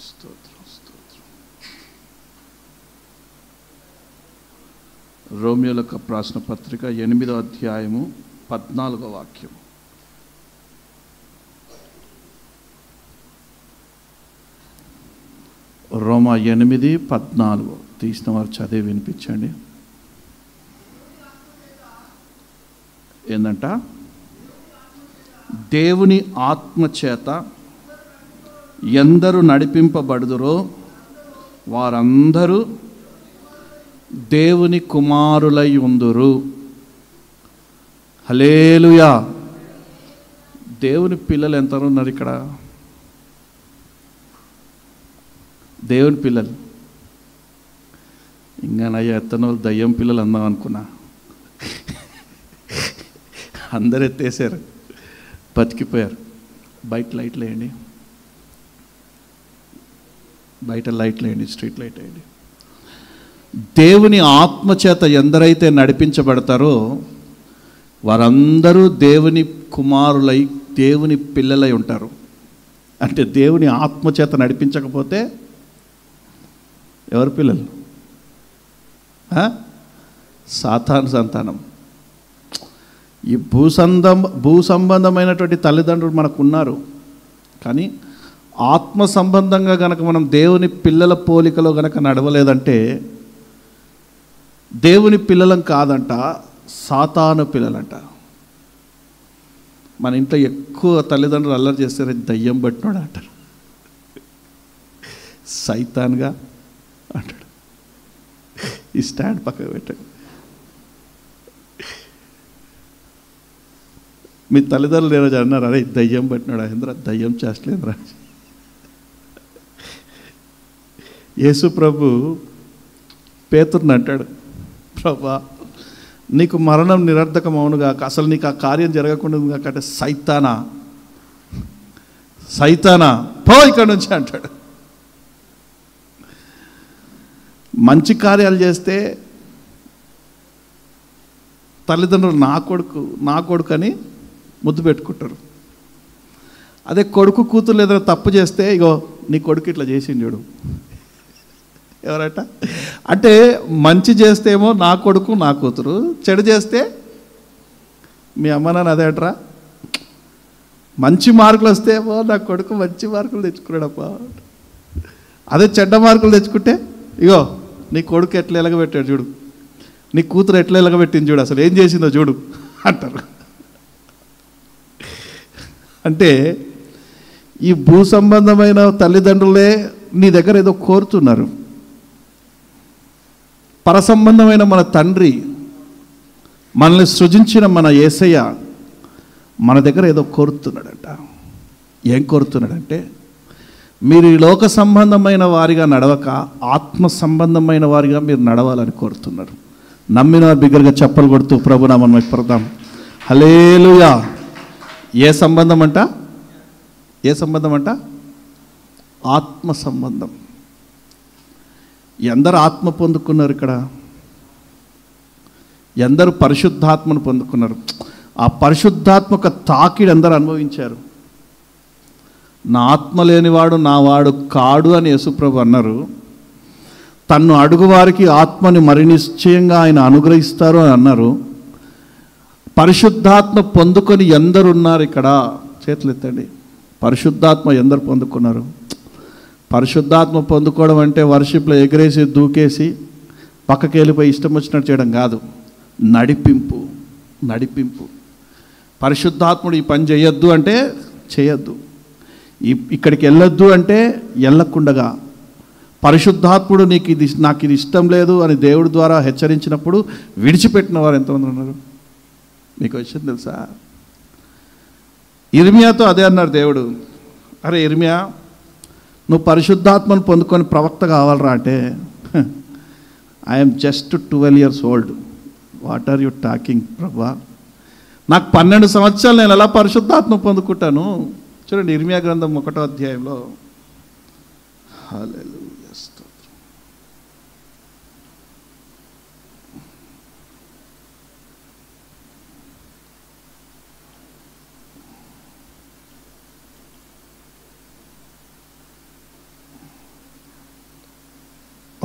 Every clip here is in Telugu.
స్తోత్రం స్తోత్రం. రోమియోలకు రాసిన పత్రిక 8వ అధ్యాయము 14వ వాక్యం. రోమా 8:14 తీసిన వారు చదివి వినిపించండి. ఏందంట? దేవుని ఆత్మచేత ఎందరు నడిపింపబడుదురో వారందరూ దేవుని కుమారులై ఉందురు. హల్లెలూయా. దేవుని పిల్లలు ఎంతమంది ఉన్నారు ఇక్కడ? దేవుని పిల్లలు. ఇంకా నయ్య ఎత్తనో దయ్యం పిల్లలు అందాం అనుకున్నా. అందరు ఎత్తేసారు, బతికిపోయారు. బయట లైట్లు వేయండి, బయట లైట్లు వేయండి, స్ట్రీట్ లైట్ వేయండి. దేవుని ఆత్మచేత ఎందరైతే నడిపించబడతారో వారందరూ దేవుని కుమారులై దేవుని పిల్లలై ఉంటారు. అంటే దేవుని ఆత్మచేత నడిపించకపోతే ఎవరు పిల్లలు? సాతాను సంతానం. ఈ భూ సంబంధమైనటువంటి తల్లిదండ్రులు మనకు ఉన్నారు, కానీ ఆత్మ సంబంధంగా గనక మనం దేవుని పిల్లల పోలికలో గనక నడవలేదంటే దేవుని పిల్లలం కాదంట, సాతాను పిల్లలంట. మన ఇంట్లో ఎక్కువ తల్లిదండ్రులు అల్లరి చేస్తారు, దయ్యం పట్టినాడు అంటారు, సైతాన్గా అంటాడు. ఈ స్టాండ్ పక్కకు పెట్టాడు. మీ తల్లిదండ్రులు ఈరోజు అన్నారు, అరే దయ్యం పట్టినాడు ఏంద్రా, దయ్యం చేస్తలేదురా. యేసు ప్రభు పేతురుని అంటాడు, ప్రభా నీకు మరణం నిరర్ధకం అవునుగా, అసలు నీకు ఆ కార్యం జరగకుండా కాకంటే సైతానా సైతానా పో ఇక్కడ నుంచి అంటాడు. మంచి కార్యాలు చేస్తే తల్లిదండ్రులు నా కొడుకు అని ముద్దు పెట్టుకుంటారు. అదే కొడుకు కూతురు ఏదైనా తప్పు చేస్తే ఇగో నీ కొడుకు ఇట్లా చేసిండు చూడు ఎవరట. అంటే మంచి చేస్తే ఏమో నా కొడుకు నా కూతురు, చెడు చేస్తే మీ అమ్మ నాన్న అదే అంటారా. మంచి మార్కులు వస్తే ఏమో నా కొడుకు మంచి మార్కులు తెచ్చుకున్నాడప్ప, అదే చెడ్డ మార్కులు తెచ్చుకుంటే ఇగో నీ కొడుకు ఎట్లా ఎలగబెట్టాడు చూడు, నీ కూతురు ఎట్లా ఎలగబెట్టింది చూడు, అసలు ఏం చేసిందో చూడు అంటారు. అంటే ఈ భూ సంబంధమైన తల్లిదండ్రులే నీ దగ్గర ఏదో కోరుతున్నారు. పరసంబంధమైన మన తండ్రి, మనల్ని సృజించిన మన యేసయ్య మన దగ్గర ఏదో కోరుతున్నాడంట. ఏం కోరుతున్నాడంటే మీరు ఈ లోక సంబంధమైన వారిగా నడవక ఆత్మ సంబంధమైన వారిగా మీరు నడవాలని కోరుతున్నారు. నమ్మిన బిగ్గరగా చప్పలు కొడుతూ ప్రభునామం పడదాం. హల్లెలూయా. ఏ సంబంధం అంట? ఏ సంబంధం అంట? ఆత్మ సంబంధం. ఎందరు ఆత్మ పొందుకున్నారు ఇక్కడ? ఎందరు పరిశుద్ధాత్మను పొందుకున్నారు? ఆ పరిశుద్ధాత్మక తాకిడి అందరూ అనుభవించారు. నా ఆత్మ లేనివాడు నా వాడు కాడు అని యేసుప్రభు అన్నారు. తన్ను అడుగువారికి ఆత్మని మరి నిశ్చయంగా ఆయన అనుగ్రహిస్తారు అని అన్నారు. పరిశుద్ధాత్మ పొందుకొని ఎందరు ఉన్నారు ఇక్కడ? చేతులు ఎత్తండి. పరిశుద్ధాత్మ ఎందరు పొందుకున్నారు? పరిశుద్ధాత్మ పొందుకోవడం అంటే వర్షిప్లో ఎగరేసి దూకేసి పక్కకి వెళ్ళిపోయి ఇష్టం వచ్చినట్టు చేయడం కాదు. నడిపింపు, నడిపింపు. పరిశుద్ధాత్ముడు ఈ పని చేయొద్దు అంటే చేయొద్దు, ఇక్కడికి వెళ్ళొద్దు అంటే వెళ్ళకుండగా, పరిశుద్ధాత్ముడు నాకు ఇది ఇష్టం లేదు అని దేవుడి ద్వారా హెచ్చరించినప్పుడు విడిచిపెట్టిన వారు ఎంతమంది ఉన్నారు? మీకు విషయం తెలుసా? ఇర్మియాతో అదే అన్నారు దేవుడు. అరే ఇర్మియా, నువ్వు పరిశుద్ధాత్మను పొందుకొని ప్రవక్త కావాలరా అంటే, I'm just 12 years old. What are you talking Prabha? నాకు 12 సంవత్సరాలు, నేను ఎలా పరిశుద్ధాత్మ పొందుకుంటాను? చూడండి ఇర్మియా గ్రంథం 1వ అధ్యాయంలో. హల్లెలూయా.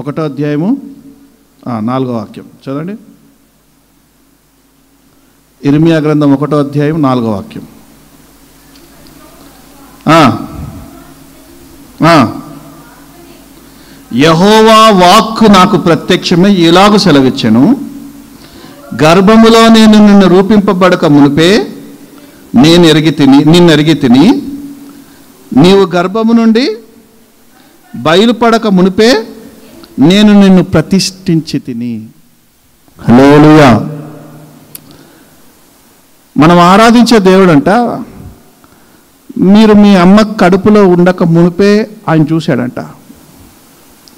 1వ అధ్యాయము 4వ వాక్యం చదవండి. ఇర్మియా గ్రంథం 1వ అధ్యాయం 4వ వాక్యం. యెహోవా వాక్కు నాకు ప్రత్యక్షమై ఇలాగు సెలవిచ్చెను, గర్భములో నేను నిన్ను రూపింపబడక మునిపే నిన్ను ఎరిగి తిని, నీవు గర్భము నుండి బయలుపడక మునిపే నేను నిన్ను ప్రతిష్ఠించి తిని. హల్లెలూయా. మనం ఆరాధించే దేవుడంట మీరు మీ అమ్మ కడుపులో ఉండక మునిపే ఆయన చూశాడంట.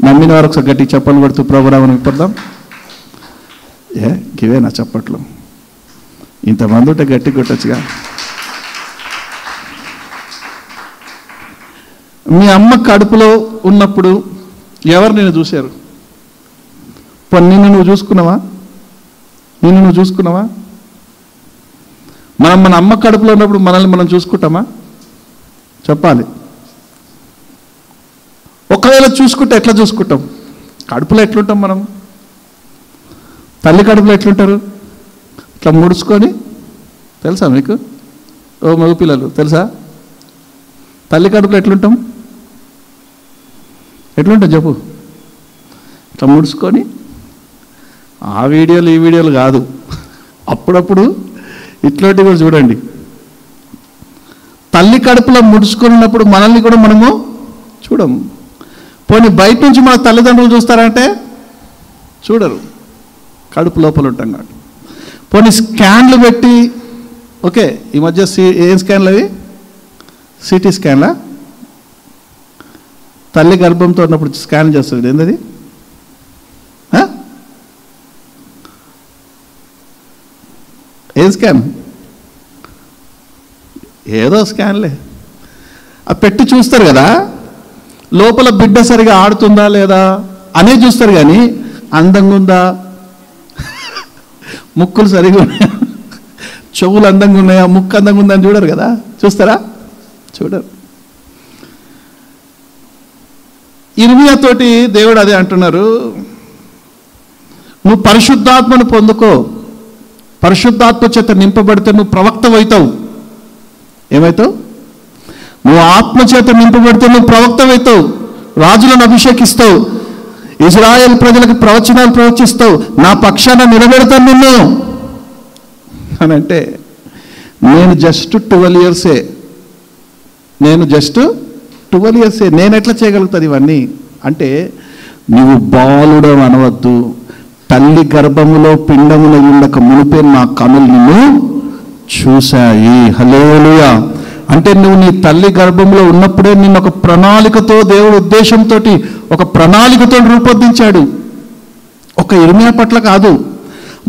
నమ్మిన వారు ఒకసారి గట్టి చప్పలు కొడుతూ ప్రభురామని విప్పద్దాం. గివే నా చప్పట్లు. ఇంతమంది ఉంటే గట్టి కొట్టచ్చుగా. మీ అమ్మ కడుపులో ఉన్నప్పుడు ఎవరు నిన్ను చూశారు? నిన్ను నువ్వు చూసుకున్నావా? మన అమ్మ కడుపులో ఉన్నప్పుడు మనల్ని మనం చూసుకుంటామా? చెప్పాలి. ఒకవేళ చూసుకుంటే ఎట్లా చూసుకుంటాం? కడుపులో ఎట్లుంటాం మనం? తల్లి కడుపులో ఎట్లుంటారు? ఇట్లా ముడుచుకొని. తెలుసా మీకు? ఓ మగ పిల్లలు తెలుసా? తల్లి కడుపులో ఎట్లుంటాం చెప్పు. ఇట్లా ముడుచుకొని. ఆ వీడియోలు ఈ వీడియోలు కాదు, అప్పుడప్పుడు ఇట్లాంటివి కూడా చూడండి. తల్లి కడుపులో ముడుచుకున్నప్పుడు మనల్ని కూడా మనము చూడము. పోనీ బయట నుంచి మన తల్లిదండ్రులు చూస్తారంటే చూడరు, కడుపు లోపల ఉంటాం కాబట్టి. పోనీ స్కాన్లు పెట్టి, ఓకే ఈ మధ్య ఏం స్కాన్లు అవి? సిటీ స్కాన్లా? తల్లి గర్భంతో ఉన్నప్పుడు స్కాన్ చేస్తుంది. ఏంటది? ఏం స్కాన్? ఏదో స్కాన్లే. అది పెట్టి చూస్తారు కదా, లోపల బిడ్డ సరిగా ఆడుతుందా లేదా అనే చూస్తారు. కానీ అందంగా ఉందా, ముక్కులు సరిగా ఉన్నాయా, చెవులు అందంగా ఉన్నాయా, ముక్కు అందంగా ఉందని చూడరు కదా. చూస్తారా? చూడరు. ఇర్మియా తోటి దేవుడు అదే అంటున్నారు, నువ్వు పరిశుద్ధాత్మను పొందుకో, పరిశుద్ధాత్మ చేత నింపబడితే నువ్వు ప్రవక్తవైతావు. ఏమవుతావు? నువ్వు ఆత్మ చేత నింపబడితే నువ్వు ప్రవక్తవైతావు, రాజులను అభిషేకిస్తావు, ఇజ్రాయేల్ ప్రజలకు ప్రవచనాలు ప్రవచిస్తావు, నా పక్షాన నిలబెడతాను నిన్ను అని అంటే, నేను జస్ట్ 12 ఇయర్సే. నేను ఎట్లా చేయగలుగుతుంది ఇవన్నీ అంటే? నువ్వు బాలుడు అనవద్దు. తల్లి గర్భములో పిండములో ఉండక మునిపే నా కనులు నిన్ను చూశాయి. హల్లెలూయా. అంటే నువ్వు నీ తల్లి గర్భంలో ఉన్నప్పుడే నిన్ను ఒక ప్రణాళికతో, దేవుడు ఉద్దేశంతో ఒక ప్రణాళికతో రూపొందించాడు. ఒక ఇర్మియా పట్ల కాదు,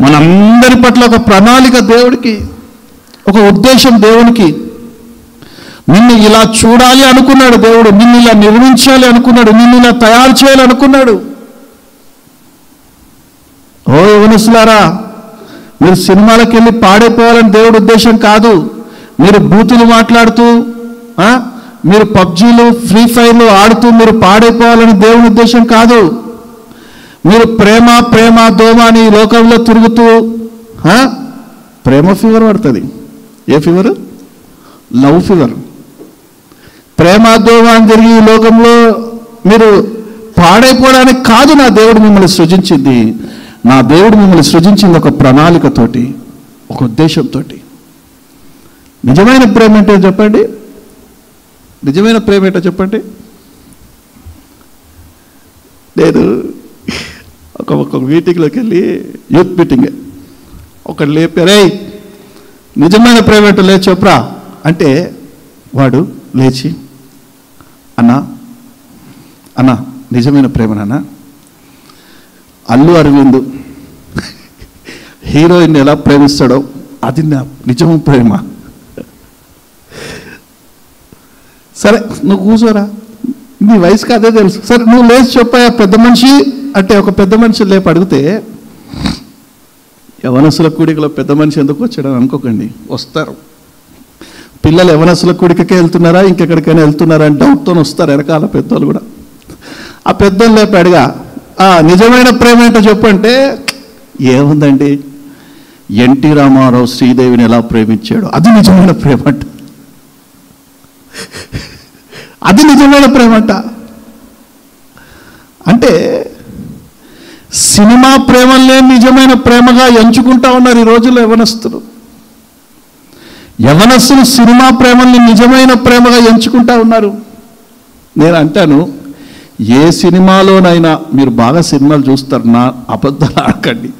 మనందరి పట్ల ఒక ప్రణాళిక దేవుడికి, ఒక ఉద్దేశం దేవునికి. నిన్ను ఇలా చూడాలి అనుకున్నాడు దేవుడు, నిన్ను ఇలా నిర్మించాలి అనుకున్నాడు, నిన్ను ఇలా తయారు చేయాలి అనుకున్నాడు. ఓ యవనస్తులారా, మీరు సినిమాలకు వెళ్ళి పాడైపోవాలని దేవుడు ఉద్దేశం కాదు. మీరు బూతులు మాట్లాడుతూ, మీరు పబ్జీలు ఫ్రీ ఫైర్లు ఆడుతూ మీరు పాడైపోవాలని దేవుని ఉద్దేశం కాదు. మీరు ప్రేమ దోమ అని ఈ లోకంలో తిరుగుతూ ప్రేమ ఫీవర్ పడుతుంది. ఏ ఫీవర్? Love fever. ప్రేమ దోమ అని తిరిగి ఈ లోకంలో మీరు పాడైపోవడానికి కాదు నా దేవుడు మిమ్మల్ని సృజించింది. నా దేవుడు మిమ్మల్ని సృజించింది ఒక ప్రణాళికతోటి, ఒక ఉద్దేశంతో. నిజమైన ప్రేమ ఏంటో చెప్పండి. నిజమైన ప్రేమ ఏంటో చెప్పండి. నేను ఒక మీటింగ్లోకి వెళ్ళి, యూత్ మీటింగ్, ఒకటి లేపారే, నిజమైన ప్రేమ ఏంటో లేచి చెప్పరా అంటే, వాడు లేచి అన్నా నిజమైన ప్రేమనా, అల్లు అరవింద్ హీరోయిన్ ఎలా ప్రేమిస్తాడో అది నా నిజమైన ప్రేమ. సరే నువ్వు కూర్చోరా, నీ వయసుకి అదే తెలుసు. సరే నువ్వు లేచి చెప్పాయా పెద్ద మనిషి అంటే, ఒక పెద్ద మనిషి లేపు అడిగితే, యవనస్తుల కూడికలో పెద్ద మనిషి ఎందుకు వచ్చాడని అనుకోకండి, వస్తారు. పిల్లలు యవనస్తుల కూడికకే వెళ్తున్నారా ఇంకెక్కడికైనా వెళ్తున్నారా అని డౌట్తో వస్తారు వెనకాల పెద్దోళ్ళు కూడా. ఆ పెద్దోళ్ళు లేపు అడిగా, నిజమైన ప్రేమ ఏంటో చెప్పంటే ఏముందండి, ఎన్టీ రామారావు శ్రీదేవిని ఎలా ప్రేమించాడు, అది నిజమైన ప్రేమ అంట. అది నిజమైన ప్రేమ అంట. అంటే సినిమా ప్రేమలే నిజమైన ప్రేమగా ఎంచుకుంటా ఉన్నారు ఈ రోజుల్లో యవనస్తులు. సినిమా ప్రేమల్ని నిజమైన ప్రేమగా ఎంచుకుంటా ఉన్నారు. నేను అంటాను, ఏ సినిమాలోనైనా మీరు బాగా సినిమాలు చూస్తారు, నా అబద్ధాలు ఆడకండి,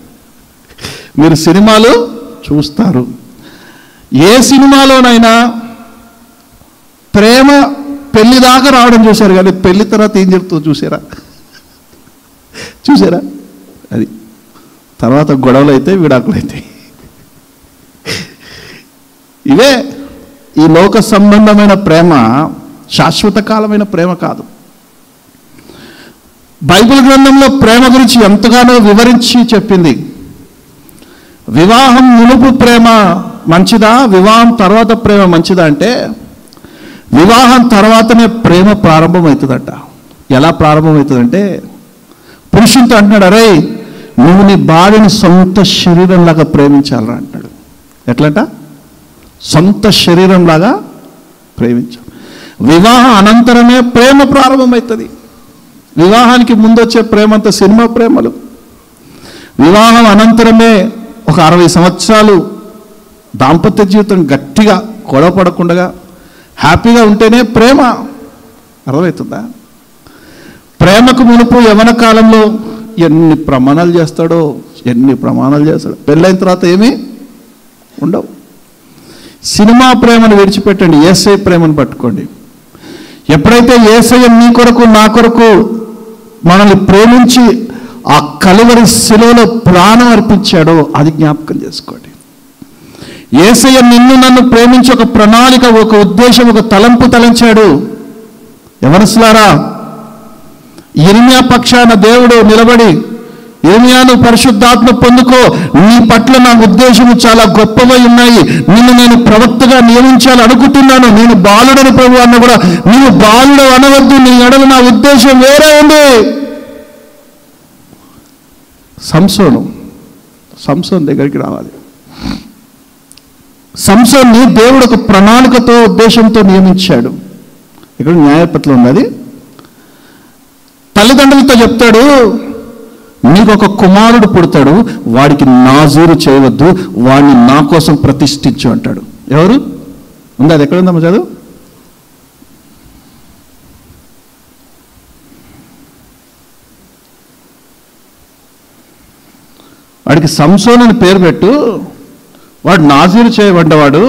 మీరు సినిమాలు చూస్తారు. ఏ సినిమాలోనైనా ప్రేమ పెళ్లి దాకా రావడం చూశారు, కానీ పెళ్లి తర్వాత ఏం చెప్తుందో చూసారా? అది తర్వాత గొడవలు అయితే విడాకులు అవుతాయి. ఇవే ఈ లోక సంబంధమైన ప్రేమ శాశ్వత కాలమైన ప్రేమ కాదు. బైబిల్ గ్రంథంలో ప్రేమ గురించి ఎంతగానో వివరించి చెప్పింది. వివాహం మునుపు ప్రేమ మంచిదా, వివాహం తర్వాత ప్రేమ మంచిదా అంటే, వివాహం తర్వాతనే ప్రేమ ప్రారంభమవుతుందట. ఎలా ప్రారంభమవుతుందంటే, పురుషునితో అంటున్నాడు, అరే నువ్వు నీ భార్యని సొంత శరీరంలాగా ప్రేమించాలరా అంటాడు. ఎట్లంట? సొంత శరీరంలాగా ప్రేమించాలి. వివాహం అనంతరమే ప్రేమ ప్రారంభమవుతుంది. వివాహానికి ముందు వచ్చే ప్రేమ అంతా సినిమా ప్రేమలు. వివాహం అనంతరమే ఒక 60 సంవత్సరాలు దాంపత్య జీవితం గట్టిగా గొడవ పడకుండా హ్యాపీగా ఉంటేనే ప్రేమ. అర్థమవుతుందా? ప్రేమకు మునుపు యవ్వన కాలంలో ఎన్ని ప్రమాణాలు చేస్తాడో. పెళ్ళైన తర్వాత ఏమీ ఉండవు. సినిమా ప్రేమను విడిచిపెట్టండి, యేసయ్య ప్రేమను పట్టుకోండి. ఎప్పుడైతే యేసయ్య నీ కొరకు నా కొరకు మనల్ని ప్రేమించి ఆ కలువరి శిలువలో ప్రాణం అర్పించాడో అది జ్ఞాపకం చేసుకోండి. యేసయ్య నిన్ను నన్ను ప్రేమించి ఒక ప్రణాళిక, ఒక ఉద్దేశం, ఒక తలంపు తలంచాడు. యవనస్తులారా, ఇర్మియా పక్షాన దేవుడు నిలబడి, ఇర్మియాను పరిశుద్ధాత్మ పొందుకో, నీ పట్ల నా ఉద్దేశము చాలా గొప్పవై ఉన్నాయి, నిన్ను నేను ప్రవక్తగా నియమించాలి అనుకుంటున్నాను, నేను బాలుడని ప్రభు అన్న కూడా నీవు బాలుడు అనవద్దు, నీ ఎడల నా ఉద్దేశం వేరే ఉంది. సంసోన్ దగ్గరికి రావాలి. సంసోన్ని దేవుడు ఒక ప్రణాళికతో ఉద్దేశంతో నియమించాడు. ఇక్కడ న్యాయపత్రం ఉన్నది. తల్లిదండ్రులతో చెప్తాడు, నీకు ఒక కుమారుడు పుడతాడు, వాడికి నాజూరు చేయవద్దు, వాడిని నా కోసం ప్రతిష్ఠించు అంటాడు. ఎవరు ఉంది? అది ఎక్కడుందమ్మా చదువు. వాడికి సంసోన్ అని పేరు పెట్టు, వాడు నాజీరు చేయబడ్డవాడు.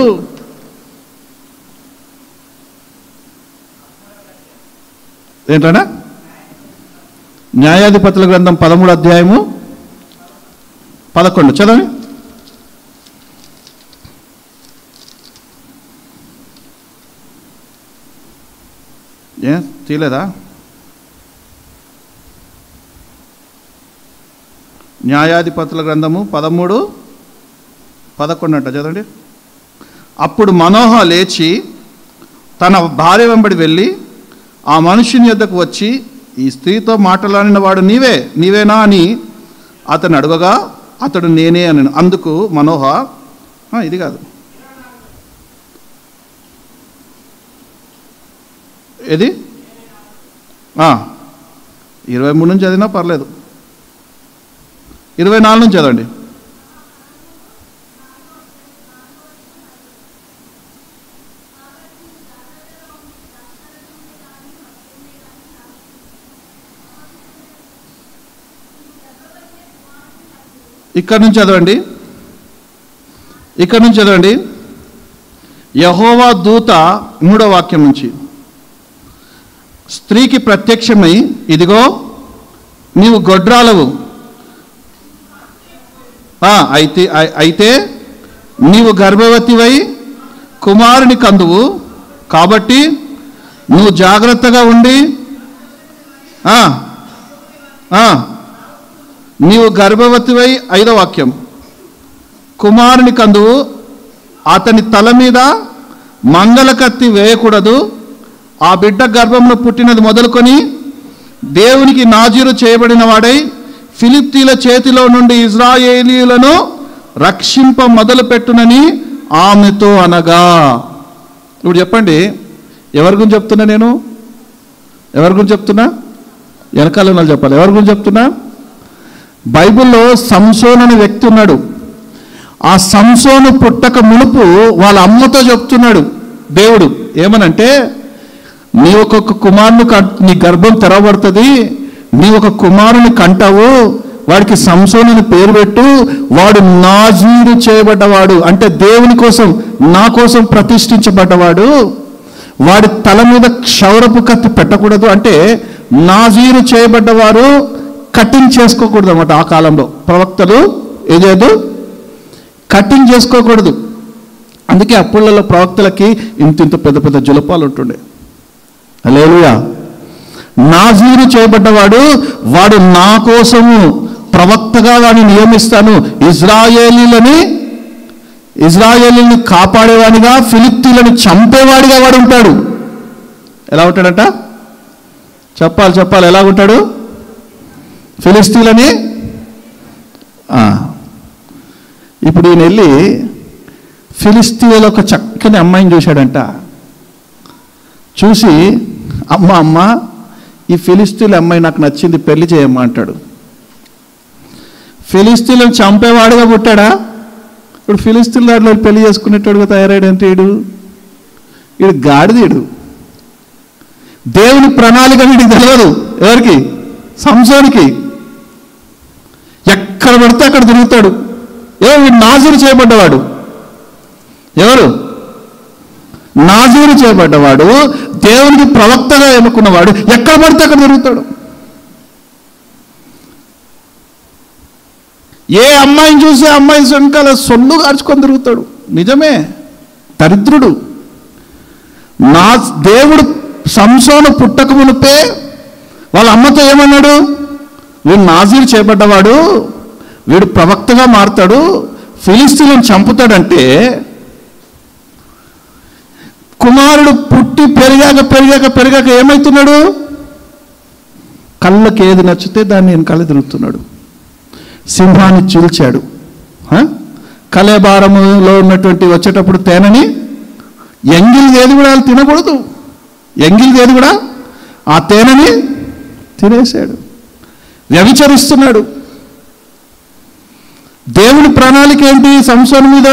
ఏంటన్నా? న్యాయాధిపతుల గ్రంథం 13వ అధ్యాయము 11 చదవండి. తీయలేదా? న్యాయాధిపతుల గ్రంథము 13:11 అంట, చదవండి. అప్పుడు మనోహ లేచి తన భార్య వెంబడి వెళ్ళి ఆ మనుషుని యొద్దకు వచ్చి, ఈ స్త్రీతో మాట్లాడిన వాడు నీవేనా అని అతను అడగగా అతడు నేనే అని. అందుకు మనోహ, ఇది కాదు, ఏది 23 నుంచి చదివినా పర్లేదు, 24 నుంచి చదవండి. ఇక్కడి నుంచి చదవండి. యెహోవా దూత 3వ వాక్యం నుంచి, స్త్రీకి ప్రత్యక్షమై, ఇదిగో నీవు గొడ్రాలవు, అయితే నీవు గర్భవతివై కుమారుని కందువు, కాబట్టి నువ్వు జాగ్రత్తగా ఉండి, నీవు గర్భవతివై 5వ వాక్యం, కుమారుని కందువు, అతని తల మీద మంగళకత్తి వేయకూడదు, ఆ బిడ్డ గర్భంలో పుట్టినది మొదలుకొని దేవునికి నాజీరు చేయబడిన వాడై ఫిలిష్తీయుల చేతిలో నుండి ఇశ్రాయేలీయులను రక్షింప మొదలుపెట్టునని ఆమెతో అనగా. ఇప్పుడు చెప్పండి, ఎవరి గురించి చెప్తున్నా నేను? ఎవరి గురించి చెప్తున్నా? వెనకాల వాళ్ళు చెప్పాలి. ఎవరి గురించి చెప్తున్నా? బైబిల్లో సంసోను అనే వ్యక్తి ఉన్నాడు. ఆ సంసోను పుట్టక మునుపు వాళ్ళ అమ్మతో చెప్తున్నాడు దేవుడు ఏమనంటే, నీ ఒక కుమారుని నీ గర్భం తెరవబడుతుంది, నీ ఒక కుమారుని కంటావు, వాడికి సంసోను అని పేరు పెట్టు, వాడు నాజీరు చేయబడ్డవాడు, అంటే దేవుని కోసం నా కోసం ప్రతిష్ఠించబడ్డవాడు, వాడి తల మీద క్షౌరపు కత్తి పెట్టకూడదు. అంటే నాజీరు చేయబడ్డవారు కటింగ్ చేసుకోకూడదు అన్నమాట. ఆ కాలంలో ప్రవక్తలు ఏం చేయదు, కటింగ్ చేసుకోకూడదు. అందుకే అప్పులలో ప్రవక్తలకి ఇంత పెద్ద పెద్ద జులపాలు ఉంటుండే. హల్లెలూయా. నాజీరు చేయబడ్డవాడు, వాడు నా కోసము ప్రవక్తగా వాడిని నియమిస్తాను, ఇజ్రాయేలీని కాపాడేవాడిగా, ఫిలిష్తీయులను చంపేవాడిగా వాడు ఉంటాడు. ఎలా ఉంటాడట? చెప్పాలి ఎలా ఉంటాడు? ఫిలిష్తీయులని. ఇప్పుడు ఈయన వెళ్ళి ఫిలిష్తీయుల ఒక చక్కని అమ్మాయిని చూశాడంట. చూసి అమ్మ ఈ ఫిలిష్తీయుల అమ్మాయి నాకు నచ్చింది, పెళ్లి చేయమ్మా అంటాడు. ఫిలిష్తీయులను చంపేవాడుగా పుట్టాడా? ఇప్పుడు ఫిలిష్తీయుల దాంట్లో పెళ్లి చేసుకునేటోడుగా తయారయ్యాడంటే వీడు గాడిదీడు. దేవుని ప్రణాళిక వీడికి తెలియదు. ఎవరికి? సంసోనికి. ఎక్కడ పడితే అక్కడ తిరుగుతాడు. వీడు నాజీరు చేయబడ్డవాడు. ఎవరు? నాజీరు చేయబడ్డవాడు, దేవునికి ప్రవక్తగా ఎన్నుకున్నవాడు, ఎక్కడ పడితే అక్కడ తిరుగుతాడు. ఏ అమ్మాయిని చూసి అమ్మాయి వెనకాల సొల్లు కార్చుకొని తిరుగుతాడు. నిజమే, దరిద్రుడు. నా దేవుడు సంసోను పుట్టక మునిపే వాళ్ళ అమ్మతో ఏమన్నాడు? వీడు నాజీరు చేయబడ్డవాడు, వీడు ప్రవక్తగా మారుతాడు, ఫిలిష్తీయులను చంపుతాడంటే, కుమారుడు పుట్టి పెరిగాక ఏమవుతున్నాడు? కళ్ళకి ఏది నచ్చితే దాన్ని వెనకాల తిరుగుతున్నాడు. సింహాన్ని చీల్చాడు. కలేబారములో ఉన్నటువంటి వచ్చేటప్పుడు తేనని, ఎంగిలి ఏది కూడా తినకూడదు, ఎంగిలి ఏది కూడా ఆ తేనని తినేశాడు. వ్యభిచరిస్తున్నాడు. దేవుని ప్రణాళిక ఏంటి? సంసోను మీద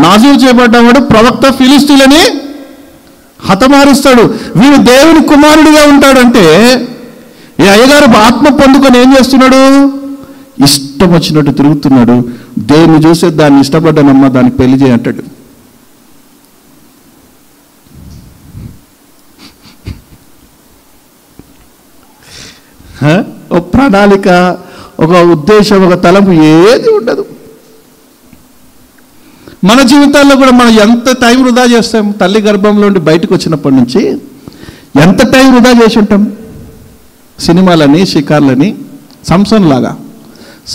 నాజీరు చేయబడ్డవాడు ప్రవక్త, ఫిలిష్తీయులని హతమారుస్తాడు. వీడు దేవుని కుమారుడిగా ఉంటాడంటే ఈ అయ్యగారు ఆత్మ పొందుకొని ఏం చేస్తున్నాడు? ఇష్టం వచ్చినట్టు తిరుగుతున్నాడు. దేవుని చూసే దాన్ని ఇష్టపడ్డానమ్మా, దానికి పెళ్లి చేయంటాడు. ఒక ప్రణాళిక, ఒక ఉద్దేశం, ఒక తలంపు ఏది ఉండదు. మన జీవితాల్లో కూడా మనం ఎంత టైం వృధా చేస్తాం? తల్లి గర్భంలో నుండి బయటకు వచ్చినప్పటి నుంచి ఎంత టైం వృధా చేసి ఉంటాం? సినిమాలని, షికార్లని. సంసోన్ లాగా.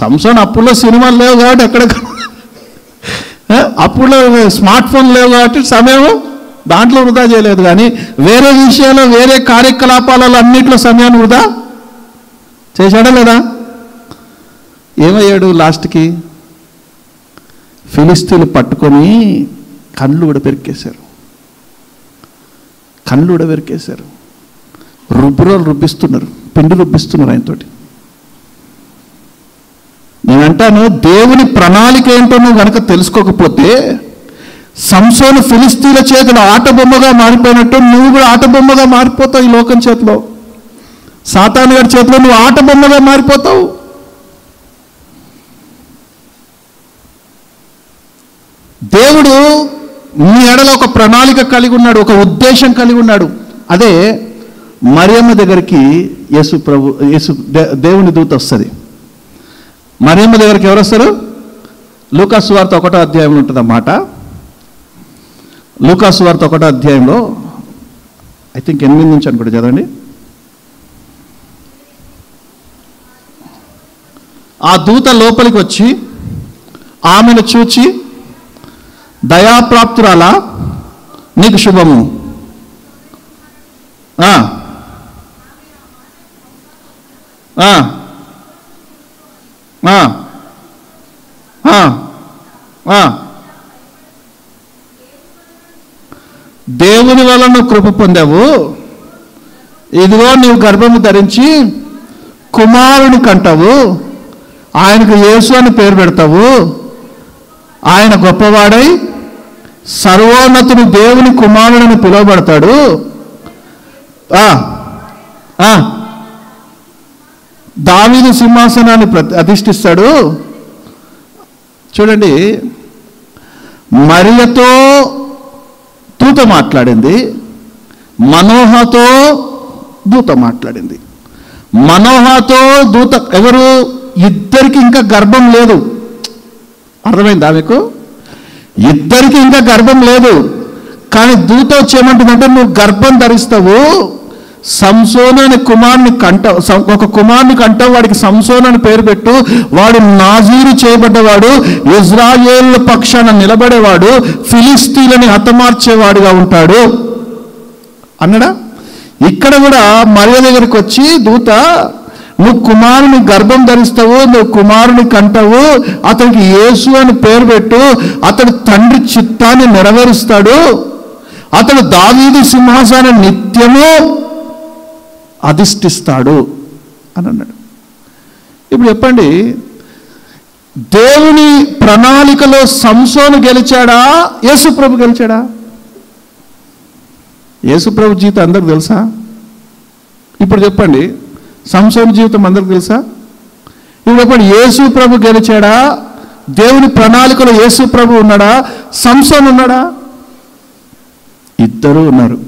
సంసోన్ అప్పుల్లో సినిమాలు లేవు కాబట్టి ఎక్కడ, అప్పుల్లో స్మార్ట్ ఫోన్ లేవు కాబట్టి సమయం దాంట్లో వృధా చేయలేదు. కానీ వేరే విషయాలు, వేరే కార్యకలాపాలలో అన్నింటిలో సమయాన్ని వృధా చేశాడా లేదా? ఏమయ్యాడు లాస్ట్కి? ఫిలిష్తీయులు పట్టుకొని కళ్ళు కూడా పెరికేశారు. రుబ్బిస్తున్నారు, పిండి రుబ్బిస్తున్నారు ఆయనతోటి. నేనంటాను, దేవుని ప్రణాళిక ఏంటో నువ్వు కనుక తెలుసుకోకపోతే, సంసోను ఫిలిష్తీయుల చేతిలో ఆట బొమ్మగా మారిపోయినట్టు నువ్వు కూడా ఆట బొమ్మగా మారిపోతావు. ఈ లోకం చేతిలో, సాతాను గారి చేతిలో నువ్వు ఆట బొమ్మగా మారిపోతావు. దేవుడు నీ ఎడల ఒక ప్రణాళిక కలిగి ఉన్నాడు, ఒక ఉద్దేశం కలిగి ఉన్నాడు. అదే మరియమ్మ దగ్గరికి దేవుని దూత వస్తుంది. మరియమ్మ దగ్గరికి ఎవరు వస్తారు? లూకాసు వార్త 1వ అధ్యాయంలో ఉంటుంది అన్నమాట. లూకాసు వార్త 1వ అధ్యాయంలో ఐ థింక్ 8 నుంచి అనుకుంటే చదవండి. ఆ దూత లోపలికి వచ్చి ఆమెను చూచి, దయాప్రాప్తురాలా, నీకు శుభము. ఆ, ఆ, ఆ, ఆ. దేవుని వలన కృప పొందావు, ఇదిగో నీవు గర్భము ధరించి కుమారుని కంటావు, ఆయనకు యేసు అని పేరు పెడతావు, ఆయన గొప్పవాడై సర్వోన్నతుని దేవుని కుమారుడని పిలువబడతాడు. దావీదు సింహాసనాన్ని అధిష్ఠిస్తాడు. చూడండి, మరియతో దూత మాట్లాడింది, మనోహతో దూత మాట్లాడింది. మనోహతో దూత ఎవరు? ఇద్దరికి ఇంకా గర్భం లేదు. అర్థమైందా మీకు? ఇద్దరికి ఇంకా గర్భం లేదు. కానీ దూత వచ్చేమంటుందంటే, నువ్వు గర్భం ధరిస్తావు, సంసోను అనే కుమారుని కంటావు, ఒక కుమారుని కంటావు, వాడికి సంసోను అని పేరు పెట్టు, వాడు నాజీరు చేయబడ్డవాడు, ఇజ్రాయేలు పక్షాన నిలబడేవాడు, ఫిలిస్తీన్లని హతమార్చేవాడుగా ఉంటాడు అన్నాడా? ఇక్కడ కూడా మరియ దగ్గరికి వచ్చి దూత, నువ్వు కుమారుని గర్భం ధరిస్తావు, నువ్వు కుమారుని కంటావు, అతనికి యేసు అని పేరు పెట్టు, అతడు తండ్రి చిత్తాన్ని నెరవేరుస్తాడు, అతడు దావీదు సింహాసనాన్ని నిత్యము అధిష్ఠిస్తాడు అని అన్నాడు. ఇప్పుడు చెప్పండి, దేవుని ప్రణాళికలో సంసోను గెలిచాడా, యేసుప్రభు గెలిచాడా? యేసుప్రభు జీవితం అందరికి తెలుసా? ఇప్పుడు చెప్పండి, సంసోను జీవితం అందరికి తెలుసా? ఇప్పుడు చెప్పండి, యేసుప్రభు గెలిచాడా? దేవుని ప్రణాళికలో యేసుప్రభు ఉన్నాడా, సంసోను ఉన్నాడా? ఇద్దరు ఉన్నారు.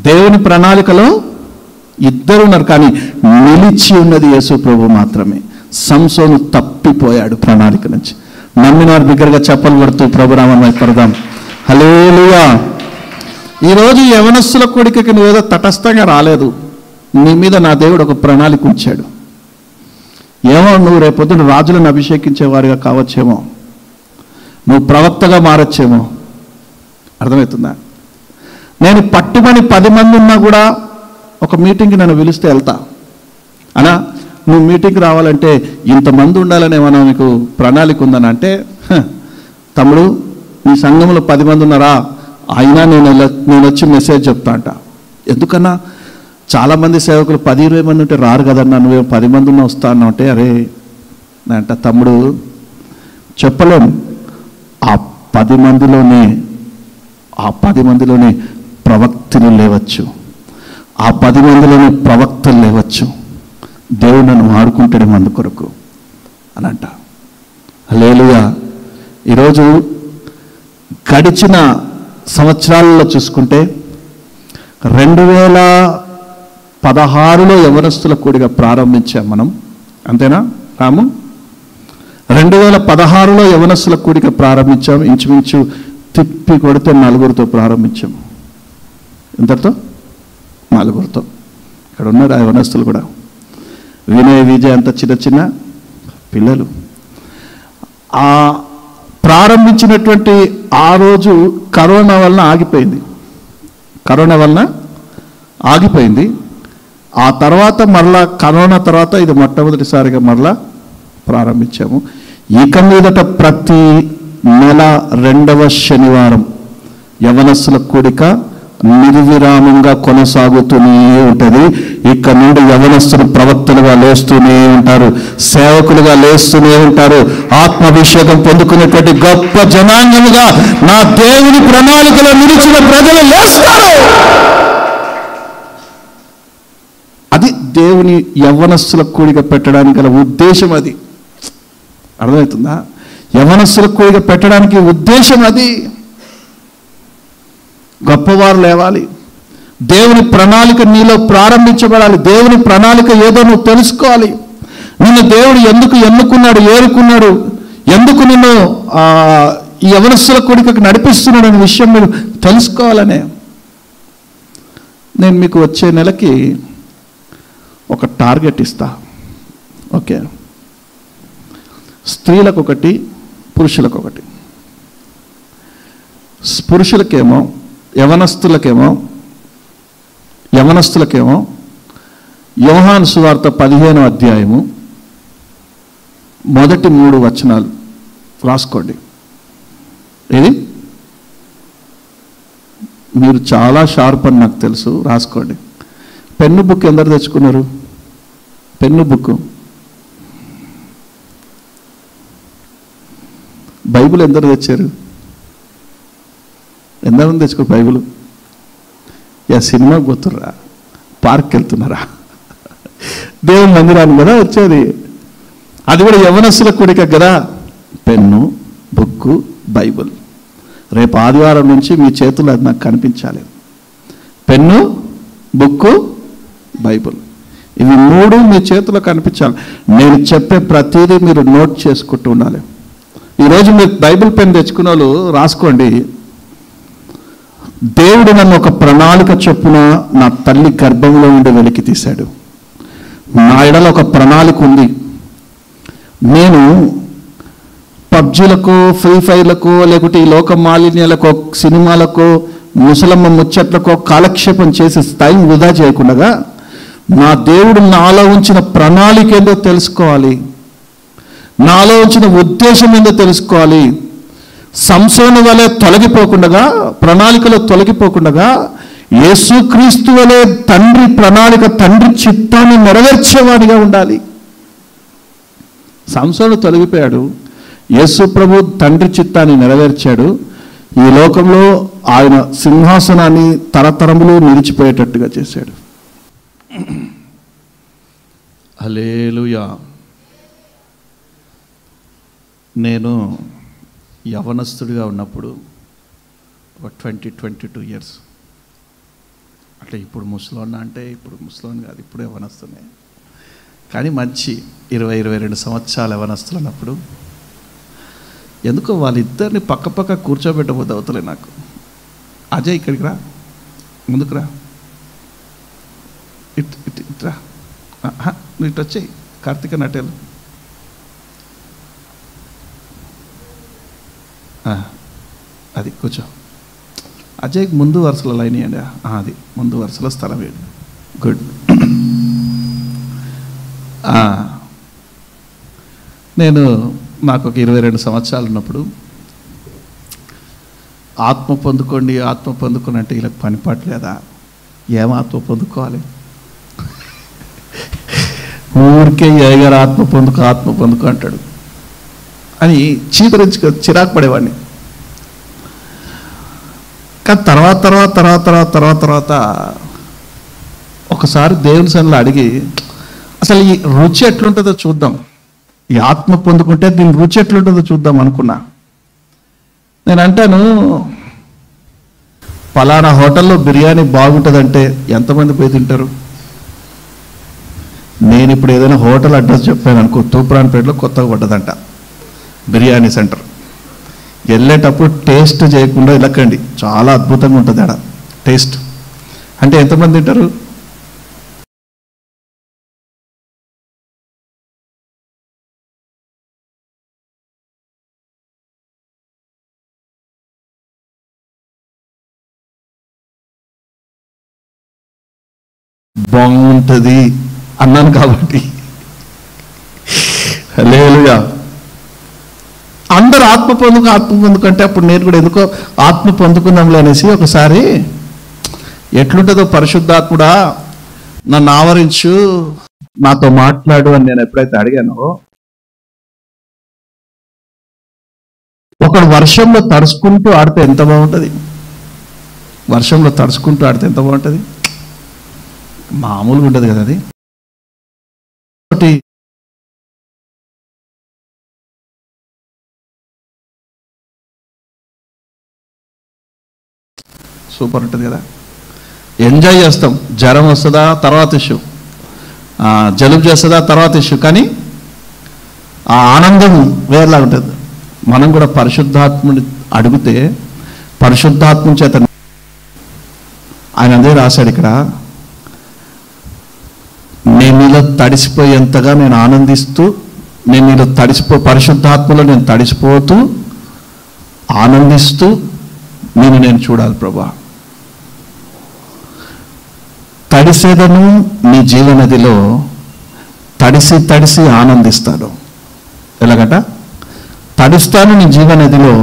దేవుని ప్రణాళికలో ఇద్దరు ఉన్నారు, కానీ నిలిచి ఉన్నది యేసుప్రభు మాత్రమే. సంసోను తప్పిపోయాడు ప్రణాళిక నుంచి. నమ్మిన వారి దగ్గరగా చెప్పలు కొడుతూ ప్రభునామం పడదాం. హల్లెలూయా. ఈరోజు యవనస్తుల కూడికకి నువ్వేదో తటస్థంగా రాలేదు, నీ మీద నా దేవుడు ఒక ప్రణాళిక ఉంచాడు. ఏమో, నువ్వు రేపొద్దున రాజులను అభిషేకించేవారిగా కావచ్చేమో, నువ్వు ప్రవక్తగా మారచ్చేమో. అర్థమవుతుందా? నేను పట్టుమని 10 మంది ఉన్నా కూడా ఒక మీటింగ్కి నన్ను పిలిస్తే వెళ్తా. అనా, నువ్వు మీటింగ్కి రావాలంటే ఇంతమంది ఉండాలని ఏమన్నా మీకు ప్రణాళిక ఉందని అంటే, తమ్ముడు మీ సంఘంలో 10 మంది ఉన్నారా, అయినా నేను వచ్చి మెసేజ్ చెప్తా అంట. ఎందుకన్నా, చాలామంది సేవకులు 10-20 మంది ఉంటే రారు కదన్నా, నువ్వేమో 10 మంది ఉన్నా వస్తా అన్నావు అంటే, అరే అంట తమ్ముడు చెప్పలేం. ఆ 10 మందిలోనే ప్రవక్తలు లేవచ్చు, ఆ 10 మందిలోనే ప్రవక్తలు లేవచ్చు. దేవుడు నన్ను వాడుకుంటాడు మందు కొరకు అని అంట. హల్లెలూయా. ఈరోజు గడిచిన సంవత్సరాలలో చూసుకుంటే 2016లో యవనస్తుల కూడిక ప్రారంభించాం మనం, అంతేనా రాము? 2016లో యవనస్తుల కూడిక ప్రారంభించాం. ఇంచుమించు తిప్పి కొడితే 4గురితో ప్రారంభించాం. ఎంతతో? 4గురితో. ఇక్కడ ఉన్నారు ఆ యవనస్తులు కూడా. వినయ్, విజయ్ అంత చిన్న చిన్న పిల్లలు. ఆ ప్రారంభించినటువంటి ఆ రోజు కరోనా వలన ఆగిపోయింది. ఆ తర్వాత మరలా కరోనా తర్వాత ఇది మొట్టమొదటిసారిగా మరలా ప్రారంభించాము. ఇక మీదట ప్రతి నెల 2వ శనివారం యవనస్తుల కూడిక నిర్విరామంగా కొనసాగుతూనే ఉంటుంది. ఇక్కడ నుండి యవనస్తులు ప్రవక్తలుగా లేస్తూనే ఉంటారు, సేవకులుగా లేస్తూనే ఉంటారు, ఆత్మాభిషేకం పొందుకునేటువంటి గొప్ప జనాంగముగా నా దేవుని ప్రణాళికలో నిలిచిన ప్రజలు లేస్తారు. అది దేవుని యవ్వనస్తుల కూడిక పెట్టడానికి గల ఉద్దేశం. అది అర్థమవుతుందా? యవనస్తుల కూడిక పెట్టడానికి ఉద్దేశం అది. గొప్పవారు లేవాలి, దేవుని ప్రణాళిక నీలో ప్రారంభించబడాలి. దేవుని ప్రణాళిక ఏదో నువ్వు తెలుసుకోవాలి. నిన్ను దేవుడు ఎందుకు ఎన్నుకున్నాడు, ఏరుకున్నాడు, ఎందుకు నిన్ను ఈ యవనస్తుల కూడికకు నడిపిస్తున్నాడు అనే విషయం మీరు తెలుసుకోవాలనే. నేను మీకు వచ్చే నెలకి ఒక టార్గెట్ ఇస్తా. ఓకే, స్త్రీలకు ఒకటి, పురుషులకు ఒకటి. పురుషులకేమో యవనస్తులకేమో యోహాను సువార్త 15వ అధ్యాయము మొదటి 3 వచనాలు రాసుకోండి. ఇది మీరు చాలా షార్ప్ అని నాకు తెలుసు, రాసుకోండి. పెన్ను బుక్ ఎందరు తెచ్చుకున్నారు? Pen book. బైబిల్ ఎందరు తెచ్చారు? ఎందరు తెచ్చుకో బైబిల్? సినిమాకి పోతుర్రా, పార్క్కి వెళ్తున్నారా? దేవుని మందిరాన్ని కదా వచ్చేది, అది కూడా యవనస్తుల కూడిక కదా. Pen, book, Bible. రేపు ఆదివారం నుంచి మీ చేతుల్లో అది నాకు కనిపించాలి. పెన్ను, బుక్కు, బైబిల్, ఇవి 3 మీ చేతిలో కనిపించాలి. నేను చెప్పే ప్రతిదీ మీరు నోట్ చేసుకుంటూ ఉండాలి. ఈరోజు మీరు బైబిల్ పెన్ తెచ్చుకున్న వాళ్ళు రాసుకోండి. దేవుడు నన్ను ఒక ప్రణాళిక చొప్పున నా తల్లి గర్భంలో ఉండి వెలికి తీశాడు. నా ఎడల ఒక ప్రణాళిక ఉంది. నేను పబ్జీలకు, ఫ్రీ ఫైర్లకు, లేకుంటే ఈ లోక మాలిన్యాలకు, సినిమాలకు, ముసలమ్మ ముచ్చట్లకు కాలక్షేపం చేసి టైం వృధా చేయకుండా నా దేవుడు నాలో ఉంచిన ప్రణాళిక ఏందో తెలుసుకోవాలి, నాలో ఉంచిన ఉద్దేశం ఏందో తెలుసుకోవాలి. సంసోను వలె తొలగిపోకుండా, ప్రణాళికలో తొలగిపోకుండా, యేసుక్రీస్తు వలె తండ్రి ప్రణాళిక, తండ్రి చిత్తాన్ని నెరవేర్చేవాడిగా ఉండాలి. సంసోను తొలగిపోయాడు, యేసు ప్రభు తండ్రి చిత్తాన్ని నెరవేర్చాడు. ఈ లోకంలో ఆయన సింహాసనాన్ని తరతరములు నిలిచిపోయేటట్టుగా చేశాడు. హల్లెలూయా. నేను యవనస్తుడిగా ఉన్నప్పుడు ఒక 22 ఇయర్స్, అట్లా ఇప్పుడు ముసలోన్న అంటే ఇప్పుడు ముసలోని కాదు, ఇప్పుడు యవనస్తునే, కానీ మంచి 20-22 సంవత్సరాల యవనస్తులు అన్నప్పుడు ఎందుకో వాళ్ళిద్దరిని పక్క కూర్చోబెట్టబోద్దు అవుతలే నాకు. అజయ్ ఇక్కడికి రా, ముందుకు రా, ఇట్రా, నువ్వు ఇటు వచ్చేయి, కార్తీక నటేలు, అది కూర్చో. అజయ్కి ముందు వరుసలో లైన్ ఇవ్వండి, అది ముందు వరుసలో స్థలం వేయండి. గుడ్. నేను నాకు ఒక 22 సంవత్సరాలు ఉన్నప్పుడు ఆత్మ పొందుకోండి, ఆత్మ పొందుకొని అంటే ఇలా పనిపాట్లేదా? ఏం ఆత్మ పొందుకోవాలి? ఊరికే ఏగారు ఆత్మ పొందుకో అంటాడు అని చిరాకు పడేవాడిని. కానీ తర్వాత ఒకసారి దేవుని సన్నిధిలో అడిగి అసలు ఈ రుచి ఎట్లుంటుందో చూద్దాం, ఈ ఆత్మ పొందుకుంటే దీని రుచి ఎట్లుంటుందో చూద్దాం అనుకున్నా. నేను అంటాను, పలానా హోటల్లో బిర్యానీ బాగుంటుందంటే ఎంతమంది పోయి తింటారు? నేను ఇప్పుడు ఏదైనా హోటల్ అడ్రస్ చెప్పాను అనుకో, తూప్రాన్పేటలో కొత్తగా పడ్డదంట బిర్యానీ సెంటర్. వెళ్ళేటప్పుడు టేస్ట్ చేయకుండా వెళ్ళకండి, చాలా అద్భుతంగా ఉంటుంది ఆడ టేస్ట్. అంటే ఎంతమంది తింటారు? బాగుంటుంది అన్నాను కాబట్టి. హల్లెలూయా. అందరూ ఆత్మ పొందుకంటే అప్పుడు నేను కూడా ఎందుకో ఆత్మ పొందుకుందాంలే అనేసి ఒకసారి ఎట్లుంటుందో, పరిశుద్ధాత్ముడా నన్ను ఆవరించు, నాతో మాట్లాడు అని నేను ఎప్పుడైతే అడిగానో, ఒకడు వర్షంలో తడుచుకుంటూ ఆడితే ఎంత బాగుంటుంది? వర్షంలో తడుచుకుంటూ ఆడితే ఎంత బాగుంటుంది? మామూలుగా ఉంటుంది కదా అది. సూపర్ ఉంటుంది కదా, ఎంజాయ్ చేస్తాం. జ్వరం వస్తుందా తర్వాత ఇష్యూ, జలుబు చేస్తుందా తర్వాత ఇష్యూ, కానీ ఆ ఆనందం వేరేలా ఉంటుంది. మనం కూడా పరిశుద్ధాత్ముని అడిగితే పరిశుద్ధాత్మ చేత ఆయన అదే రాశాడు ఇక్కడ, నేను నీలో తడిసిపోయేంతగా నేను ఆనందిస్తూ, నేను నీలో పరిశుద్ధాత్మలో నేను తడిసిపోతూ ఆనందిస్తూ నేను చూడాలి ప్రభా. తడిసెదను నీ జీవనదిలో, తడిసి తడిసి ఆనందిస్తాను. ఎలాగట? తడుస్తాను నీ జీవనదిలో,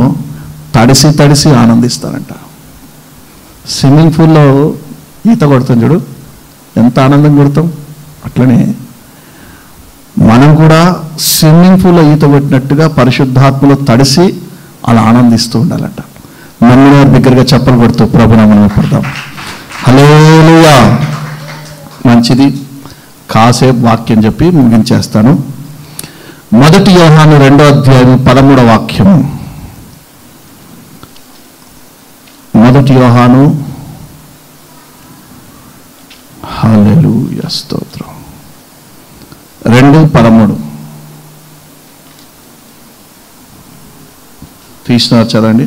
తడిసి తడిసి ఆనందిస్తానంట. స్విమ్మింగ్ పూల్లో ఈత కొడతాం చూడు, ఎంత ఆనందం కొడతాం. అట్లనే మనం కూడా స్విమ్మింగ్ పూల్లో ఈత కొట్టినట్టుగా పరిశుద్ధాత్మలో తడిసి అలా ఆనందిస్తూ ఉండాలంట. నమ్మిన వారి దగ్గరగా చెప్పలు కొడుతూ ప్రభునామమున పడదాం. హల్లెలూయా. మంచిది. కాసేపు వాక్యం చెప్పి ముగించేస్తాను. 1 యోహాను 2వ అధ్యాయం 13వ వాక్యం. 1 యోహాను, హల్లెలూయా, స్తోత్రం, 2:13 తీసినారు, చదవండి.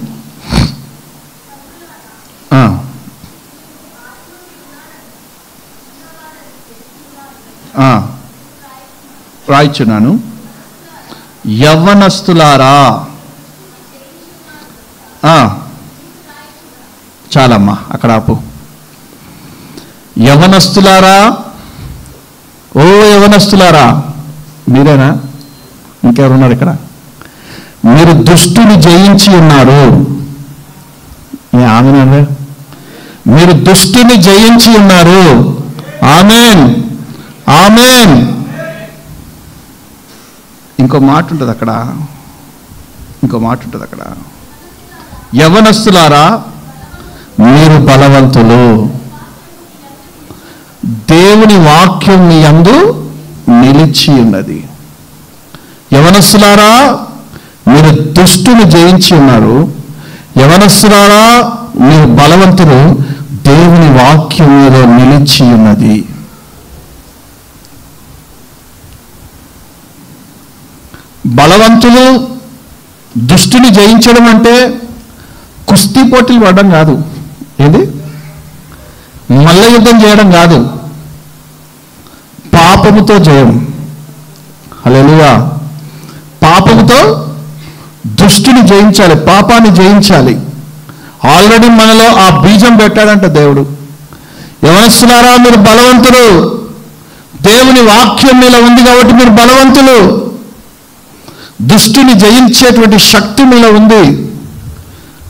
రాయిచున్నాను, యవ్వనస్తులారా. చాలమ్మా, అక్కడ ఆపు. యవ్వనస్తులారా, ఓ యవ్వనస్తులారా, మీరేనా? ఇంకెవరున్నారు ఇక్కడ? మీరు దుష్టుని జయించి ఉన్నారు. ఆమేన్. మీరు దుష్టుని జయించి ఉన్నారు. ఆమేన్, ఆమేన్. ఇంకో మాట ఉంటుంది అక్కడ, యవ్వనస్తులారా, మీరు బలవంతులు, దేవుని వాక్యం మీ యందు నిలిచి ఉన్నది. యవ్వనస్తులారా, మీరు దుష్టుని జయించి ఉన్నారు. యవ్వనస్తులారా, మీరు బలవంతులు, దేవుని వాక్యం మీలో నిలిచి ఉన్నది. బలవంతులు దుష్టుని జయించడం అంటే కుస్తీ పోటీలు పడడం కాదు. ఏది? మల్ల యుద్ధం చేయడం కాదు. పాపముతో జయం. హల్లెలూయా. పాపముతో దుష్టుని జయించాలి, పాపాన్ని జయించాలి. ఆల్రెడీ మనలో ఆ బీజం పెట్టాడంట దేవుడు. యవ్వనస్తులారా, మీరు బలవంతులు, దేవుని వాక్యం మీలో ఉంది కాబట్టి మీరు బలవంతులు. దుష్టుని జయించేటువంటి శక్తి మీలో ఉంది.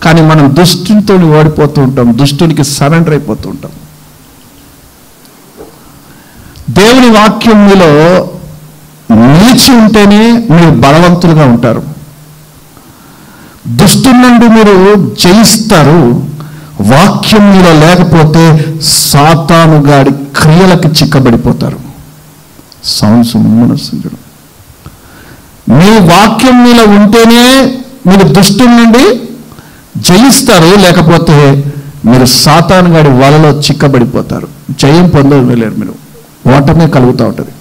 కానీ మనం దుష్టునితో ఓడిపోతూ ఉంటాం, దుష్టునికి సరెండర్ అయిపోతూ ఉంటాం. దేవుని వాక్యం మీలో నిలిచి ఉంటేనే మీరు బలవంతులుగా ఉంటారు. దుష్టుని నుండి మీరు జయిస్తారు. వాక్యం మీలో లేకపోతే సాతాను గాడి క్రియలకు చిక్కబడిపోతారు. సౌండ్స్ మనస్సు. మీ వాక్యం మీలో ఉంటేనే మీరు దుష్టుని నుండి జయిస్తారు, లేకపోతే మీరు సాతాను గాడి వలలో చిక్కబడిపోతారు. జయం పొందలేరు, మీరు ఓటమే కలుగుతూ ఉంటుంది.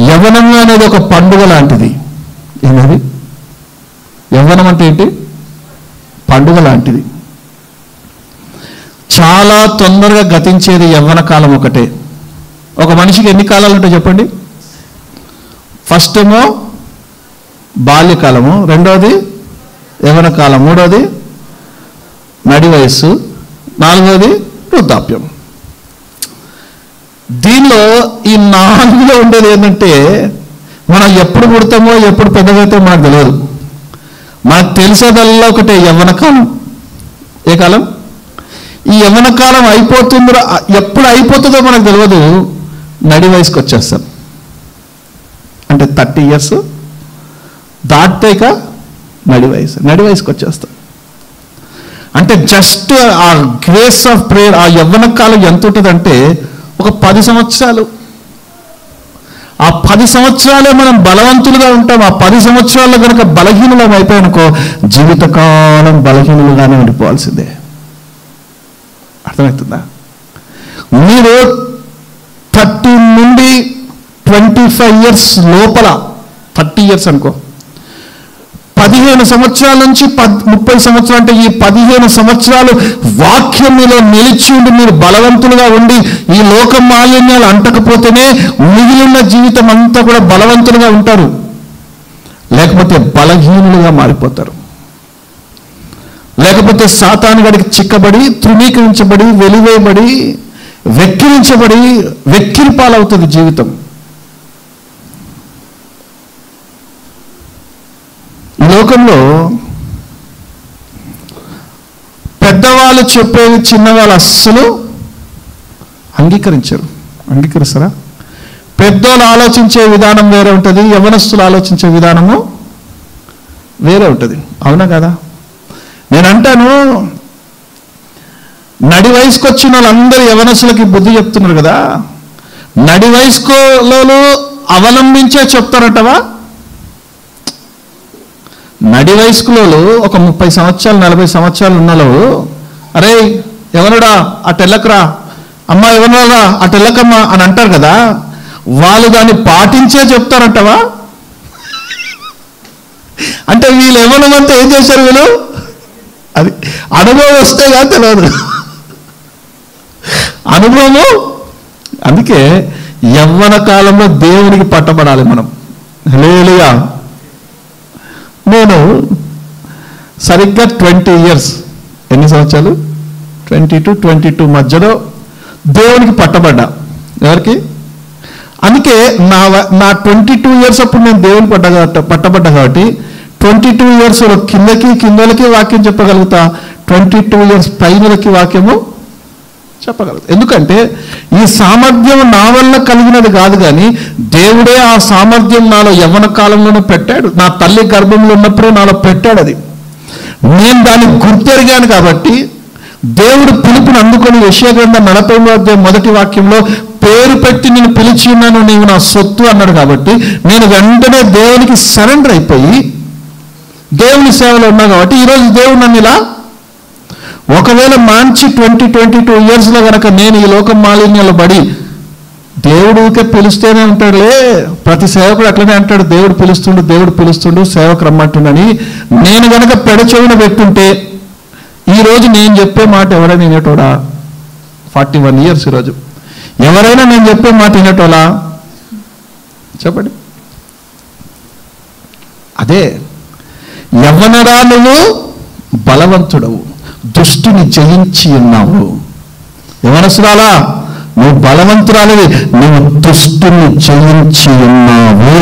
యవ్వనం అనేది ఒక పండుగ లాంటిది. ఏంటది? యవ్వనం అంటే ఏంటి? పండుగ లాంటిది. చాలా తొందరగా గతించేది యవ్వన కాలం ఒకటే. ఒక మనిషికి ఎన్ని కాలాలు ఉంటాయి చెప్పండి? ఫస్ట్ ఏమో బాల్యకాలము, రెండవది యవ్వన కాలం, మూడవది నడి వయస్సు, నాలుగవది వృద్ధాప్యం. దీనిలో ఈ 4లో ఉండేది ఏంటంటే, మనం ఎప్పుడు పుడతామో ఎప్పుడు పెద్దగైతే మనకు తెలియదు. మనకు తెలిసేదల్లా ఒకటే, యవ్వన కాలం. ఏ కాలం? ఈ యవ్వన కాలం అయిపోతుందో, ఎప్పుడు అయిపోతుందో మనకు తెలియదు. నడి వయసుకి వచ్చేస్తాం. అంటే 30 years దాటితే ఇక నడి వయసుకి వచ్చేస్తాం. అంటే జస్ట్ ఆ గ్రేస్ ఆఫ్ ప్రేయర్, ఆ యవ్వన కాలం ఎంత ఉంటుందంటే ఒక 10 సంవత్సరాలు. ఆ 10 సంవత్సరాలే మనం బలవంతులుగా ఉంటాం. ఆ 10 సంవత్సరాల్లో కనుక బలహీనులం అయిపోయానుకో, జీవితకాలం బలహీనులుగానే ఉండిపోవాల్సిందే. అర్థమవుతుందా? మీరు 30 నుండి 25 years లోపల, 30 years అనుకో, 15 సంవత్సరాల నుంచి 30 సంవత్సరాలు, అంటే ఈ 15 సంవత్సరాలు వాక్యం మీలో నిలిచి ఉండి మీరు బలవంతులుగా ఉండి ఈ లోక మాలిన్యాలు అంటకపోతేనే మిగిలిన జీవితం అంతా కూడా బలవంతులుగా ఉంటారు. లేకపోతే బలహీనులుగా మారిపోతారు. లేకపోతే సాతాను గడికి చిక్కబడి, తృణీకరించబడి, వెలివేయబడి, వెక్కిరించబడి, వెక్కిరిపాలవుతుంది జీవితం. ఈ లోకంలో పెద్దవాళ్ళు చెప్పేవి చిన్నవాళ్ళు అస్సలు అంగీకరిస్తారా? పెద్దోళ్ళు ఆలోచించే విధానం వేరే ఉంటుంది, యవ్వనస్తులు ఆలోచించే విధానము వేరే ఉంటుంది. అవునా కదా? నేను అంటాను, నడి వయసుకు వచ్చిన వాళ్ళందరూ యవ్వనస్తులకి బుద్ధి చెప్తున్నారు కదా, నడి వయస్కులు అవలంబించే చెప్తారటవా? నడి వయస్కులు ఒక 30 సంవత్సరాలు 40 సంవత్సరాలు ఉన్నలో, అరే ఎవరుడా అటెల్లకరా, అమ్మ ఎవరురా అటెల్లకమ్మా అని అంటారు కదా, వాళ్ళు దాన్ని పాటించే చెప్తారంటవా? అంటే వీళ్ళు ఎవరమంతా ఏం చేశారు? వీళ్ళు అది అనుభవం వస్తే కానీ తెలియదు, అనుభవము. అందుకే యవ్వన కాలంలో దేవునికి పట్టబడాలి మనం. హల్లెలూయా. నేను సరిగ్గా 20 years, ఎన్ని సంవత్సరాలు? 22 మధ్యలో దేవునికి పట్టబడ్డా. ఎవరికి? అందుకే నా 22 years అప్పుడు నేను దేవుని పట్టబడ్డా కాబట్టి 22 years కిందలకి వాక్యం చెప్పగలుగుతా, 22 years పైనలకి వాక్యము చెప్పగలుగుతా. ఎందుకంటే ఈ సామర్థ్యం నా వల్ల కలిగినది కాదు, కానీ దేవుడే ఆ సామర్థ్యం నాలో యవ్వన కాలంలోనే పెట్టాడు. నా తల్లి గర్భంలో ఉన్నప్పుడే నాలో పెట్టాడు. అది నేను దాన్ని గుర్తెరిగాను కాబట్టి దేవుడు పిలుపుని అందుకొని యెషయా గ్రంథం 40వ అధ్యాయం 1వ వాక్యంలో పేరు పెట్టి నేను పిలిచి ఉన్నాను, నీవు నా సొత్తు అన్నాడు. కాబట్టి నేను వెంటనే దేవునికి సరెండర్ అయిపోయి దేవుని సేవలో ఉన్నా కాబట్టి ఈరోజు దేవుడు నన్ను ఇలా, ఒకవేళ మంచి 22 yearsలో కనుక నేను ఈ లోకం మాలిన్యాలు పడి, దేవుడు ఊరికే పిలుస్తూనే ఉంటాడులే, ప్రతి సేవకుడు అట్లనే అంటాడు, దేవుడు పిలుస్తుండు సేవకు రమ్మంటుండని. నేను కనుక పెడచెవిన పెట్టుంటే ఈరోజు నేను చెప్పే మాట ఎవరైనా వినేటోడా? 41 years ఈరోజు ఎవరైనా నేను చెప్పే మాట వినేటోలా? చెప్పండి. అదే యవ్వనరా నువ్వు బలవంతుడవు, దుష్టుని జయించి ఉన్నావు. యవ్వనసురాలా నువ్వు బలవంతురాలివి, నువ్వు దుష్టుని జయించి ఉన్నావు.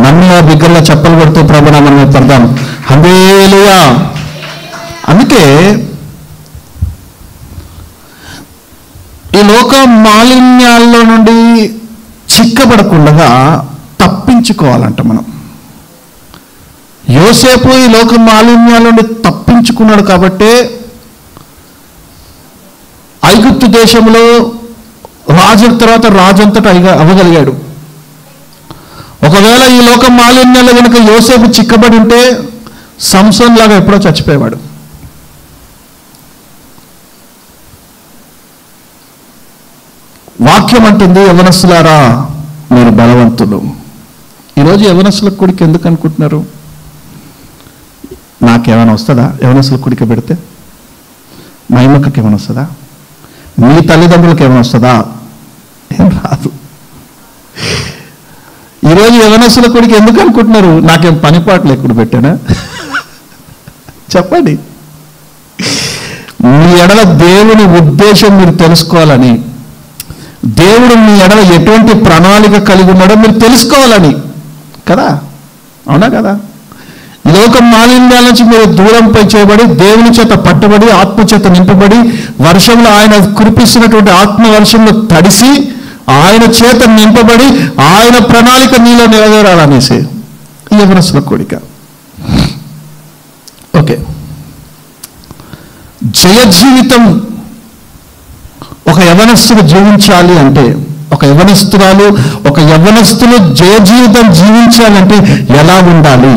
నన్ను బిగ్గరగా చెప్పలు కొడుతూ ప్రభునామం పడదాం. హల్లెలూయా. అందుకే ఈ లోక మాలిన్యాల్లో నుండి చిక్కబడకుండా తప్పించుకోవాలంట మనం. యోసేపు ఈ లోక మాలిన్యాల నుండి తప్పించుకున్నాడు కాబట్టే ఐగుప్తు దేశంలో రాజు తర్వాత రాజంతటా అవ్వగలిగాడు. ఒకవేళ ఈ లోక మాలిన్యాల్లో కనుక యోసేపు చిక్కబడి ఉంటే సంసోన్ లాగా ఎప్పుడో చచ్చిపోయేవాడు. వాక్యం అంటుంది, యవ్వనస్తులారా మీరు బలవంతులు. ఈరోజు యవ్వనస్తుల కొడుకు ఎందుకు అనుకుంటున్నారు? నాకేమైనా వస్తుందా? యవ్వనస్తుల కొడుకు పెడితే మా అమ్మకి ఏమైనా వస్తుందా? మీ తల్లిదండ్రులకు ఏమైనా వస్తుందా? ఏం రాదు. ఈరోజు యవ్వనస్తుల కొడుకు ఎందుకు అనుకుంటున్నారు? నాకేం పనిపాట్లు ఎక్కువ పెట్టానా? చెప్పండి. మీ ఎడల దేవుని ఉద్దేశం మీరు తెలుసుకోవాలని, దేవుడు మీ ఎడల ఎటువంటి ప్రణాళిక కలిగి ఉన్నాడో మీరు తెలుసుకోవాలని కదా? అవునా కదా? ఈ లోక మాలిన్యాల నుంచి మీరు దూరంపై చేయబడి, దేవుని చేత పట్టబడి, ఆత్మ చేత నింపబడి, వర్షంలో ఆయన కురిపిస్తున్నటువంటి ఆత్మ వర్షంలో తడిసి, ఆయన చేత నింపబడి, ఆయన ప్రణాళిక నీలో నెరవేరాలనేసి ఈ యవ్వనస్తుల కోరిక. ఓకే, జయ జీవితం ఒక యవ్వనస్తుడు జీవించాలి అంటే, ఒక యవ్వనస్తురాలు ఒక యవ్వనస్తులు జయ జీవితం జీవించాలంటే ఎలా ఉండాలి?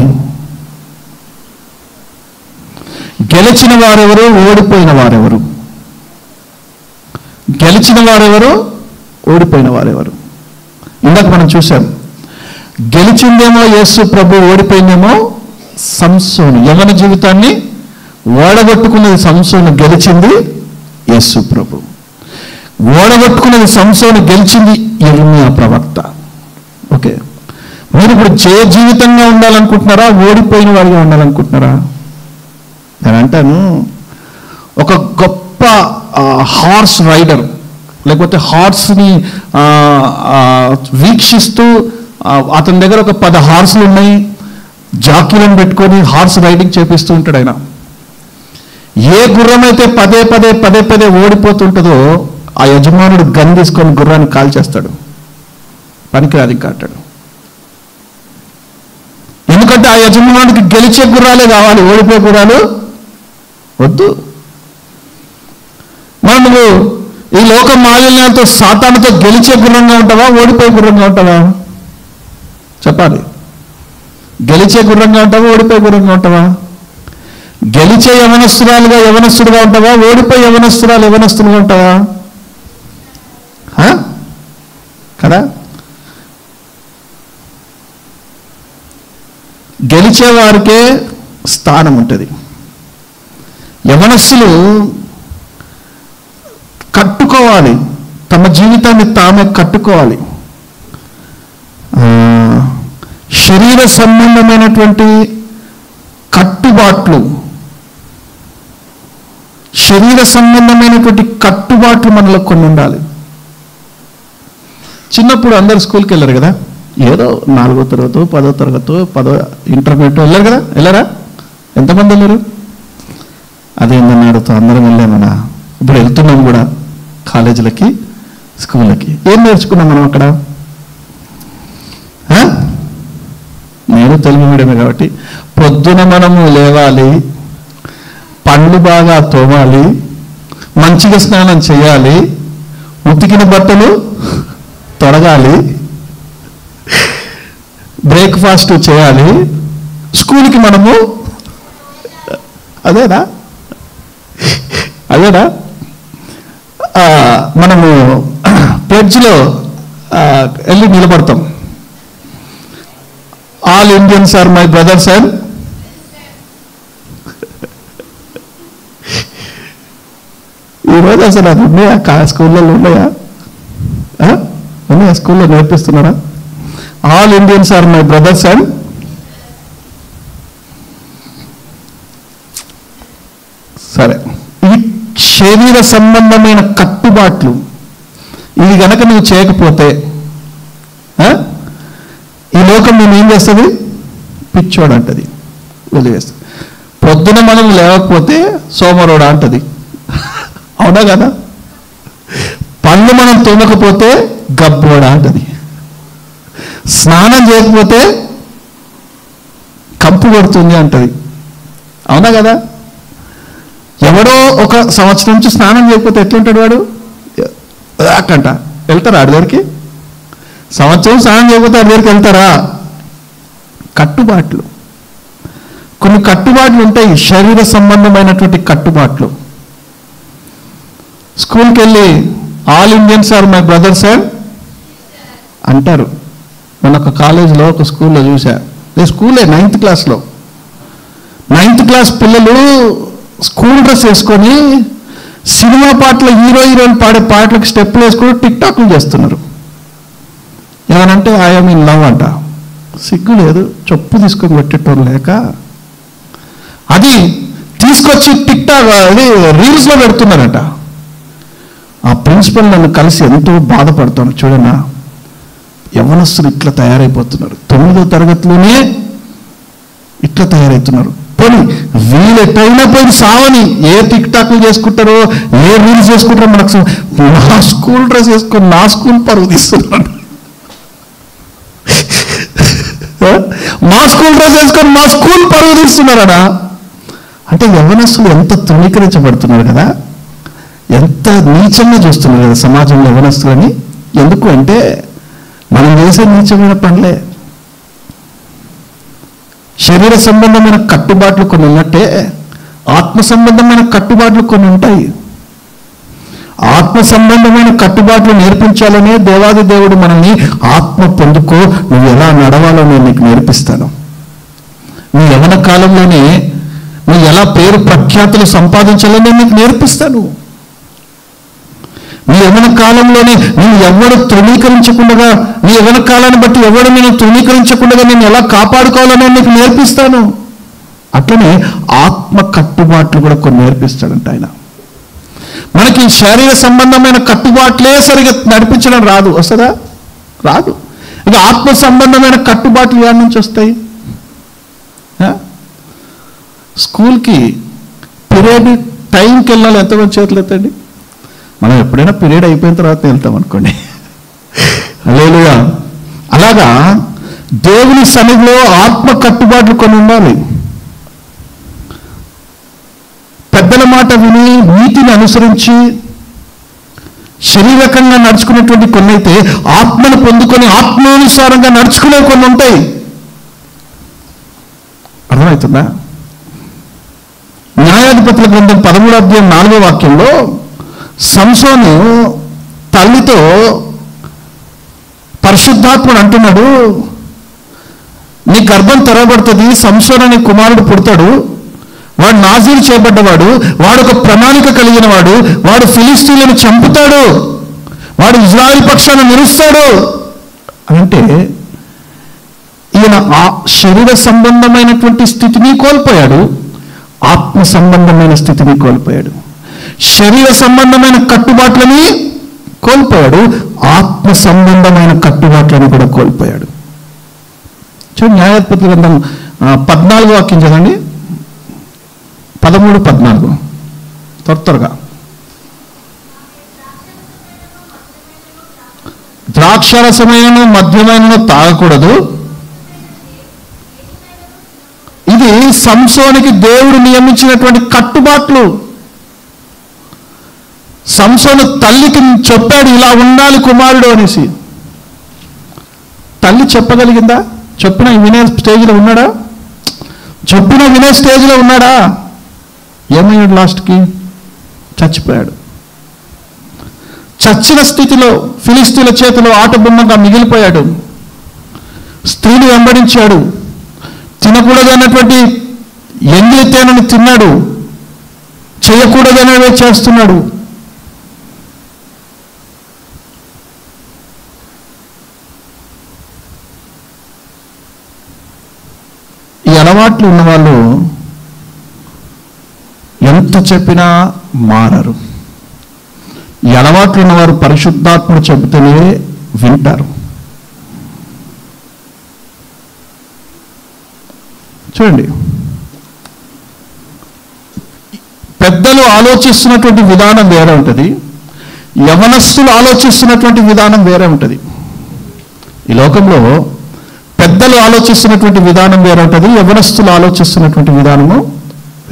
గెలిచిన వారెవరు, ఓడిపోయిన వారెవరు? గెలిచిన వారెవరు, ఓడిపోయిన వారెవరు? ఇందాక మనం చూసాం, గెలిచిందేమో యేసు ప్రభు, ఓడిపోయిందేమో సంసోను. యవ్వన జీవితాన్ని ఓడగొట్టుకున్నది సంసోను, గెలిచింది యేసు ప్రభు. ఓడగొట్టుకున్నది సంసోను, గెలిచింది యెర్మీయా ప్రవక్త. ఓకే, మీరు ఇప్పుడు జయ జీవితంగా ఉండాలనుకుంటున్నారా, ఓడిపోయిన వారిగా ఉండాలనుకుంటున్నారా? నేను అంటాను, ఒక గొప్ప హార్స్ రైడర్, లేకపోతే హార్స్ని వీక్షిస్తూ అతని దగ్గర ఒక 10 హార్స్లు ఉన్నాయి, జాకీలను పెట్టుకొని హార్స్ రైడింగ్ చేపిస్తూ ఉంటాడు ఆయన. ఏ గుర్రం అయితే పదే పదే ఓడిపోతుంటుందో ఆ యజమానుడు గన్ తీసుకొని గుర్రాన్ని కాల్చేస్తాడు, పనికిరాది కాటాడు. ఎందుకంటే ఆ యజమానుడికి గెలిచే గుర్రాలే కావాలి, ఓడిపోయే గుర్రాలు వద్దు. మరి నువ్వు ఈ లోక మాలిన్యాలతో సాతానుతో గెలిచే గుర్రంగా ఉంటావా, ఓడిపోయే గుర్రంగా ఉంటావా? చెప్పాలి. గెలిచే గుర్రంగా ఉంటావా, ఓడిపోయే గుర్రంగా ఉంటావా? గెలిచే యవనస్తుడుగా ఉంటావా, ఓడిపోయే యవనస్తులుగా ఉంటావా? కదా. గెలిచే వారికే స్థానం ఉంటుంది. యవనస్తులు కట్టుకోవాలి, తమ జీవితాన్ని తామే కట్టుకోవాలి. శరీర సంబంధమైనటువంటి కట్టుబాట్లు మనలో కొన్ని ఉండాలి. చిన్నప్పుడు అందరు స్కూల్కి వెళ్ళారు కదా, ఏదో 4వ తరగతో 10వ తరగతో 10వ ఇంటర్మీడియట్ వెళ్ళారు కదా, వెళ్ళారా? ఎంతమంది వెళ్ళారు? అదేందని అడుగుతాం, అందరం వెళ్ళామన్నా. ఇప్పుడు వెళ్తున్నాం కూడా కాలేజీలకి, స్కూళ్ళకి. ఏం నేర్చుకున్నాం మనం అక్కడ? నేను తెలుగు మీడియమే కాబట్టి పొద్దున మనము లేవాలి, పండ్లు బాగా తోమాలి, మంచిగా స్నానం చేయాలి, ఉతికిన బట్టలు తొడగాలి, బ్రేక్ఫాస్ట్ చేయాలి, స్కూల్కి మనము అదేనా మనము ప్లెడ్జ్లో వెళ్ళి నిలబడతాం. All Indians are my brothers and ఈరోజు అసలు అది ఉన్నాయా? స్కూళ్ళలో ఉన్నాయా? స్కూల్లో నేర్పిస్తున్నారా? All Indians are my brothers and సరే. ఈ శరీర సంబంధమైన కట్టుబాట్లు ఇది గనక నువ్వు చేయకపోతే ఈ లోకం నేను ఏం చేస్తుంది? పిచ్చోడు అంటది, వదిలేస్తుంది. పొద్దున మనం లేవకపోతే సోమరోడా అంటది, అవునా కదా? పళ్ళు మనం తోమకపోతే గబ్బోడా అంటది, స్నానం చేయకపోతే కంపు కొడుతుంది అంటది, అవునా కదా? ఎవడో ఒక సంవత్సరం నుంచి స్నానం చేయకపోతే ఎట్లుంటాడు వాడు? అంట వెళ్తారా ఆడి దగ్గరికి? సంవత్సరం స్నానం చేయకపోతే ఆడి దగ్గరికి వెళ్తారా? కట్టుబాట్లు, కొన్ని కట్టుబాట్లు ఉంటాయి, శరీర సంబంధమైనటువంటి కట్టుబాట్లు. స్కూల్కి వెళ్ళి all Indians are my brothers అంటారు. మన ఒక కాలేజీలో ఒక స్కూల్లో చూసా, స్కూలే 9th క్లాస్లో 9th క్లాస్ పిల్లలు స్కూల్ డ్రెస్ వేసుకొని సినిమా పాటలు హీరోయిన్ పాడే పాటలకు స్టెప్పులు వేసుకొని టిక్టాక్లు చేస్తున్నారు. ఏమనంటే ఐఎమ్ ఇన్ లవ్ అంట. సిగ్గు లేదు, చెప్పు తీసుకొని పెట్టేటోళ్ళు లేక అది తీసుకొచ్చి టిక్టాక్ అది రీల్స్లో పెడుతున్నారట. ఆ ప్రిన్సిపల్ నన్ను కలిసి ఎంతో బాధపడుతాను. చూడన్నా, యవ్వనస్తులు ఇట్లా తయారైపోతున్నారు, 9వ తరగతిలోనే ఇట్లా తయారవుతున్నారు. పోనీ వీళ్ళు ఎట్టయినా పోయి సావని, ఏ టిక్ టాక్లు చేసుకుంటారో, ఏ రీల్స్ చేసుకుంటారో, మనకు నా స్కూల్ డ్రెస్ వేసుకొని నా స్కూల్ పరువు తీస్తున్నాను, మా స్కూల్ డ్రెస్ వేసుకొని మా స్కూల్ పరువు తీస్తున్నారనా? అంటే యవ్వనస్తులు ఎంత తృణీకరించబడుతున్నారు కదా, ఎంత నీచంగా చూస్తున్నారు కదా సమాజంలో యవ్వనస్తులని. ఎందుకు అంటే మనం చేసే నీచమైన పనులే. శరీర సంబంధమైన కట్టుబాట్లు కొన్ని ఉన్నట్టే ఆత్మ సంబంధమైన కట్టుబాట్లు కొన్ని ఉంటాయి. ఆత్మ సంబంధమైన కట్టుబాట్లు నేర్పించాలనే దేవాది దేవుడు మనల్ని ఆత్మ పొందుకో, నువ్వు ఎలా నడవాలో నేను నీకు నేర్పిస్తాను. నీ యవ్వన కాలంలోనే నువ్వు ఎలా పేరు ప్రఖ్యాతులు సంపాదించాలో నేను నీకు నేర్పిస్తాను. నీ యవ్వన కాలంలోనే నేను ఎవడు తృణీకరించకుండా, నీ యవ్వన కాలాన్ని బట్టి ఎవడు నేను తృణీకరించకుండా నేను ఎలా కాపాడుకోవాలో నేను నీకు నేర్పిస్తాను. అట్లనే ఆత్మ కట్టుబాట్లు కూడా కొన్ని నేర్పిస్తాడంట ఆయన. మనకి శారీర సంబంధమైన కట్టుబాట్లే సరిగా నడిపించడం రాదు, వస్తుందా? రాదు. ఇక ఆత్మ సంబంధమైన కట్టుబాట్లు ఎక్కడి నుంచి వస్తాయి? స్కూల్కి పీరియడ్ టైంకి వెళ్ళాలి, ఎంతమంది చేతులు ఎత్తండి. మనం ఎప్పుడైనా పీరియడ్ అయిపోయిన తర్వాత వెళ్తాం అనుకోండి. హల్లెలూయా. అలాగా దేవుని సన్నిధిలో ఆత్మ కట్టుబాట్లు కొన్ని ఉండాలి. పెద్దల మాట విని నీతిని అనుసరించి శరీరకంగా నడుచుకునేటువంటి కొన్ని అయితే, ఆత్మను పొందుకొని ఆత్మానుసారంగా నడుచుకునే కొన్ని ఉంటాయి. అర్థమవుతుందా? న్యాయాధిపతుల గ్రంథం 13వ అధ్యాయం 4వ వాక్యంలో సంసోను తల్లితో పరిశుద్ధాత్ముడు అంటున్నాడు, నీ గర్భం తెరవబడుతుంది, సంసోను అనే కుమారుడు పుడతాడు, వాడు నాజీరు చేయబడ్డవాడు, వాడు ఒక ప్రణాళిక కలిగిన వాడు, వాడు ఫిలిస్తీన్లను చంపుతాడు, వాడు ఇజ్రాయెల్ పక్షాన్ని నిలుస్తాడు అంటే ఈయన ఆ శరీర సంబంధమైనటువంటి స్థితిని కోల్పోయాడు, ఆత్మ సంబంధమైన స్థితిని కోల్పోయాడు. శరీర సంబంధమైన కట్టుబాట్లని కోల్పోయాడు, ఆత్మ సంబంధమైన కట్టుబాట్లను కూడా కోల్పోయాడు. చూడండి, న్యాయాధిపతుల గ్రంథం 14వ వాక్యం చదవండి. 13, 14 త్వరగా. ద్రాక్షరసమైనను మద్యమైనను తాగకూడదు, ఇది సంసోనికి దేవుడు నియమించినటువంటి కట్టుబాట్లు. సంసోను తల్లికి చెప్పాడు, ఇలా ఉండాలి కుమారుడు అనేసి. తల్లి చెప్పగలిగిందా? చెప్పిన వినే స్టేజ్లో ఉన్నాడా? చెప్పిన వినే స్టేజ్లో ఉన్నాడా? ఏమయ్యాడు? లాస్ట్కి చచ్చిపోయాడు. చచ్చిన స్థితిలో ఫిలిస్తీన్ల చేతిలో ఆటబొమ్మగా మిగిలిపోయాడు. స్త్రీని వెంబడించాడు, తినకూడదు అన్నటువంటి ఎంగిలి తేనెను తిన్నాడు, చేయకూడదనేవే చేస్తున్నాడు. ఈ అలవాట్లు ఉన్నవాళ్ళు ఎంత చెప్పినా మారరు. ఈ అలవాట్లు ఉన్నవారు పరిశుద్ధాత్ముడు చెబితేనే వింటారు. చూడండి, పెద్దలు ఆలోచిస్తున్నటువంటి విధానం వేరే ఉంటుంది, యవనస్తులు ఆలోచిస్తున్నటువంటి విధానం వేరే ఉంటుంది. ఈ లోకంలో పెద్దలు ఆలోచిస్తున్నటువంటి విధానం వేరే ఉంటుంది, యవనస్తులు ఆలోచిస్తున్నటువంటి విధానము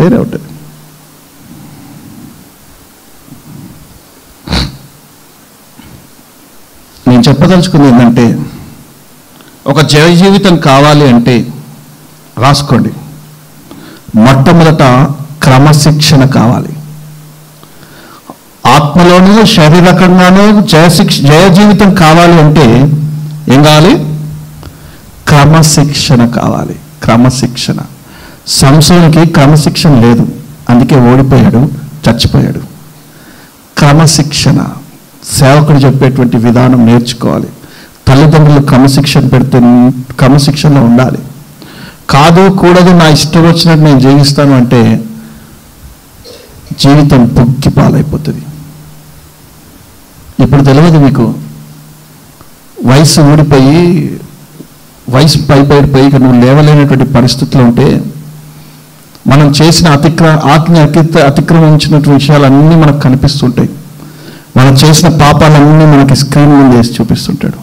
వేరే ఉంటుంది. నేను చెప్పదలుచుకుంది ఏంటంటే, ఒక జయ జీవితం కావాలి అంటే రాసుకోండి, మొట్టమొదట క్రమశిక్షణ కావాలి. ఆత్మలోనూ శారీరకంగానూ జయ జీవితం కావాలి అంటే ఏం కావాలి? క్రమశిక్షణ కావాలి. క్రమశిక్షణ. సంసోనుకి క్రమశిక్షణ లేదు, అందుకే ఓడిపోయాడు, చచ్చిపోయాడు. క్రమశిక్షణ, సేవకుడు చెప్పేటువంటి విధానం నేర్చుకోవాలి. తల్లిదండ్రులు క్రమశిక్షణ పెడితే క్రమశిక్షణలో ఉండాలి. కాదు కూడదు నా ఇష్టం వచ్చినట్టు నేను జీవిస్తాను అంటే జీవితం పొక్కి పాలైపోతుంది. ఇప్పుడు తెలియదు మీకు, వయసు ఊడిపోయి వయసు పైపడిపోయి నువ్వు లేవలేనటువంటి పరిస్థితులు ఉంటే మనం చేసిన ఆజ్ఞ అతిక్రమించినటువంటి విషయాలన్నీ మనకు కనిపిస్తుంటాయి. మనం చేసిన పాపాలన్నీ మనకి స్క్రీన్ ముందు వేసి చూపిస్తుంటాడు.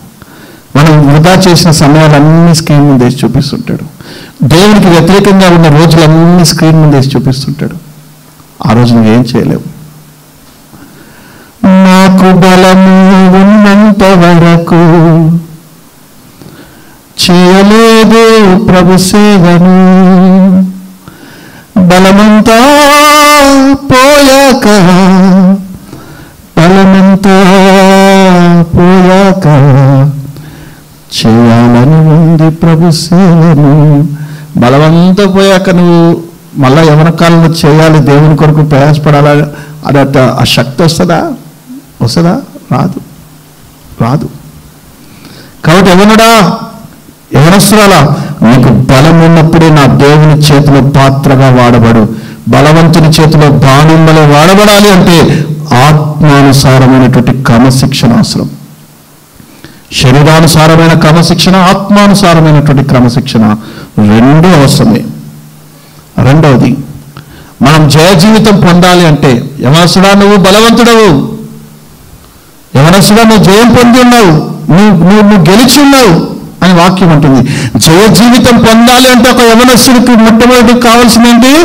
మనం వృధా చేసిన సమయాలన్నీ స్క్రీన్ ముందు వేసి చూపిస్తుంటాడు. దేవునికి వ్యతిరేకంగా ఉన్న రోజులన్నీ స్క్రీన్ ముందు వేసి చూపిస్తుంటాడు. ఆ రోజు నువ్వేం చేయలేవు. నాకు బలము ఉన్నంత వరకు చేయలేదు ప్రభు సేవను, బలమంతా పోయాక చేయాలని ఉంది ప్రభు సేవను. బలమంతా పోయాక నువ్వు మళ్ళా యవన కాలంలో చేయాలి, దేవుని కొరకు ప్రయాసపడాలా అదట ఆ శక్తి వస్తుందా? రాదు. కాబట్టి యవనుడా, యవనస్తురాలా, నీకు బలం ఉన్నప్పుడే నా దేవుని చేతిలో పాత్రగా వాడబడు. బలవంతుని చేతిలో బాణంలో వాడబడాలి అంటే ఆత్మానుసారమైనటువంటి క్రమశిక్షణ అవసరం. శరీరానుసారమైన క్రమశిక్షణ, ఆత్మానుసారమైనటువంటి క్రమశిక్షణ రెండూ అవసరమే. రెండవది, మనం జయ జీవితం పొందాలి అంటే, యవనస్తుడా నువ్వు బలవంతుడవు, యవనస్తుడా నువ్వు జయం పొంది ఉన్నావు, నువ్వు గెలిచి ఉన్నావు అని వాక్యం అంటుంది. జయ జీవితం పొందాలి అంటే ఒక యవనస్తుడికి మొట్టమొదటి కావాల్సింది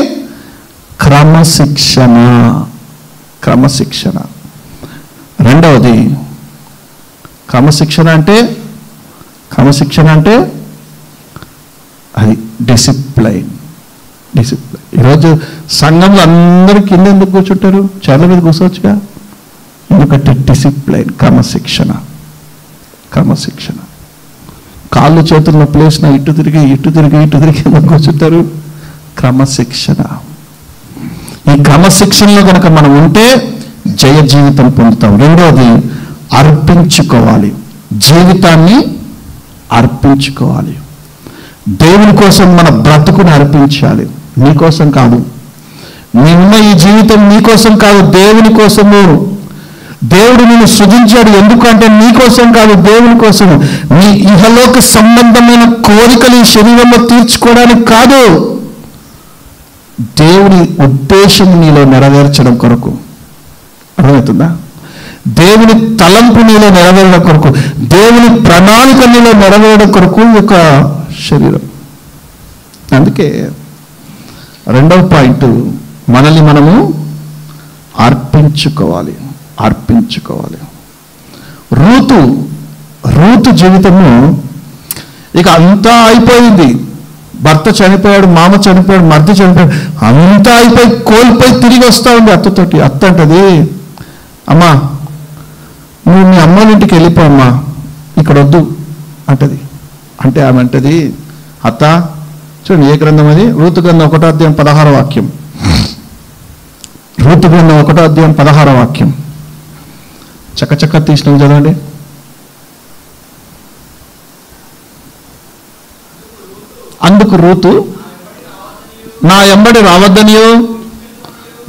క్రమశిక్షణ. క్రమశిక్షణ. రెండవది, క్రమశిక్షణ అంటే అది డిసిప్లైన్. ఈరోజు సంఘంలో అందరూ కింద ఎందుకు కూర్చుంటారు? చాలా మీద కూర్చోవచ్చుగా. ఎందుకంటే డిసిప్లైన్, క్రమశిక్షణ. కాళ్ళు చేతుల్లో ప్లేసిన ఇటు తిరిగి ఎందుకు కూర్చుంటారు? క్రమశిక్షణ. ఈ క్రమశిక్షణలో కనుక మనం ఉంటే జయ జీవితం పొందుతాం. రెండవది, అర్పించుకోవాలి. జీవితాన్ని అర్పించుకోవాలి. దేవుని కోసం మన బ్రతుకుని అర్పించాలి. నీకోసం కాదు. నిన్న ఈ జీవితం నీకోసం కాదు, దేవుని కోసము. దేవుడు నిన్ను సృజించాడు ఎందుకంటే నీకోసం కాదు, దేవుని కోసం. నీ ఇహలోక సంబంధమైన కోరికలు ఈ శరీరంలో తీర్చుకోవడానికి కాదు, దేవుని ఉద్దేశం నీలో నెరవేర్చడం కొరకు. అర్థమవుతుందా? దేవుని తలంపు నీలో నెరవేరడం కొరకు, దేవుని ప్రణాళిక నీలో నెరవేరడం కొరకు ఒక శరీరం. అందుకే రెండవ పాయింట్, మనల్ని మనము అర్పించుకోవాలి. రూతు జీవితము ఇక అంతా అయిపోయింది. భర్త చనిపోయాడు, మామ చనిపోయాడు, మర్ది చనిపోయాడు, అంతా అయిపోయి కోల్పోయి తిరిగి వస్తూ ఉంది అత్తతోటి. అత్త అంటది, అమ్మా నువ్వు మీ అమ్మోళ్ళ ఇంటికి వెళ్ళిపో అమ్మా, ఇక్కడ వద్దు అంటది. అంటే ఆమె అంటది, అత్త చూడండి ఏ గ్రంథం అది? రూతు గ్రంథం 1వ అధ్యాయం 16వ వాక్యం. రూతు గ్రంథం 1వ అధ్యాయం 16వ వాక్యం. చక్కచక్క తీసినవి చదవండి. అందుకు రూతు, నా ఎంబడి రావద్దనియో,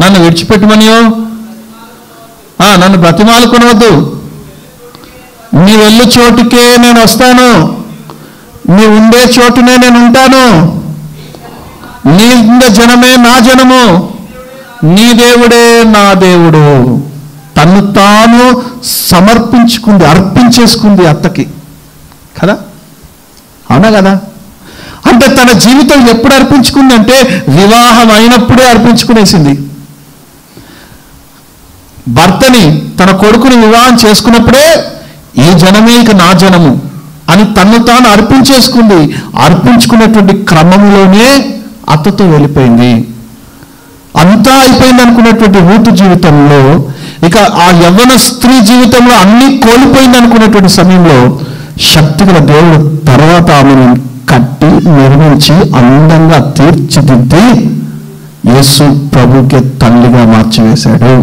నన్ను విడిచిపెట్టమనియో, నన్ను బ్రతిమాలుకొనవద్దు, నీ వెళ్ళు చోటుకే నేను వస్తాను, నీ ఉండే చోటునే నేను ఉంటాను, నీ జనమే నా జనము, నీ దేవుడే నా దేవుడు. తను తాను సమర్పించుకుంది, అర్పించేసుకుంది అత్తకి కదా. అవునా కదా? అంటే తన జీవితం ఎప్పుడు అర్పించుకుంది అంటే వివాహం అయినప్పుడే అర్పించుకునేసింది. భర్తని, తన కొడుకుని వివాహం చేసుకున్నప్పుడే ఈ జనమే ఇక నా జనము అని తను తాను అర్పించేసుకుంది. అర్పించుకున్నటువంటి క్రమంలోనే అత్తతో వెళ్ళిపోయింది. అంతా అయిపోయింది అనుకున్నటువంటి రూతు జీవితంలో, ఇక ఆ యవ్వన స్త్రీ జీవితంలో అన్నీ కోల్పోయింది అనుకున్నటువంటి సమయంలో శక్తిగల దేవుడు తర్వాత ఆమెను కట్టి నిర్మించి అందంగా తీర్చిదిద్ది యేసు ప్రభుకి తల్లిగా మార్చివేశాడు.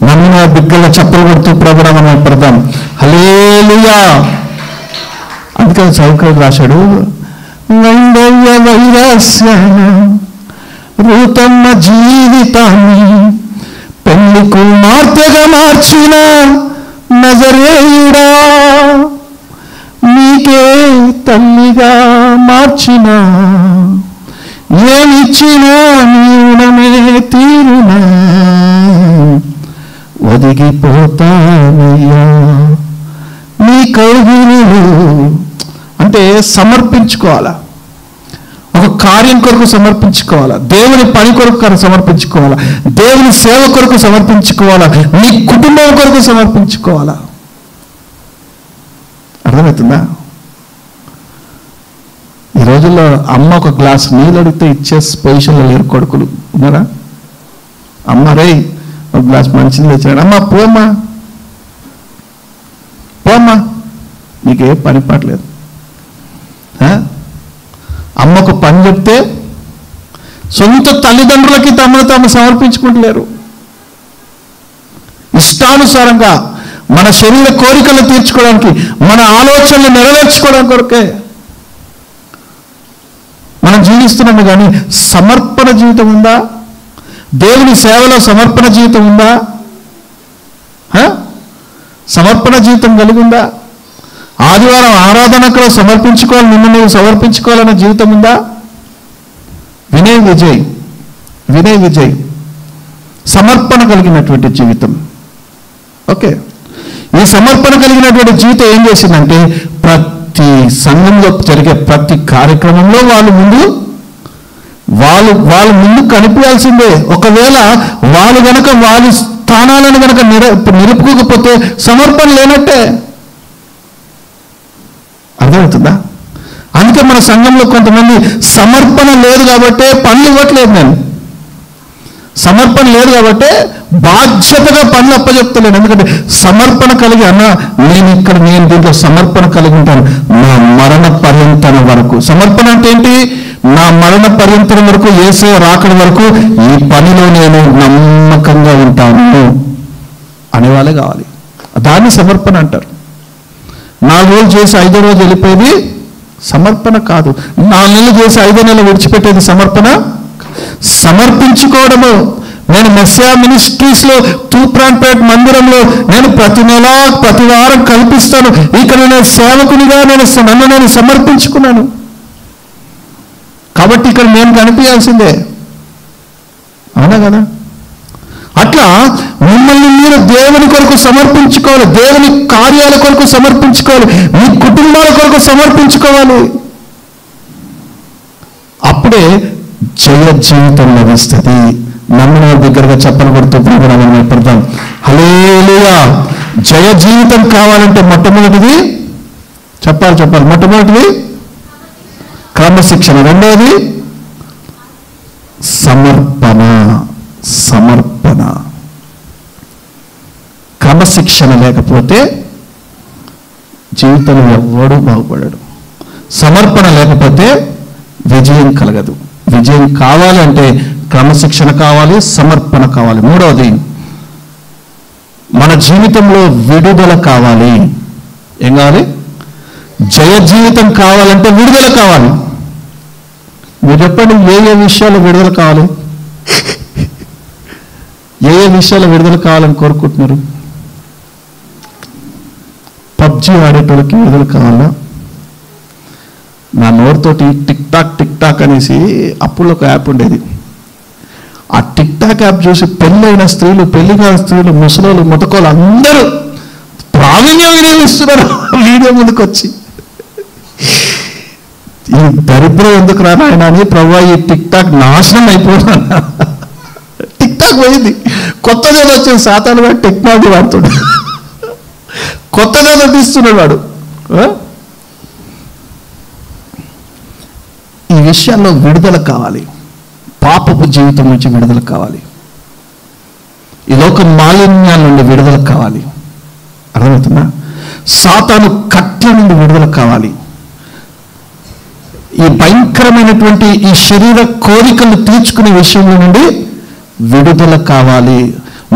నమ్మిన బిడ్డల చప్పలు కొడుతూ ప్రభురా మనం పెడదాం. హల్లెలూయా. అందుకని సౌకర్యం రాశాడు, వైందవ్య వైరస్యాన రూతమ్మ జీవితాన్ని పెళ్లి కుమార్తెగా మార్చిన నజరేయుడా, నీకే తల్లిగా మార్చిన, ఏమిచ్చినా నీవునమే తీరునా, ఒదిగిపోతానయ్యా నీ కౌగిలిలో. అంటే సమర్పించుకోవాలా, ఒక కార్యం కొరకు సమర్పించుకోవాలా, దేవుని పని కొరకు సమర్పించుకోవాలా, దేవుని సేవ కొరకు సమర్పించుకోవాలా, నీ కుటుంబం కొరకు సమర్పించుకోవాలా. అర్థమవుతుందా? ఈ రోజుల్లో అమ్మ ఒక గ్లాస్ నీళ్ళు అడిగితే ఇచ్చే పొజిషన్లో లేరు కొడుకులు, ఉన్నారా? అమ్మ రే ఒక గ్లాస్ మంచిది తెచ్చాడు, అమ్మ పోమ్మా నీకే పని పట్టలేదు. అమ్మకు పని చెప్తే సొంత తల్లిదండ్రులకి తమను తాము సమర్పించుకుంటలేరు. ఇష్టానుసారంగా మన శరీర కోరికలు తీర్చుకోవడానికి, మన ఆలోచనలు నెరవేర్చుకోవడం కొరకే మనం జీవిస్తున్నాము, కానీ సమర్పణ జీవితం ఉందా? దేవుని సేవలో సమర్పణ జీవితం ఉందా? సమర్పణ జీవితం కలిగి ఉందా? ఆదివారం ఆరాధనకు సమర్పించుకోవాలి, నిన్ను నువ్వు సమర్పించుకోవాలన్న జీవితం ఉందా? వినయ్ విజయ్ సమర్పణ కలిగినటువంటి జీవితం. ఓకే, ఈ సమర్పణ కలిగినటువంటి జీవితం ఏం చేసిందంటే ప్రతి సంఘంలో జరిగే ప్రతి కార్యక్రమంలో వాళ్ళు ముందు కనిపించాల్సిందే. ఒకవేళ వాళ్ళు గనక వాళ్ళ స్థానాలను గనక నిలుపుకోకపోతే సమర్పణ లేనట్టే. అర్థమవుతుందా? అందుకే మన సంఘంలో కొంతమంది సమర్పణ లేదు కాబట్టే పనులు ఇవ్వట్లేదు. నేను సమర్పణ లేదు కాబట్టే బాధ్యతగా పనులు అప్పచెప్తలేను. ఎందుకంటే సమర్పణ కలిగి నేను దీంట్లో సమర్పణ కలిగి ఉంటాను నా మరణ పర్యంతన వరకు. సమర్పణ అంటే ఏంటి? నా మరణ పర్యంతరం వరకు, యేసయ్య రాకడ వరకు ఈ పనిలో నేను నమ్మకంగా ఉంటాను అనేవాళ్ళే కావాలి. దాన్ని సమర్పణ అంటారు. 4 రోజులు చేసి 5వ రోజు వెళ్ళిపోయేది సమర్పణ కాదు. 4 నెలలు చేసి 5వ నెల విడిచిపెట్టేది సమర్పణ. సమర్పించుకోవడము. నేను మెస్సియా మినిస్ట్రీస్లో తూప్రాన్పేట మందిరంలో నేను ప్రతి నెల ప్రతి వారం కల్పిస్తాను. ఇక్కడ నేను సేవకునిగా నన్ను నేను సమర్పించుకున్నాను కాబట్టి ఇక్కడ నేను కనిపించాల్సిందే. అవునా కదా? అట్లా మిమ్మల్ని మీరు దేవుని కొరకు సమర్పించుకోవాలి, దేవుని కార్యాల కొరకు సమర్పించుకోవాలి, మీ కుటుంబాల కొరకు సమర్పించుకోవాలి. అప్పుడే జయ జీవితం లభిస్తుంది. నమ్మిన దగ్గరగా చెప్పలు కొడుతూ ప్రభునామమున పెడతాం. హల్లెలూయా. జయ జీవితం కావాలంటే మొట్టమొదటిది చెప్పాలి. మొట్టమొదటిది క్రమశిక్షణ, రెండవది సమర్పణ. క్రమశిక్షణ లేకపోతే జీవితంలో ఎవడూ బాగుపడాడు. సమర్పణ లేకపోతే విజయం కలగదు. విజయం కావాలంటే క్రమశిక్షణ కావాలి, సమర్పణ కావాలి. మూడవది మన జీవితంలో విడుదల కావాలి. ఏం కావాలి? జయ జీవితం కావాలంటే విడుదల కావాలి. మీరు చెప్పండి, ఏ విషయాల్లో విడుదల కావాలి? ఏ విషయాల్లో విడుదల కావాలని కోరుకుంటున్నారు? పబ్జి ఆడేటోళ్ళకి విడుదల కావాలా? నా నోరుతోటి టిక్ టాక్ అనేసి అప్పుడు ఒక యాప్ ఉండేది. ఆ టిక్ టాక్ యాప్ చూసి పెళ్ళైన స్త్రీలు, పెళ్లి కాని స్త్రీలు, ముసలోళ్ళు, ముతకోళ్ళు అందరూ ప్రావీణ్యం వినియోగిస్తున్నారు వీడియో ముందుకు వచ్చి. ఈ దరిద్రం ఎందుకు రా నాయన అని ప్రభు ఈ టిక్ టాక్ నాశనం అయిపోతున్నా. టిక్ టాక్ పోయింది. కొత్తగా వచ్చిన సాతాను వాడు టెక్నాలజీ వాడుతాడు, కొత్తగా తీస్తున్నాడు వాడు. ఈ విషయాల్లో విడుదల కావాలి. పాపపు జీవితం నుంచి విడుదల కావాలి. ఈ లోక మాలిన్యాల నుండి విడుదల కావాలి. అర్థమవుతుందా? సాతాను కట్ల నుండి విడుదల కావాలి. ఈ భయంకరమైనటువంటి ఈ శరీర కోరికలు తీర్చుకునే విషయంలో నుండి విడుదల కావాలి.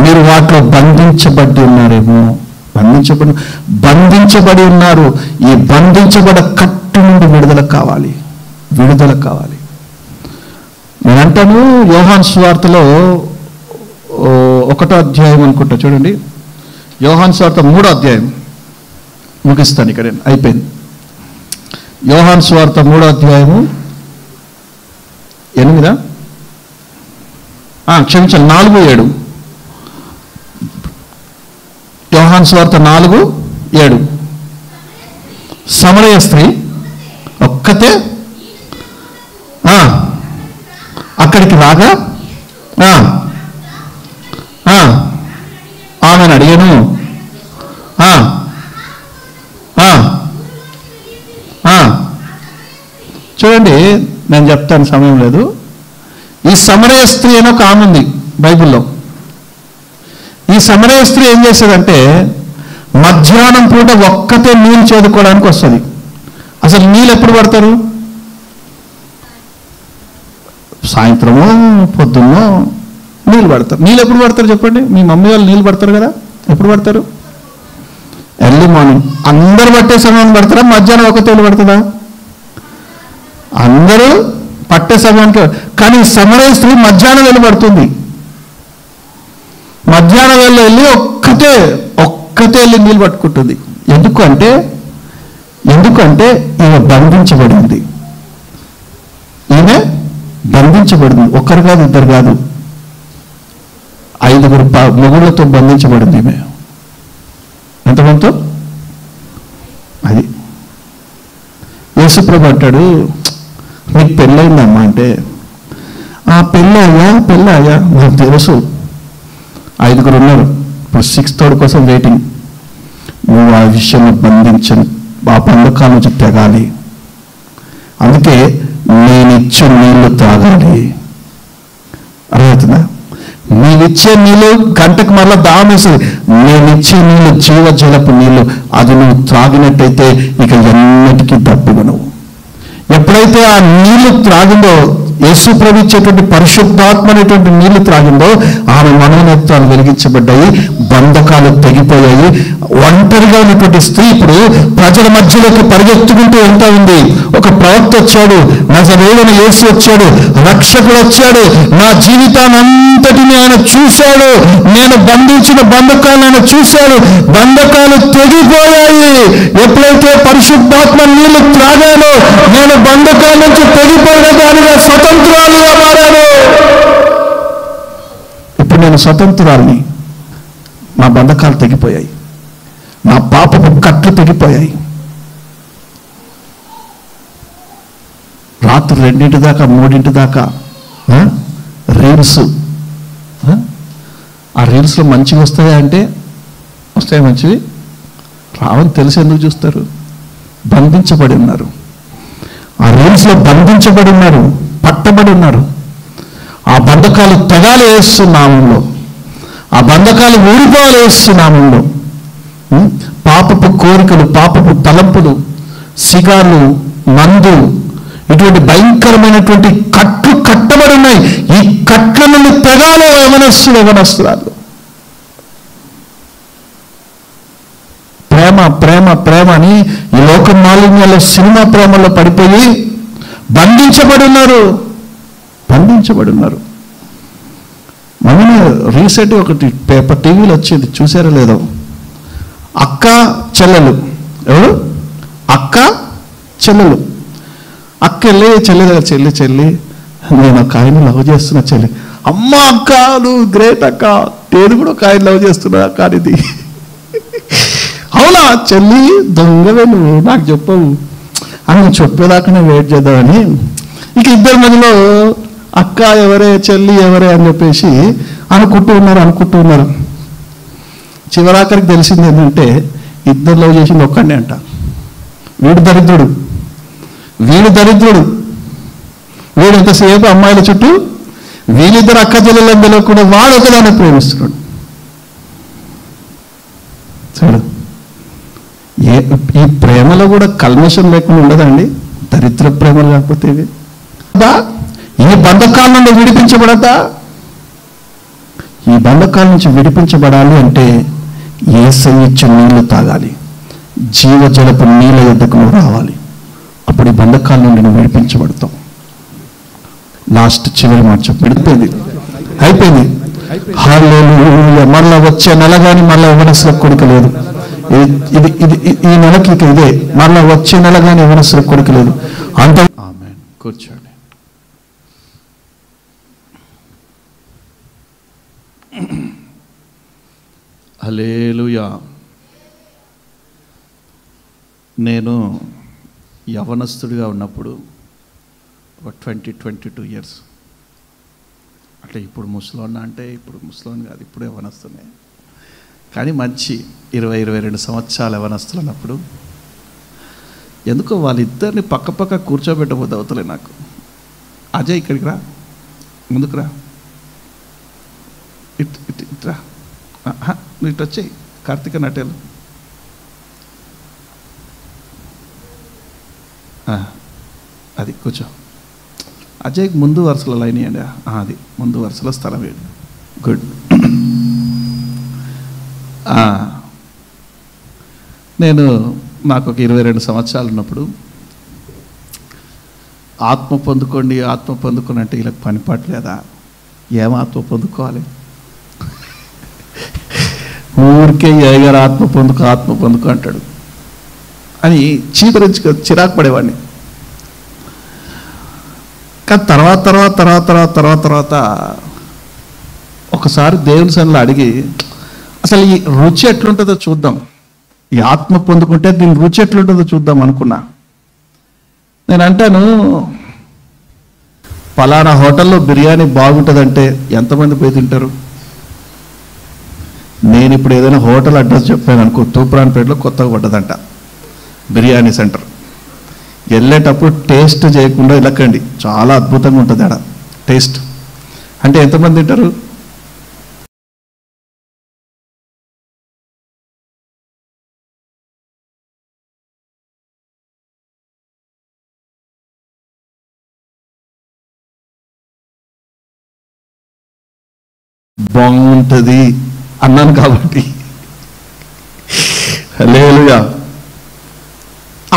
మీరు వాటిలో బంధించబడి ఉన్నారేమో, బంధించబడి ఉన్నారు. ఈ బంధించబడ కట్టు నుండి విడుదల కావాలి. నేనంటాను, యోహాను సువార్తలో 1వ అధ్యాయం అనుకుంటా, చూడండి. యోహాను సువార్త 3వ అధ్యాయం ముగిస్తాను ఇక్కడ, అయిపోయింది. యోహాను సువార్త 3వ అధ్యాయము 8 క్షమించాలి 4:7. యోహాను సువార్త 4:7. సమరయ స్త్రీ ఒక్కతే అక్కడికి రాగా ఆమెను అడిగాను, చూడండి, నేను చెప్తాను, సమయం లేదు. ఈ సమరయ స్త్రీ అని ఒక ఆమె ఉంది బైబిల్లో. ఈ సమరయ స్త్రీ ఏం చేసేదంటే మధ్యాహ్నం పూట ఒక్కతే నీళ్ళు చేదుకోవడానికి వస్తుంది. అసలు నీళ్ళు ఎప్పుడు పడతారు? సాయంత్రమో పొద్దున్నో నీళ్ళు పడతారు. నీళ్ళు ఎప్పుడు పడతారు చెప్పండి? మీ మమ్మీ వాళ్ళు నీళ్ళు పడతారు కదా, ఎప్పుడు పడతారు? Early morning. అందరూ పట్టే సమయం పడతారా? మధ్యాహ్నం ఒకతేళ్ళు పడుతుందా? అందరూ పట్టే సమయానికి. కానీ సమరయ స్త్రీ మధ్యాహ్నం వెళ్ళబడుతుంది. మధ్యాహ్నం వెళ్ళి ఒక్కతే వెళ్ళి నీళ్ళు పట్టుకుంటుంది. ఎందుకంటే ఈమె బంధించబడింది. ఈమె బంధించబడింది. ఒక్కరు కాదు, ఇద్దరు కాదు, 5 మొగుళ్ళతో బంధించబడింది ఈమె. ఎంతమందితో? అది యేసుప్రభు అంటాడు, నీకు పెళ్ళయిందమ్మా అంటే, ఆ పెళ్ళాయా నాకు తెలుసు, 5 ఉన్నారు, ఇప్పుడు 6th కోసం వెయిటింగ్. నువ్వు ఆ విషయంలో బంధించని ఆ బంధకాల నుంచి తెగాలి. అందుకే నేనిచ్చే నీళ్లు తాగాలి. అర్థమవుతుందా? నీవిచ్చే నీళ్ళు గంటకు మరలా దాహం వేస్తుంది. నేనిచ్చే నీళ్ళు జీవజలపు నీళ్ళు. అది నువ్వు త్రాగినట్టయితే ఇక ఎన్నటికీ దప్పిగను. ఎప్పుడైతే ఆ నీళ్లు త్రాగిందో, యేసు ప్రభు ఇచ్చేటువంటి పరిశుద్ధాత్మ అనేటువంటి నీళ్లు త్రాగిందో, ఆమె మనోనేత్రాలు వెలిగించబడ్డాయి, బంధకాలు తెగిపోయాయి. ఒంటరిగా ఉన్నటువంటి స్త్రీ ఇప్పుడు ప్రజల మధ్యలోకి పరిగెత్తుకుంటూ వెళ్తా ఉంది. ఒక ప్రవక్త వచ్చాడు, నజరేయుడైన యేసు వచ్చాడు, రక్షకుడు వచ్చాడు. నా జీవితాన్ని అంతటిని ఆయన చూశాడు. నేను బంధించిన బంధకాలను ఆయన చూశాడు. బంధకాలు తెగిపోయాయి. ఎప్పుడైతే పరిశుద్ధాత్మ నీళ్లు త్రాగానో, నేను బంధకాల నుంచి తెగిపోయిన దానిగా స్వతంత్రాలుగా మారాను. ఇప్పుడు నేను స్వతంత్రాల్ని. నా బంధకాలు తెగిపోయాయి, నా పాపపు కట్లు తెగిపోయాయి. రాత్రి 2 దాకా 3 దాకా రీల్స్. ఆ రీల్స్లో మంచిగా వస్తాయా అంటే వస్తాయి, మంచివి రావని తెలిసి ఎందుకు చూస్తారు? బంధించబడి ఉన్నారు. ఆ రీల్స్లో బంధించబడి ఉన్నారు, పట్టబడి ఉన్నారు. ఆ బంధకాలు తెగాలి వేస్తున్నామంలో, ఆ బంధకాలు ఊడిపోవాలి వేస్తున్నామంలో. పాపపు కోరికలు, పాపపు తలంపులు, సిగార్లు, మందు, ఇటువంటి భయంకరమైనటువంటి కట్లు కట్టబడి ఉన్నాయి. ఈ కట్ల నుండి తెగాలో యవనస్తురాలు. ప్రేమ ప్రేమ ప్రేమ అని ఈ లోక మాలిన్యాల సినిమా ప్రేమలో పడిపోయి బంధించబడి ఉన్నారు. మొన్న రీసెంట్ ఒకటి పేపర్ టీవీలో వచ్చేది, చూసారో లేదో, అక్క చెల్లెలు. ఎవరు? అక్క చెల్లెలు. అక్క వెళ్ళి చెల్లి నేను ఒక ఆయన లవ్ చేస్తున్నా చెల్లి. అమ్మ అక్క నువ్వు గ్రేట్ అక్క, నేను కూడా ఒక ఆయన లవ్ చేస్తున్నా కానీ ఇది. అవునా చెల్లి, దొంగవే నువ్వు, నాకు చెప్పవు అని నువ్వు చెప్పేదాకానే వెయిట్ చేద్దామని ఇక ఇద్దరి మధ్యలో అక్క ఎవరే చెల్లి ఎవరే అని చెప్పేసి అనుకుంటూ ఉన్నారు. చివరాఖరికి తెలిసింది ఏంటంటే ఇద్దరు లవ్ చేసింది ఒక్కడే అంట. వీడు దరిద్రుడు. వీడు ఎంతసేపు అమ్మాయిల చుట్టూ, వీళ్ళిద్దరు అక్క చెల్లెలందరూ కూడా వాడు ఒకదాన్ని ప్రేమిస్తున్నాడు. చూడు, ఈ ప్రేమలో కూడా కల్మషం లేకుండా ఉండదండి. దరిద్ర ప్రేమలు కాకపోతే ఈ బంధకాల నుండి విడిపించబడతా? ఈ బంధకాల నుంచి విడిపించబడాలి అంటే యేసయ్య ఇచ్చే నీళ్లు తాగాలి, జీవజలపు నీళ్ళ యొద్దకు నువ్వు రావాలి. అప్పుడు ఈ బంధకాల నుండి నువ్వు విడిపించబడతావు. లాస్ట్ చివరి మాట చెప్పి అయిపోయింది. హల్లెలూయా. మళ్ళా వచ్చే నెల కానీ మళ్ళీ యవ్వనస్తులకు కొడుకు లేదు. ఈ నెలకి ఇక ఇదే, మళ్ళా వచ్చే నెల కానీ యవ్వనస్తులకు కొడుకు లేదు. అంత ఆమేన్. కూర్చోండి. హల్లెలూయా. నేను యవనస్తుడిగా ఉన్నప్పుడు ఒక 22 ఇయర్స్ అట్లా. ఇప్పుడు ముసలోన్న అంటే ఇప్పుడు ముసలోని కాదు, ఇప్పుడు యవనస్తునే. కానీ మంచి 20-22 సంవత్సరాల యవనస్తులు అన్నప్పుడు ఎందుకో వాళ్ళిద్దరిని పక్క కూర్చోబెట్టబోద్దు అవుతలే నాకు. అజయ్ ఇక్కడికి రా, ముందుకు రా, ఇట్రా, నువ్వు ఇటు వచ్చేయి. కార్తీక నటేలు అది కూర్చో. అజయ్కి ముందు వరుసలో లైన్ ఇవ్వండి. అది ముందు వరుసలో స్థలం వేయండి. గుడ్. నాకు ఒక 22 సంవత్సరాలు ఉన్నప్పుడు ఆత్మ పొందుకోండి, ఆత్మ పొందుకోండి అంటే వీళ్ళకి పనిపట్లేదా? ఏం ఆత్మ పొందుకోవాలి? ఊరికే ఏగారు ఆత్మ పొందుకో అంటాడు అని చిరాకు పడేవాడిని. కానీ తర్వాత ఒకసారి దేవుని సన్నిధిలో అడిగి అసలు ఈ రుచి ఎట్లుంటుందో చూద్దాం, ఈ ఆత్మ పొందుకుంటే దీని రుచి ఎట్లుంటుందో చూద్దాం అనుకున్నా. నేను అంటాను, పలానా హోటల్లో బిర్యానీ బాగుంటుందంటే ఎంతమంది పోయి తింటారు? నేను ఇప్పుడు ఏదైనా హోటల్ అడ్రస్ చెప్పాను అనుకో, తూప్రాన్పేటలో కొత్తగా పడ్డదంట బిర్యానీ సెంటర్. వెళ్ళేటప్పుడు టేస్ట్ చేయకుండా వెళ్ళకండి, చాలా అద్భుతంగా ఉంటుంది ఆడ టేస్ట్. అంటే ఎంతమంది తింటారు? బాగుంటుంది అన్నాను కాబట్టి హల్లెలూయా.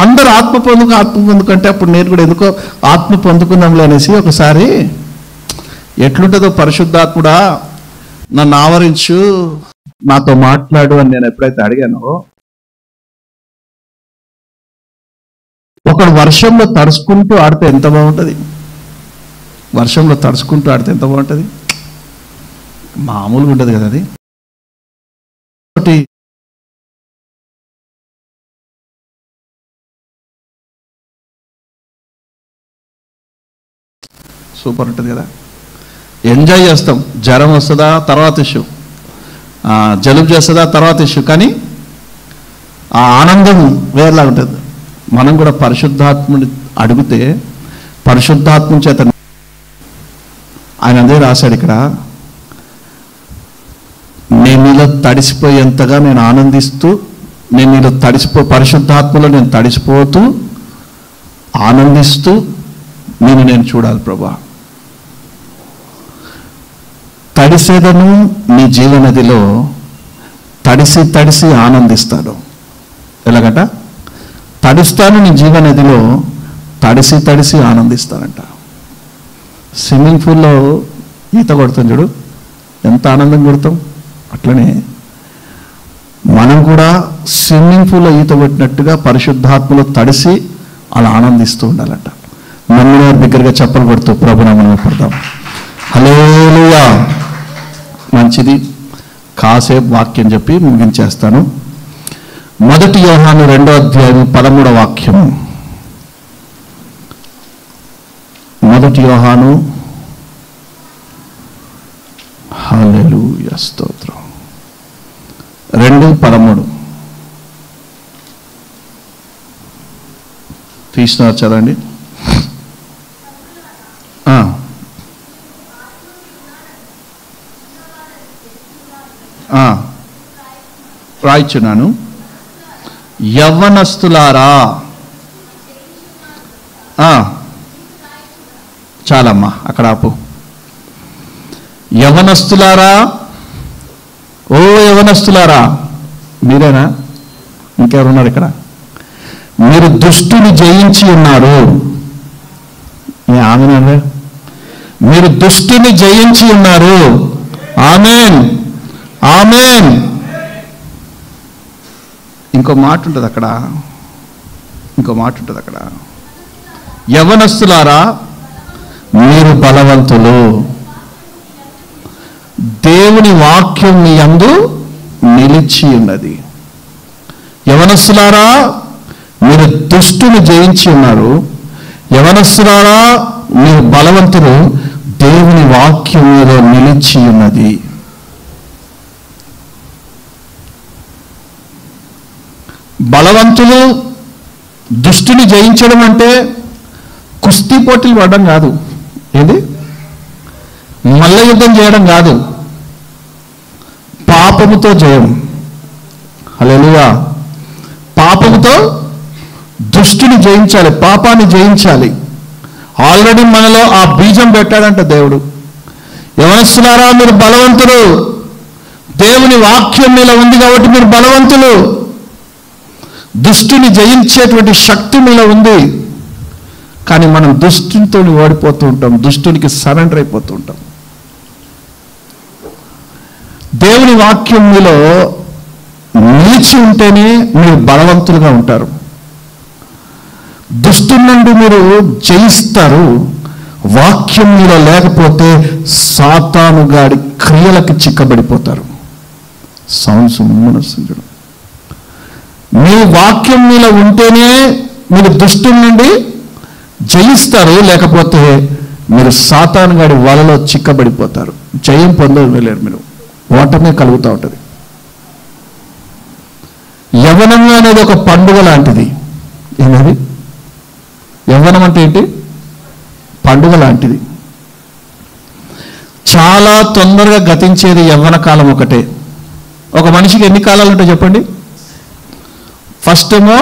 అందరూ ఆత్మ పొందుకంటే అప్పుడు నేను కూడా ఎందుకో ఆత్మ పొందుకుందాంలే అనేసి ఒకసారి ఎట్లుంటుందో, పరిశుద్ధాత్ముడా నన్ను ఆవరించు, నాతో మాట్లాడు అని నేను ఎప్పుడైతే అడిగానో, ఒకడు వర్షంలో తడుచుకుంటూ ఆడితే ఎంత బాగుంటుంది? వర్షంలో తడుచుకుంటూ ఆడితే ఎంత బాగుంటుంది? మామూలుగా ఉంటుంది కదా అది. సూపర్ ఉంటుంది కదా, ఎంజాయ్ చేస్తాం. జ్వరం వస్తుందా తర్వాత ఇష్యూ, జలుబు చేస్తుందా తర్వాత ఇష్యూ, కానీ ఆ ఆనందం వేరేలా ఉంటుంది. మనం కూడా పరిశుద్ధాత్ముని అడిగితే పరిశుద్ధాత్మ చేత ఆయన అదే రాశాడు ఇక్కడ, నేను నీలో తడిసిపోయేంతగా నేను ఆనందిస్తూ, నేను నీలో పరిశుద్ధాత్మలో నేను తడిసిపోతూ ఆనందిస్తూ నేను చూడాలి ప్రభా. తడిసేదను నీ జీవనదిలో తడిసి ఆనందిస్తాను. ఎలాగట? తడుస్తాను నీ జీవనదిలో తడిసి ఆనందిస్తానంట. స్విమ్మింగ్ పూల్లో ఈత కొడతాం చూడు, ఎంత ఆనందం కొడతాం. అట్లనే మనం కూడా స్విమ్మింగ్ పూల్లో ఈత కొట్టినట్టుగా పరిశుద్ధాత్మలో తడిసి అలా ఆనందిస్తూ ఉండాలంట. నమ్మిన దగ్గరగా చెప్పలు కొడుతూ ప్రభునామమున పడదాం. హల్లెలూయా. మంచిది, కాసేపు వాక్యం చెప్పి ముగించేస్తాను. 1 యోహాను 2వ అధ్యాయం 13వ వాక్యం. 1 యోహాను, హల్లెలూయా, స్తోత్రం, 2:13 తీసినారు, చదవండి. రాయిచున్నాను, యవ్వనస్తులారా. చాలమ్మా, అక్కడ ఆపు. యవ్వనస్తులారా, ఓ యవ్వనస్తులారా, మీరేనా? ఇంకెవరున్నారు ఇక్కడ? మీరు దుష్టుని జయించి ఉన్నారు. ఆమెన్. మీరు దుష్టుని జయించి ఉన్నారు. Amen, amen. ఇంకో మాట ఉంటుంది అక్కడ, యవ్వనస్తులారా మీరు బలవంతులు, దేవుని వాక్యం మీ యందు నిలిచి ఉన్నది. యవ్వనస్తులారా మీరు దుష్టుని జయించి ఉన్నారు. యవ్వనస్తులారా మీరు బలవంతులు, దేవుని వాక్యం మీలో నిలిచి ఉన్నది. బలవంతులు దుష్టుని జయించడం అంటే కుస్తీ పోటీలు పడడం కాదు, ఏది మల్ల యుద్ధం చేయడం కాదు, పాపముతో జయం. హల్లెలూయా. పాపముతో దుష్టుని జయించాలి, పాపాన్ని జయించాలి. ఆల్రెడీ మనలో ఆ బీజం పెట్టాడంట దేవుడు. యవ్వనస్తులారా మీరు బలవంతులు, దేవుని వాక్యం మీలో ఉంది కాబట్టి మీరు బలవంతులు. దుష్టుని జయించేటువంటి శక్తి మీలో ఉంది. కానీ మనం దుష్టునితో ఓడిపోతూ ఉంటాం, దుష్టునికి సరెండర్ అయిపోతూ ఉంటాం. దేవుని వాక్యం మీలో నిలిచి ఉంటేనే మీరు బలవంతులుగా ఉంటారు. దుష్టుని నుండి మీరు జయిస్తారు. వాక్యం మీలో లేకపోతే సాతాను గాడి క్రియలకు చిక్కబడిపోతారు. సౌండ్స్ మనస్సు. మీ వాక్యం మీలో ఉంటేనే మీరు దుష్టుని నుండి జయిస్తారు, లేకపోతే మీరు సాతాను గాడి వలలో చిక్కబడిపోతారు. జయం పొందలేరు, మీరు ఓటమే కలుగుతూ ఉంటుంది. యవ్వనం అనేది ఒక పండుగ లాంటిది. ఏంటది? యవ్వనం అంటే ఏంటి? పండుగ లాంటిది. చాలా తొందరగా గతించేది యవ్వన కాలం ఒకటే. ఒక మనిషికి ఎన్ని కాలాలు ఉంటాయి చెప్పండి? ఫస్ట్ ఏమో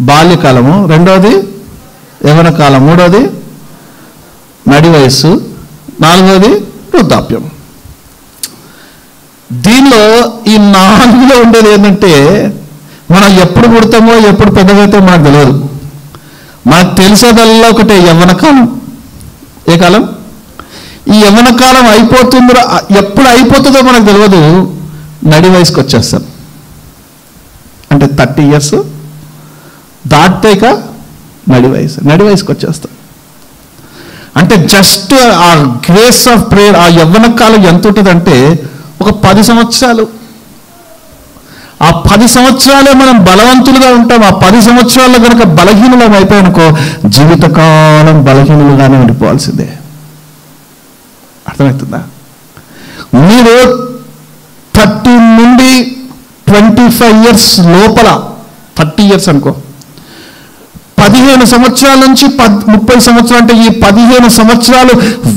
బాల్యకాలము, రెండోది యవ్వన కాలం, మూడోది నడి వయస్సు, నాలుగోది వృద్ధాప్యం. దీనిలో ఈ నాలుగులో ఉండేది ఏంటంటే, మనం ఎప్పుడు పుడతామో ఎప్పుడు పెద్దగైతే మనకు తెలియదు. మనకు తెలిసేదల్లా ఒకటే యవ్వన కాలం. ఏ కాలం? ఈ యవ్వన కాలం అయిపోతుందో, ఎప్పుడు అయిపోతుందో మనకు తెలియదు. నడి వయసుకు వచ్చేస్తాం. అంటే 30 years దాటితే ఇక నడి వయసుకు వచ్చేస్తాం. అంటే జస్ట్ ఆ గ్రేస్ ఆఫ్ ప్రేయర్, ఆ యవ్వన కాలం ఎంత ఉంటుందంటే ఒక 10 సంవత్సరాలు. ఆ 10 సంవత్సరాలే మనం బలవంతులుగా ఉంటాం. ఆ 10 సంవత్సరాల్లో కనుక బలహీనులం అయిపోయానుకో, జీవితకాలం బలహీనులుగానే ఉండిపోవాల్సిందే. అర్థమవుతుందా? మీరు 30 నుండి 25 years లోపల, 30 years అనుకో, 15 సంవత్సరాల నుంచి 30 సంవత్సరాలు, అంటే ఈ 15 సంవత్సరాలు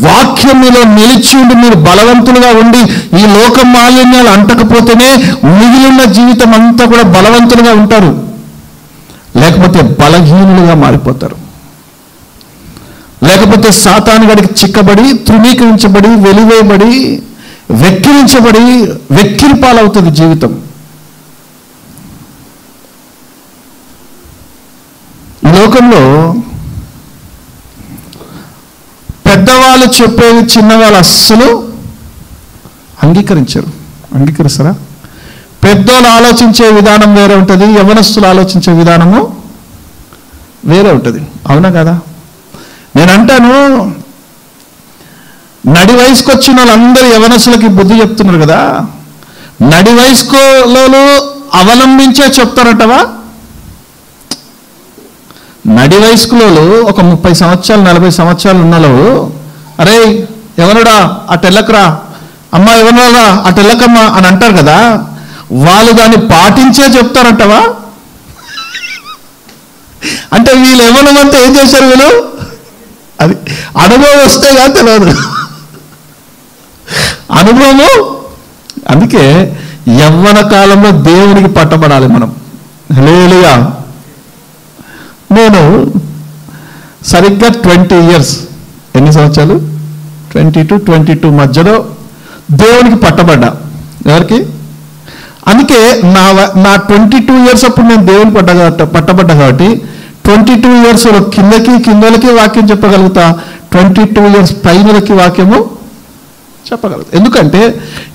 వాక్యం మీలో నిలిచి ఉండి మీరు బలవంతులుగా ఉండి ఈ లోక మాలిన్యాలు అంటకపోతేనే మిగిలిన జీవితం అంతా కూడా బలవంతులుగా ఉంటారు. లేకపోతే బలహీనులుగా మారిపోతారు. లేకపోతే సాతాను గడికి చిక్కబడి, తృణీకరించబడి, వెలివేయబడి, వెక్కిరించబడి, వెక్కిరి పాలవుతుంది జీవితం. ఈ లోకంలో పెద్దవాళ్ళు చెప్పేది చిన్నవాళ్ళు అస్సలు అంగీకరిస్తారా? పెద్దోళ్ళు ఆలోచించే విధానం వేరే ఉంటుంది, యవ్వనస్తులు ఆలోచించే విధానము వేరే ఉంటుంది. అవునా కదా? నేను అంటాను, నడి వయసుకు వచ్చిన వాళ్ళందరూ యవ్వనస్తులకి బుద్ధి చెప్తున్నారు కదా, నడి వయస్కులో అవలంబించే చెప్తారంటవా? నడి వయస్కులో ఒక 30 సంవత్సరాలు 40 సంవత్సరాలు ఉన్నలో, అరే ఎవరుడా అటెల్లకరా, అమ్మ ఎవరురా అటెల్లకమ్మా అని అంటారు కదా, వాళ్ళు దాన్ని పాటించే చెప్తారంటవా? అంటే వీళ్ళు ఎవరమంతా ఏం చేశారు? వీళ్ళు అది అనుభవం వస్తే కానీ తెలియదు. అనుభవము. అందుకే యవ్వన కాలంలో దేవునికి పట్టబడాలి మనం. హల్లెలూయా. నేను సరిగ్గా 20 years, ఎన్ని సంవత్సరాలు? 22 మధ్యలో దేవునికి పట్టబడ్డా. ఎవరికి? అందుకే నా 22 years అప్పుడు నేను దేవుని పట్టబడ్డా కాబట్టి 22 years కిందలకి వాక్యం చెప్పగలుగుతా, 22 years పైనలకి వాక్యము చెప్పగలుగుతా. ఎందుకంటే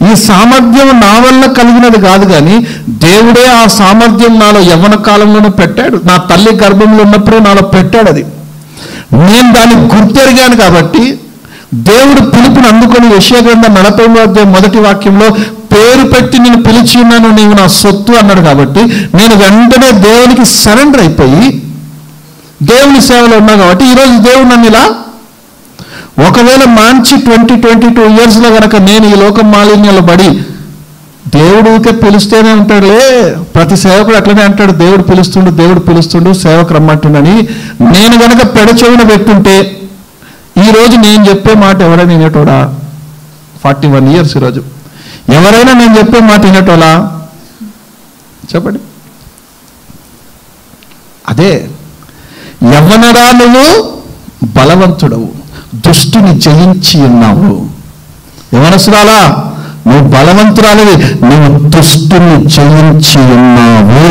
ఈ సామర్థ్యం నా వల్ల కలిగినది కాదు, కానీ దేవుడే ఆ సామర్థ్యం నాలో యవ్వన కాలంలోనే పెట్టాడు. నా తల్లి గర్భంలో ఉన్నప్పుడే నాలో పెట్టాడు. అది నేను దాన్ని గుర్తెరిగాను కాబట్టి దేవుడు పిలుపుని అందుకొని యెషయా గ్రంథం 40వ అధ్యాయం 1వ వాక్యంలో పేరు పెట్టి నేను పిలిచి ఉన్నాను, నీవు నా సొత్తు అన్నాడు. కాబట్టి నేను వెంటనే దేవునికి సరెండర్ అయిపోయి దేవుని సేవలో ఉన్నా కాబట్టి ఈరోజు దేవుడు నన్ను ఇలా, ఒకవేళ మంచి 22 yearsలో కనుక నేను ఈ లోకం మాలిన్యాలు పడి, దేవుడికే పిలుస్తూనే ఉంటాడులే, ప్రతి సేవకుడు అట్లనే అంటాడు, దేవుడు పిలుస్తుండు సేవకు రమ్మంటుండని. నేను కనుక పెడచెవిన పెట్టుంటే ఈరోజు నేను చెప్పే మాట ఎవరైనా వినేటోడా? 41 years ఈరోజు ఎవరైనా నేను చెప్పే మాట వినేటోలా? చెప్పండి. అదే యవ్వనరా, నువ్వు బలవంతుడవు, దుష్టుని జయించి ఉన్నావు. యవ్వనసురాలా, నువ్వు బలవంతురాలివి, నువ్వు దుష్టుని జయించి ఉన్నావు.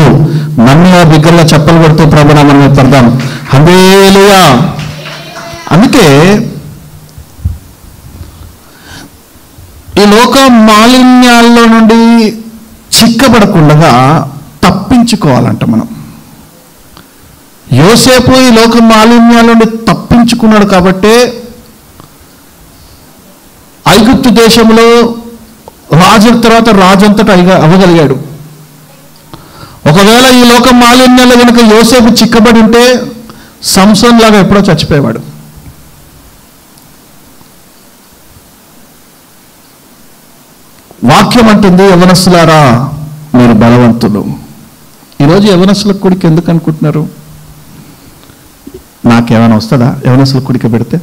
నన్ను బిగ్గరగా చెప్పలు కొడుతూ ప్రభునామమున పడదాం. హల్లెలూయా. అందుకే ఈ లోక మాలిన్యాల్లో నుండి చిక్కబడకుండా తప్పించుకోవాలంట మనం. యోసేపు ఈ లోక మాలిన్యాల నుండి తప్పించుకున్నాడు కాబట్టే ఐగుప్తు దేశంలో రాజు తర్వాత రాజంతటా అవ్వగలిగాడు. ఒకవేళ ఈ లోక మాలిన్యాల్లో కనుక యోసేపు చిక్కబడి ఉంటే సంసోన్ లాగా ఎప్పుడో చచ్చిపోయేవాడు. వాక్యం అంటుంది, యవనస్తులారా మీరు బలవంతులు. ఈరోజు యవనస్తుల కూడిక ఎందుకు అనుకుంటున్నారు? నాకేమైనా వస్తుందా యవనస్తుల కూడిక పెడితే?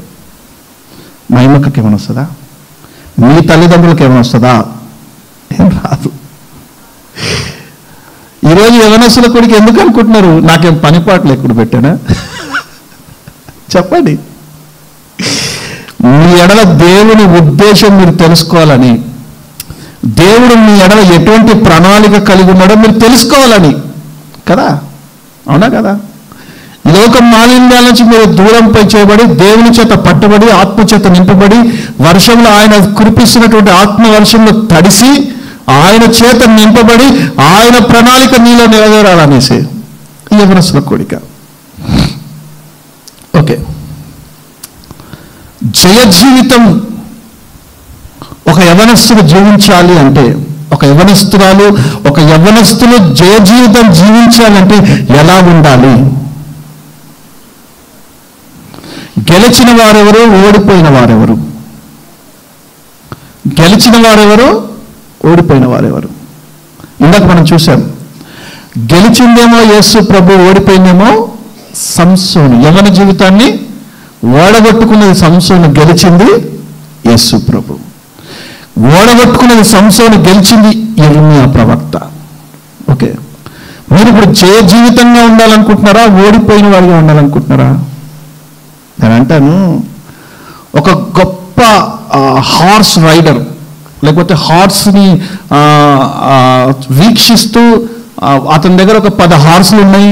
మా అమ్మకి ఏమైనా వస్తుందా? మీ తల్లిదండ్రులకు ఏమైనా వస్తుందా? ఏం రాదు. ఈరోజు యవనస్తుల కూడిక ఎందుకు అనుకుంటున్నారు? నాకేం పనిపాట్లు ఎక్కడ పెట్టానా? చెప్పండి. మీ ఎడల దేవుని ఉద్దేశం మీరు తెలుసుకోవాలని, దేవుడు మీ ఎడల ఎటువంటి ప్రణాళిక కలిగి ఉన్నాడో మీరు తెలుసుకోవాలని కదా, అవునా కదా? లోక మాలిన్యాల నుంచి మీరు దూరంపై చేయబడి దేవుని చేత పట్టబడి ఆత్మ చేత నింపబడి వర్షంలో ఆయన కురిపిస్తున్నటువంటి ఆత్మ వర్షంలో తడిసి ఆయన చేత నింపబడి ఆయన ప్రణాళిక నీలో నెరవేరాలనేసి ఈ యవనస్తుల కోరిక. ఓకే, జయ జీవితం ఒక యవనస్తుడు జీవించాలి అంటే, ఒక యవనస్తురాలు ఒక యవనస్తులు జయ జీవితం జీవించాలంటే ఎలా ఉండాలి? గెలిచిన వారెవరు, ఓడిపోయిన వారెవరు? గెలిచిన వారెవరు, ఓడిపోయిన వారెవరు? ఇందాక మనం చూసాం, గెలిచిందేమో యేసు ప్రభు, ఓడిపోయిందేమో సంసోను. యవన జీవితాన్ని ఓడగొట్టుకున్నది సంసోను, గెలిచింది యేసు ప్రభు. ఓడగొట్టుకున్నది సంసోను, గెలిచింది యిర్మీయా ప్రవక్త. ఓకే, మీరు ఇప్పుడు జయ జీవితంగా ఉండాలనుకుంటున్నారా, ఓడిపోయిన వారిగా ఉండాలనుకుంటున్నారా? నేను అంటాను, ఒక గొప్ప హార్స్ రైడర్ లేకపోతే హార్స్ని వీక్షిస్తూ అతని దగ్గర ఒక 10 హార్స్లు ఉన్నాయి,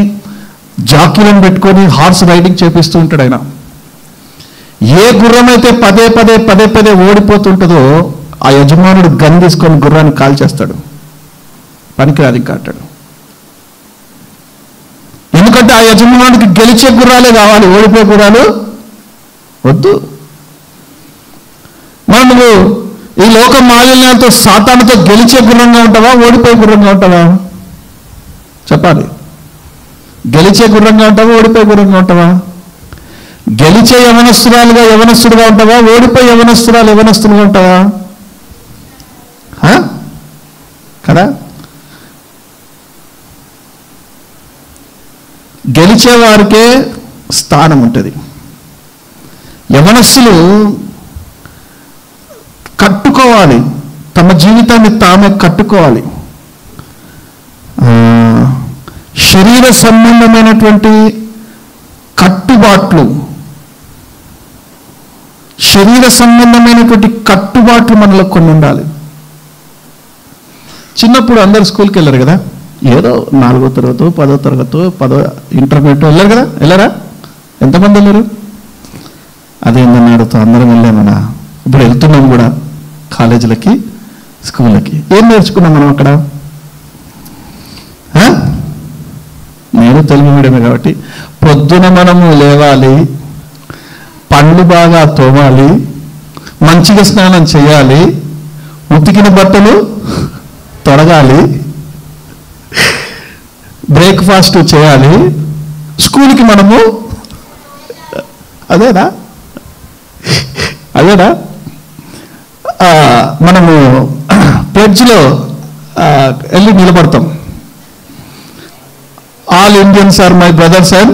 జాకీలను పెట్టుకొని హార్స్ రైడింగ్ చేపిస్తూ ఉంటాడు ఆయన. ఏ గుర్రం అయితే పదే పదే ఓడిపోతుంటుందో ఆ యజమానుడు గన్ తీసుకొని గుర్రాన్ని కాల్చేస్తాడు, పనికిరాది కాటాడు. ఎందుకంటే ఆ యజమానుడికి గెలిచే గుర్రాలే కావాలి, ఓడిపోయే గుర్రాలు వద్దు. మరి నువ్వు ఈ లోక మాలిన్యాలతో సాతానుతో గెలిచే గుర్రంగా ఉంటావా, ఓడిపోయే గుర్రంగా ఉంటావా? చెప్పాలి. గెలిచే గుర్రంగా ఉంటావా, ఓడిపోయే గుర్రంగా ఉంటావా? గెలిచే యవనస్తుడుగా ఉంటావా, ఓడిపోయే యవనస్తులుగా ఉంటావా? కదా, గెలిచే వారికే స్థానం ఉంటుంది. యవనస్తులు కట్టుకోవాలి, తమ జీవితాన్ని తామే కట్టుకోవాలి. శరీర సంబంధమైనటువంటి కట్టుబాట్లు, మనలో కొన్ని ఉండాలి. చిన్నప్పుడు అందరు స్కూల్కి వెళ్ళారు కదా, ఏదో 4వ తరగతో 10వ తరగతో 10వ ఇంటర్మీడియట్ వెళ్ళారు కదా, వెళ్ళారా? ఎంతమంది వెళ్ళారు? అదేందని అడుగుతాం, అందరం వెళ్ళామన్నా. ఇప్పుడు వెళ్తున్నాం కూడా కాలేజీలకి, స్కూళ్ళకి. ఏం నేర్చుకున్నాం మనం అక్కడ? నేను తెలుగు మీడియమే కాబట్టి పొద్దున మనము లేవాలి, పండ్లు బాగా తోమాలి, మంచిగా స్నానం చేయాలి, ఉతికిన బట్టలు తొడగాలి, బ్రేక్ఫాస్ట్ చేయాలి, స్కూల్కి మనము అదేనా మనము ప్లెడ్జ్లో వెళ్ళి నిలబడతాం. All Indians are my brothers and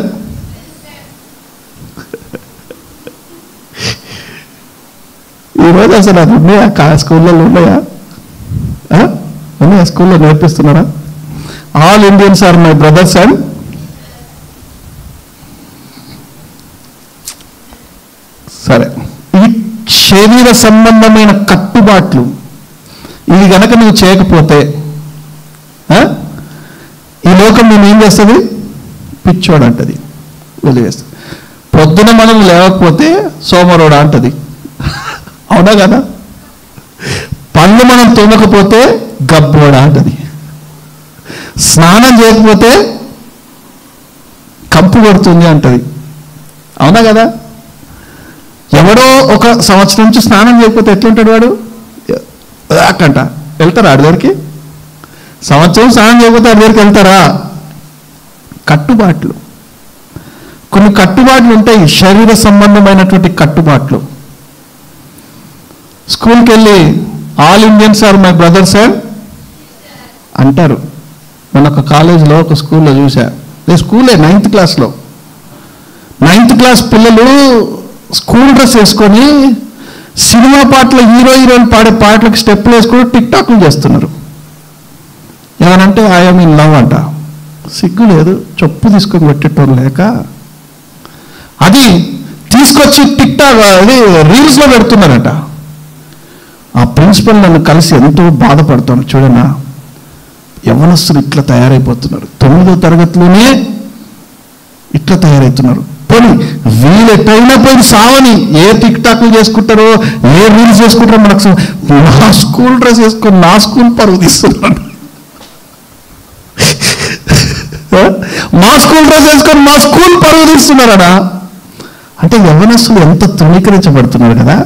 ఈరోజు అసలు అది ఉన్నాయా? స్కూళ్ళలో ఉన్నాయా? ఉన్నాయా? స్కూల్లో నేర్పిస్తున్నారా? All Indians are my brothers and సరే. ఈ శరీర సంబంధమైన కట్టుబాట్లు ఇవి గనక నువ్వు చేయకపోతే ఈ లోకం నేను ఏం చేస్తుంది? పిచ్చోడు అంటది, వదిలేస్తుంది. పొద్దున మనం లేవకపోతే సోమరోడా అంటది. అవునా కదా? పళ్ళు మనం తోమకపోతే గబ్బోడా అంటది. స్నానం చేయకపోతే కంపు కొడుతుంది అంటది. అవునా కదా? ఎవడో ఒక సంవత్సరం నుంచి స్నానం చేయకపోతే ఎట్లుంటాడు వాడు? అంట వెళ్తారా ఆడి దగ్గరికి? సంవత్సరం స్నానం చేయకపోతే ఆడి దగ్గరికి వెళ్తారా? కట్టుబాట్లు, కొన్ని కట్టుబాట్లు ఉంటాయి, శరీర సంబంధమైనటువంటి కట్టుబాట్లు. స్కూల్కి వెళ్ళి all Indians are my brothers అంటారు. మన ఒక కాలేజీలో ఒక స్కూల్లో చూసా, స్కూలే 9th క్లాస్లో 9th క్లాస్ పిల్లలు స్కూల్ డ్రెస్ వేసుకొని సినిమా పాటలు హీరోయిన్ పాడే పాటలకు స్టెప్పులు వేసుకొని టిక్ టాక్లు చేస్తున్నారు. ఏమనంటే ఐఎమ్ ఇన్ లవ్ అంట. సిగ్గు లేదు, చెప్పు తీసుకొని పెట్టేటోళ్ళు లేక అది తీసుకొచ్చి టిక్ టాక్ అది రీల్స్లో పెడుతున్నారట. ఆ ప్రిన్సిపల్ నన్ను కలిసి ఎంతో బాధపడుతాను. చూడన్నా, యవ్వనస్తులు ఇట్లా తయారైపోతున్నారు, 9వ తరగతిలోనే ఇట్లా తయారవుతున్నారు. పోనీ వీళ్ళు ఎట్టయినా పోయి సావని, ఏ టిక్ టాక్లు చేసుకుంటారో, ఏ రీల్స్ చేసుకుంటారో మనకు. నా స్కూల్ డ్రెస్ వేసుకొని నా స్కూల్ పరువు తీస్తున్నాను, మా స్కూల్ డ్రెస్ వేసుకొని మా స్కూల్ పరువు తీస్తున్నారనా? అంటే యవ్వనస్తులు ఎంత తృణీకరించబడుతున్నారు కదా,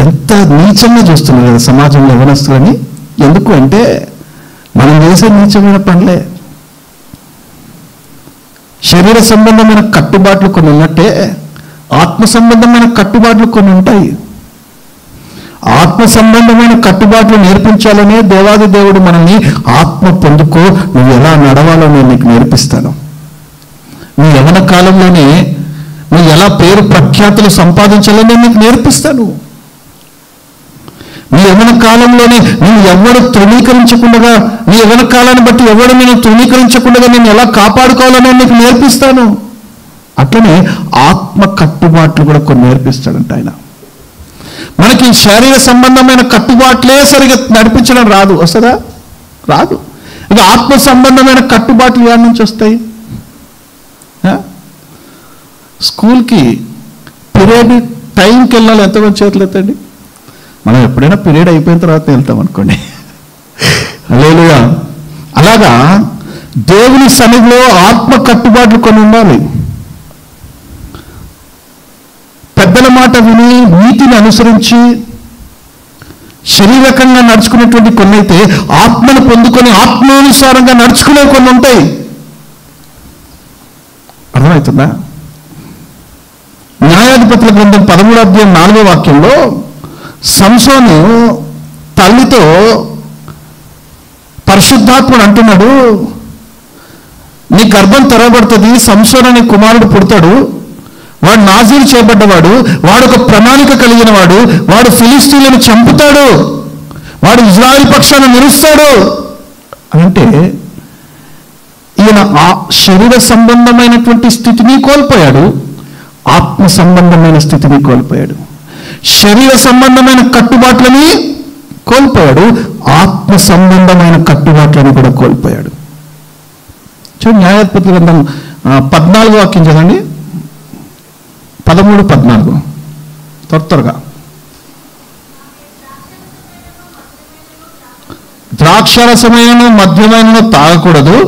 ఎంత నీచంగా చూస్తున్నారు కదా సమాజంలో యవ్వనస్తులని. ఎందుకు అంటే మనం చేసే నీచమైన పనులే. శరీర సంబంధమైన కట్టుబాట్లు కొన్ని ఉన్నట్టే ఆత్మ సంబంధమైన కట్టుబాట్లు కొన్ని ఉంటాయి. ఆత్మ సంబంధమైన కట్టుబాట్లు నేర్పించాలనే దేవాది దేవుడు మనల్ని ఆత్మ పొందుకో, నువ్వు ఎలా నడవాలో నేను నీకు నేర్పిస్తాను. నీ యవ్వన కాలంలోనే నువ్వు ఎలా పేరు ప్రఖ్యాతులు సంపాదించాలో నేను నీకు నేర్పిస్తాను. నీ యవ్వన కాలంలోనే నేను ఎవడు తృణీకరించకుండా, నీ యవ్వన కాలాన్ని బట్టి ఎవడు నేను తృణీకరించకుండా నేను ఎలా కాపాడుకోవాలో నేను నీకు నేర్పిస్తాను. అట్లనే ఆత్మ కట్టుబాట్లు కూడా కొన్ని నేర్పిస్తాడంట ఆయన. మనకి శారీర సంబంధమైన కట్టుబాట్లే సరిగా నడిపించడం రాదు. వస్తుందా? రాదు. ఇక ఆత్మ సంబంధమైన కట్టుబాట్లు ఎక్కడి నుంచి వస్తాయి? స్కూల్కి పీరియడ్ టైంకి వెళ్ళాలి. ఎంతమంది చేతులు ఎత్తండి. మనం ఎప్పుడైనా పీరియడ్ అయిపోయిన తర్వాత వెళ్తాం అనుకోండి. హల్లెలూయా. అలాగా దేవుని సన్నిధిలో ఆత్మ కట్టుబాట్లు కొన్ని ఉండాలి. పెద్దల మాట విని నీతిని అనుసరించి శరీరకంగా నడుచుకునేటువంటి కొన్ని అయితే, ఆత్మను పొందుకొని ఆత్మానుసారంగా నడుచుకునే కొన్ని ఉంటాయి. అర్థమవుతుందా? న్యాయాధిపతుల గ్రంథం 13వ అధ్యాయం 4వ వాక్యంలో సంసోను తల్లితో పరిశుద్ధాత్ముడు అంటున్నాడు, నీ గర్భం తెరవబడుతుంది, సంసోను అనే కుమారుడు పుడతాడు, వాడు నాజీరు చేయబడ్డవాడు, వాడు ఒక ప్రణాళిక కలిగిన వాడు, వాడు ఫిలిస్తీన్లను చంపుతాడు, వాడు ఇజ్రాయెల్ పక్షాన్ని నిలుస్తాడు అంటే ఈయన ఆ శరీర సంబంధమైనటువంటి స్థితిని కోల్పోయాడు, ఆత్మ సంబంధమైన స్థితిని కోల్పోయాడు. శరీర సంబంధమైన కట్టుబాట్లని కోల్పోయాడు, ఆత్మ సంబంధమైన కట్టుబాట్లను కూడా కోల్పోయాడు. చూడండి, న్యాయాధిపతుల గ్రంథం 14వ వాక్యం చదవండి. 13, 14 త్వరగా. ద్రాక్షరసమైనను మద్యమైనను తాగకూడదు.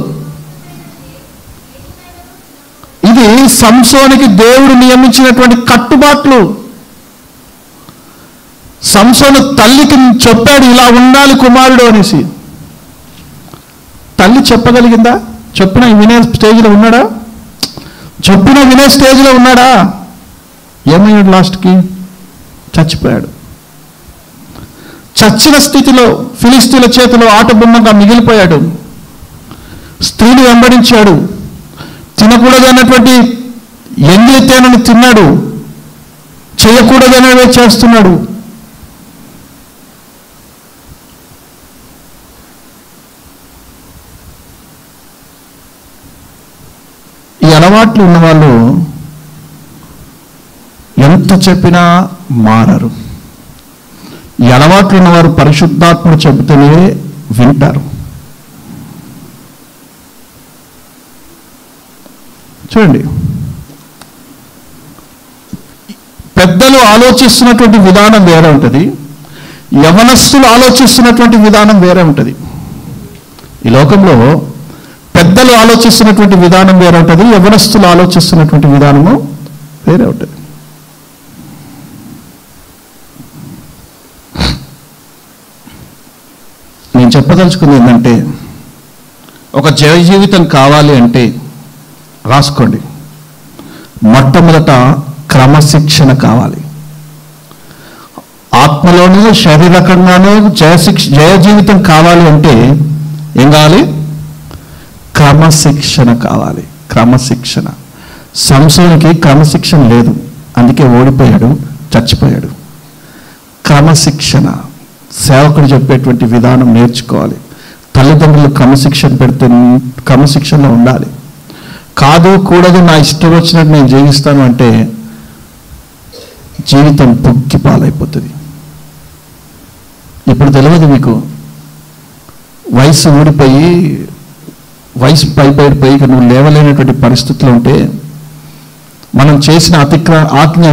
ఇది సంసోనికి దేవుడు నియమించినటువంటి కట్టుబాట్లు. సంసోను తల్లికి చెప్పాడు, ఇలా ఉండాలి కుమారుడు అనేసి. తల్లి చెప్పగలిగిందా? చెప్పిన వినే స్టేజ్లో ఉన్నాడా? చెప్పిన వినే స్టేజ్లో ఉన్నాడా? ఏమయ్యాడు? లాస్ట్కి చచ్చిపోయాడు. చచ్చిన స్థితిలో ఫిలిస్తీన్ల చేతిలో ఆటబొమ్మగా మిగిలిపోయాడు. స్త్రీని వెంబడించాడు, తినకూడదన్నటువంటి ఎంగిలి తేనెను తిన్నాడు, చేయకూడదనేవే చేస్తున్నాడు. ఈ అలవాట్లు ఉన్నవాళ్ళు ఎంత చెప్పినా మారరు. ఈ అలవాట్లు ఉన్నవారు పరిశుద్ధాత్ముడు చెబితేనే వింటారు. చూడండి, పెద్దలు ఆలోచిస్తున్నటువంటి విధానం వేరే ఉంటుంది, యవనస్తులు ఆలోచిస్తున్నటువంటి విధానం వేరే ఉంటుంది. ఈ లోకంలో పెద్దలు ఆలోచిస్తున్నటువంటి విధానం వేరే ఉంటుంది, యవనస్తులు ఆలోచిస్తున్నటువంటి విధానము వేరే ఉంటుంది. నేను చెప్పదలుచుకుంది ఏంటంటే, ఒక జయ జీవితం కావాలి అంటే రాసుకోండి, మొట్టమొదట క్రమశిక్షణ కావాలి. ఆత్మలోనూ శారీరకంగానూ జయ జీవితం కావాలి అంటే ఏం కావాలి? క్రమశిక్షణ కావాలి. క్రమశిక్షణ. సంసోనుకి క్రమశిక్షణ లేదు, అందుకే ఓడిపోయాడు, చచ్చిపోయాడు. క్రమశిక్షణ. సేవకుడు చెప్పేటువంటి విధానం నేర్చుకోవాలి. తల్లిదండ్రులు క్రమశిక్షణ పెడితే క్రమశిక్షణలో ఉండాలి. కాదు కూడదు నా ఇష్టం వచ్చినట్టు నేను జీవిస్తాను అంటే జీవితం పొక్కి పాలైపోతుంది. ఇప్పుడు తెలియదు మీకు, వయసు ఊడిపోయి వయసు పైపడిపోయి నువ్వు లేవలేనటువంటి పరిస్థితులు ఉంటే మనం చేసిన ఆజ్ఞ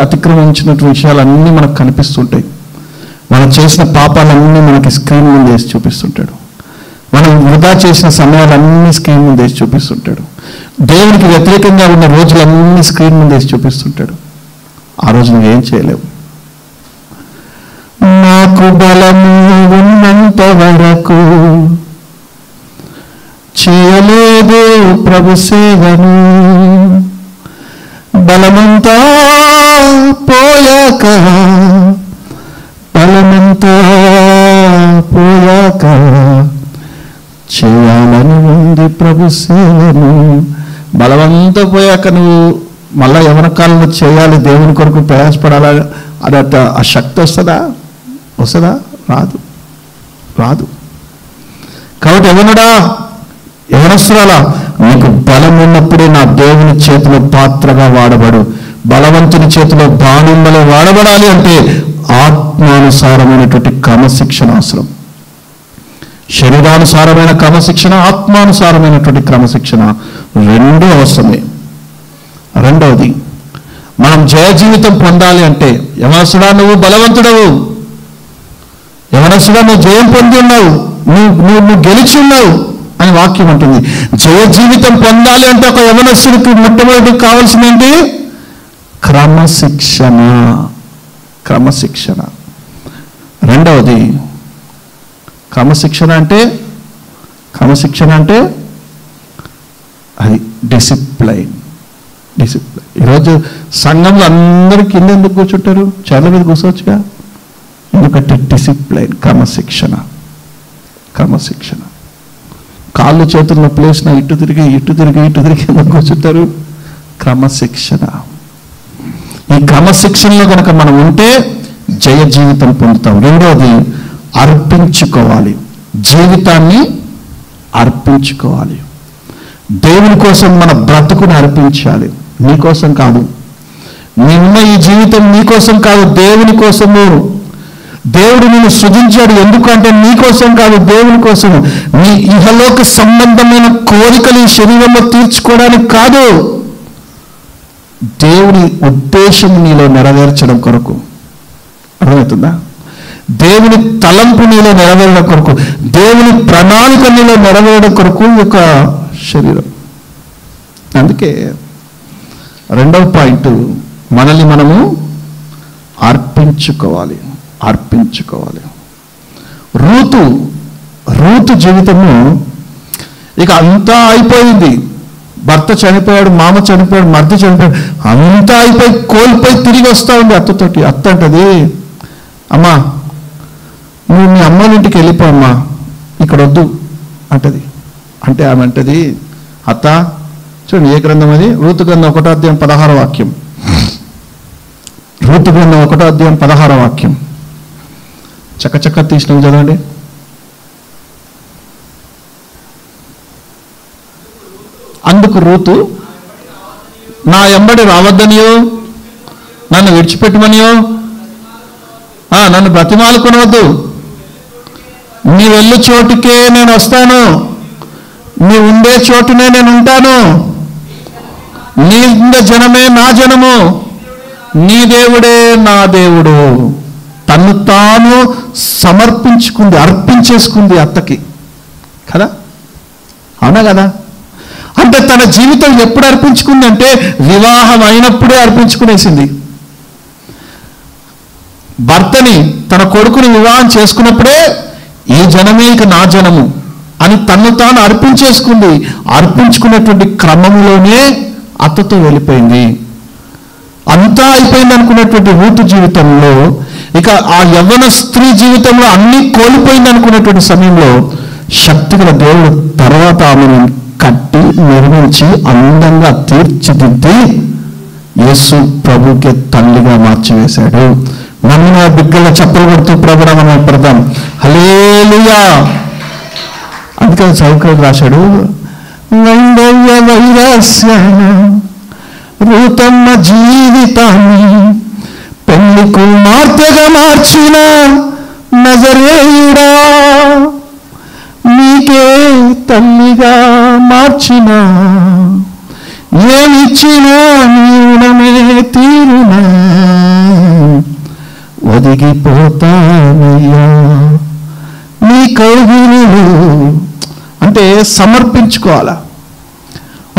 అతిక్రమించినటువంటి విషయాలన్నీ మనకు కనిపిస్తుంటాయి. మనం చేసిన పాపాలన్నీ మనకి స్క్రీన్ ముందు వేసి చూపిస్తుంటాడు. మనం వృధా చేసిన సమయాలన్నీ స్క్రీన్ ముందు వేసి చూపిస్తుంటాడు. దేవునికి వ్యతిరేకంగా ఉన్న రోజులన్నీ స్క్రీన్ ముందు వేసి చూపిస్తుంటాడు. ఆ రోజు నువ్వేం చేయలేవు. నాకు బలము ఉన్నంత వరకు చేయలేదు ప్రభు సేవను, బలమంతా పోయాక చేయాలని ఉంది ప్రభు సేవను. బలమంతా పోయాక నువ్వు మళ్ళా యవన కాలంలో చేయాలి, దేవుని కొరకు ప్రయాసపడాలా అదట ఆ శక్తి వస్తుందా? రాదు. కాబట్టి యవనస్తురాలా, నీకు బలం ఉన్నప్పుడే నా దేవుని చేతిలో పాత్రగా వాడబడు. బలవంతుని చేతిలో బాణంలో వాడబడాలి అంటే ఆత్మానుసారమైనటువంటి క్రమశిక్షణ అవసరం. శరీరానుసారమైన క్రమశిక్షణ, ఆత్మానుసారమైనటువంటి క్రమశిక్షణ రెండూ అవసరమే. రెండవది, మనం జయ జీవితం పొందాలి అంటే, యవనస్తుడా నువ్వు బలవంతుడవు, యవనస్తుడా నువ్వు జయం పొంది ఉన్నావు, నువ్వు గెలిచి ఉన్నావు అని వాక్యం అంటుంది. జయ జీవితం పొందాలి అంటే ఒక యవనస్తుడికి మొట్టమొదటి కావాల్సిందేంటి? క్రమశిక్షణ. రెండవది, క్రమశిక్షణ అంటే అది డిసిప్లైన్. ఈరోజు సంఘంలో అందరూ కింద ఎందుకు కూర్చుంటారు? చాలా మీద కూర్చోవచ్చుగా. ఎందుకంటే డిసిప్లైన్, క్రమశిక్షణ. కాళ్ళు చేతులు నొప్పి వేసిన ఇటు తిరిగి ఎందుకు కూర్చుంటారు? క్రమశిక్షణ. ఈ క్రమశిక్షణలో కనుక మనం ఉంటే జయ జీవితం పొందుతాం. రెండవది, అర్పించుకోవాలి. జీవితాన్ని అర్పించుకోవాలి. దేవుని కోసం మన బ్రతుకుని అర్పించాలి. నీకోసం కాదు. నిన్న ఈ జీవితం నీకోసం కాదు, దేవుని కోసము. దేవుడు నిన్ను సృజించాడు ఎందుకంటే నీకోసం కాదు, దేవుని కోసం. నీ ఇహలోక సంబంధమైన కోరికలు ఈ శరీరంలో తీర్చుకోవడానికి కాదు, దేవుని ఉద్దేశం నీలో నెరవేర్చడం కొరకు. అర్థమవుతుందా? దేవుని తలంపు నీలో నెరవేరడం కొరకు, దేవుని ప్రణాళిక నీలో నెరవేరడం కొరకు ఒక శరీరం. అందుకే రెండవ పాయింట్, మనల్ని మనము అర్పించుకోవాలి. రూతు జీవితము ఇక అంతా అయిపోయింది. భర్త చనిపోయాడు, మామ చనిపోయాడు, మర్ది చనిపోయాడు, అంతా అయిపోయి కోల్పోయి తిరిగి వస్తూ ఉంది అత్తతోటి. అత్త అంటది, అమ్మా నువ్వు మీ అమ్మోళ్ళ ఇంటికి వెళ్ళిపో అమ్మా, ఇక్కడ వద్దు అంటది. అంటే ఆమె అంటది, అత్త చూడండి ఏ గ్రంథం అది? రూతు గ్రంథం 1వ అధ్యాయం 16వ వాక్యం. రూతు గ్రంథం 1వ అధ్యాయం 16వ వాక్యం. చక్కచక్క తీసినవి చదవండి. అందుకు రూతు, నా ఎంబడి రావద్దనియో, నన్ను విడిచిపెట్టమనియో, నన్ను బ్రతిమాలుకొనవద్దు, నీ వెళ్ళు చోటుకే నేను వస్తాను, నీ ఉండే చోటునే నేను ఉంటాను, నీ జనమే నా జనము, నీ దేవుడే నా దేవుడు. తను తాను సమర్పించుకుంది, అర్పించేసుకుంది అత్తకి కదా, అవునా కదా? అంటే తన జీవితం ఎప్పుడు అర్పించుకుంది అంటే వివాహం అయినప్పుడే అర్పించుకునేసింది. భర్తని, తన కొడుకుని వివాహం చేసుకున్నప్పుడే ఈ జనమే ఇక నా జనము అని తను తాను అర్పించేసుకుంది. అర్పించుకున్నటువంటి క్రమంలోనే అత్తతో వెళ్ళిపోయింది. అంతా అయిపోయింది అనుకున్నటువంటి రూతు జీవితంలో, ఇక ఆ యవ్వన స్త్రీ జీవితంలో అన్నీ కోల్పోయింది అనుకున్నటువంటి సమయంలో శక్తిగల దేవుడు తర్వాత ఆమెను కట్టి నిర్మించి అందంగా తీర్చిదిద్ది యేసు ప్రభుకి తల్లిగా మార్చివేశాడు. నమ్మిన బిడ్డల చప్పలు కొడుతూ ప్రభువుని మనం పెడదాం. హల్లెలూయా. అందుకని చౌకలు రాశాడు, వైందవ్య వైరస్యాన రూతమ్మ జీవితాన్ని పెళ్లి కుమార్తెగా మార్చిన నజరేయుడా, నీకే తల్లిగా మార్చిన ఏమిచ్చినా నీవునమే తీరునా, ఒదిగిపోతానయ్యా నీ కౌగిలిలో. అంటే సమర్పించుకోవాలా,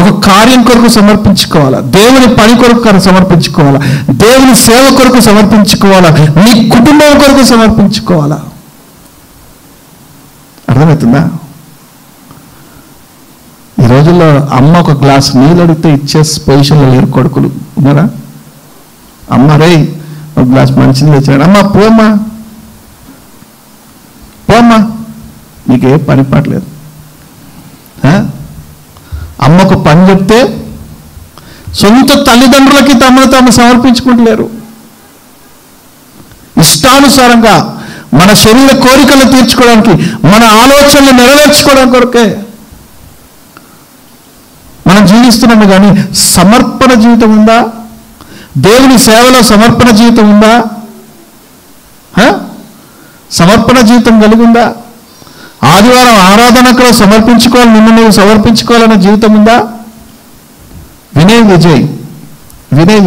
ఒక కార్యం కొరకు సమర్పించుకోవాలా, దేవుని పని కొరకు సమర్పించుకోవాలా, దేవుని సేవ కొరకు సమర్పించుకోవాలా, నీ కుటుంబం కొరకు సమర్పించుకోవాలా. అర్థమవుతుందా? ఈ రోజుల్లో అమ్మ ఒక గ్లాస్ నీళ్ళు అడిగితే ఇచ్చే పొజిషన్లో లేరు కొడుకులు, ఉన్నారా? అమ్మ రే ఒక గ్లాస్ మంచిది తెచ్చాడు, అమ్మ పోమ్మా పోమ్మా, నీకే పని పట్టలేదు. అమ్మకు పని చెప్తే సొంత తల్లిదండ్రులకి తమను తాము సమర్పించుకుంటలేరు. ఇష్టానుసారంగా మన శరీర కోరికలు తీర్చుకోవడానికి, మన ఆలోచనలు నెరవేర్చుకోవడం కొరకే మనం జీవిస్తున్నాము. కానీ సమర్పణ జీవితం ఉందా? దేవుని సేవలో సమర్పణ జీవితం ఉందా? సమర్పణ జీవితం కలిగి ఉందా? ఆదివారం ఆరాధనకు సమర్పించుకోవాలి, నిన్ను నువ్వు సమర్పించుకోవాలన్న జీవితం ఉందా? వినయ్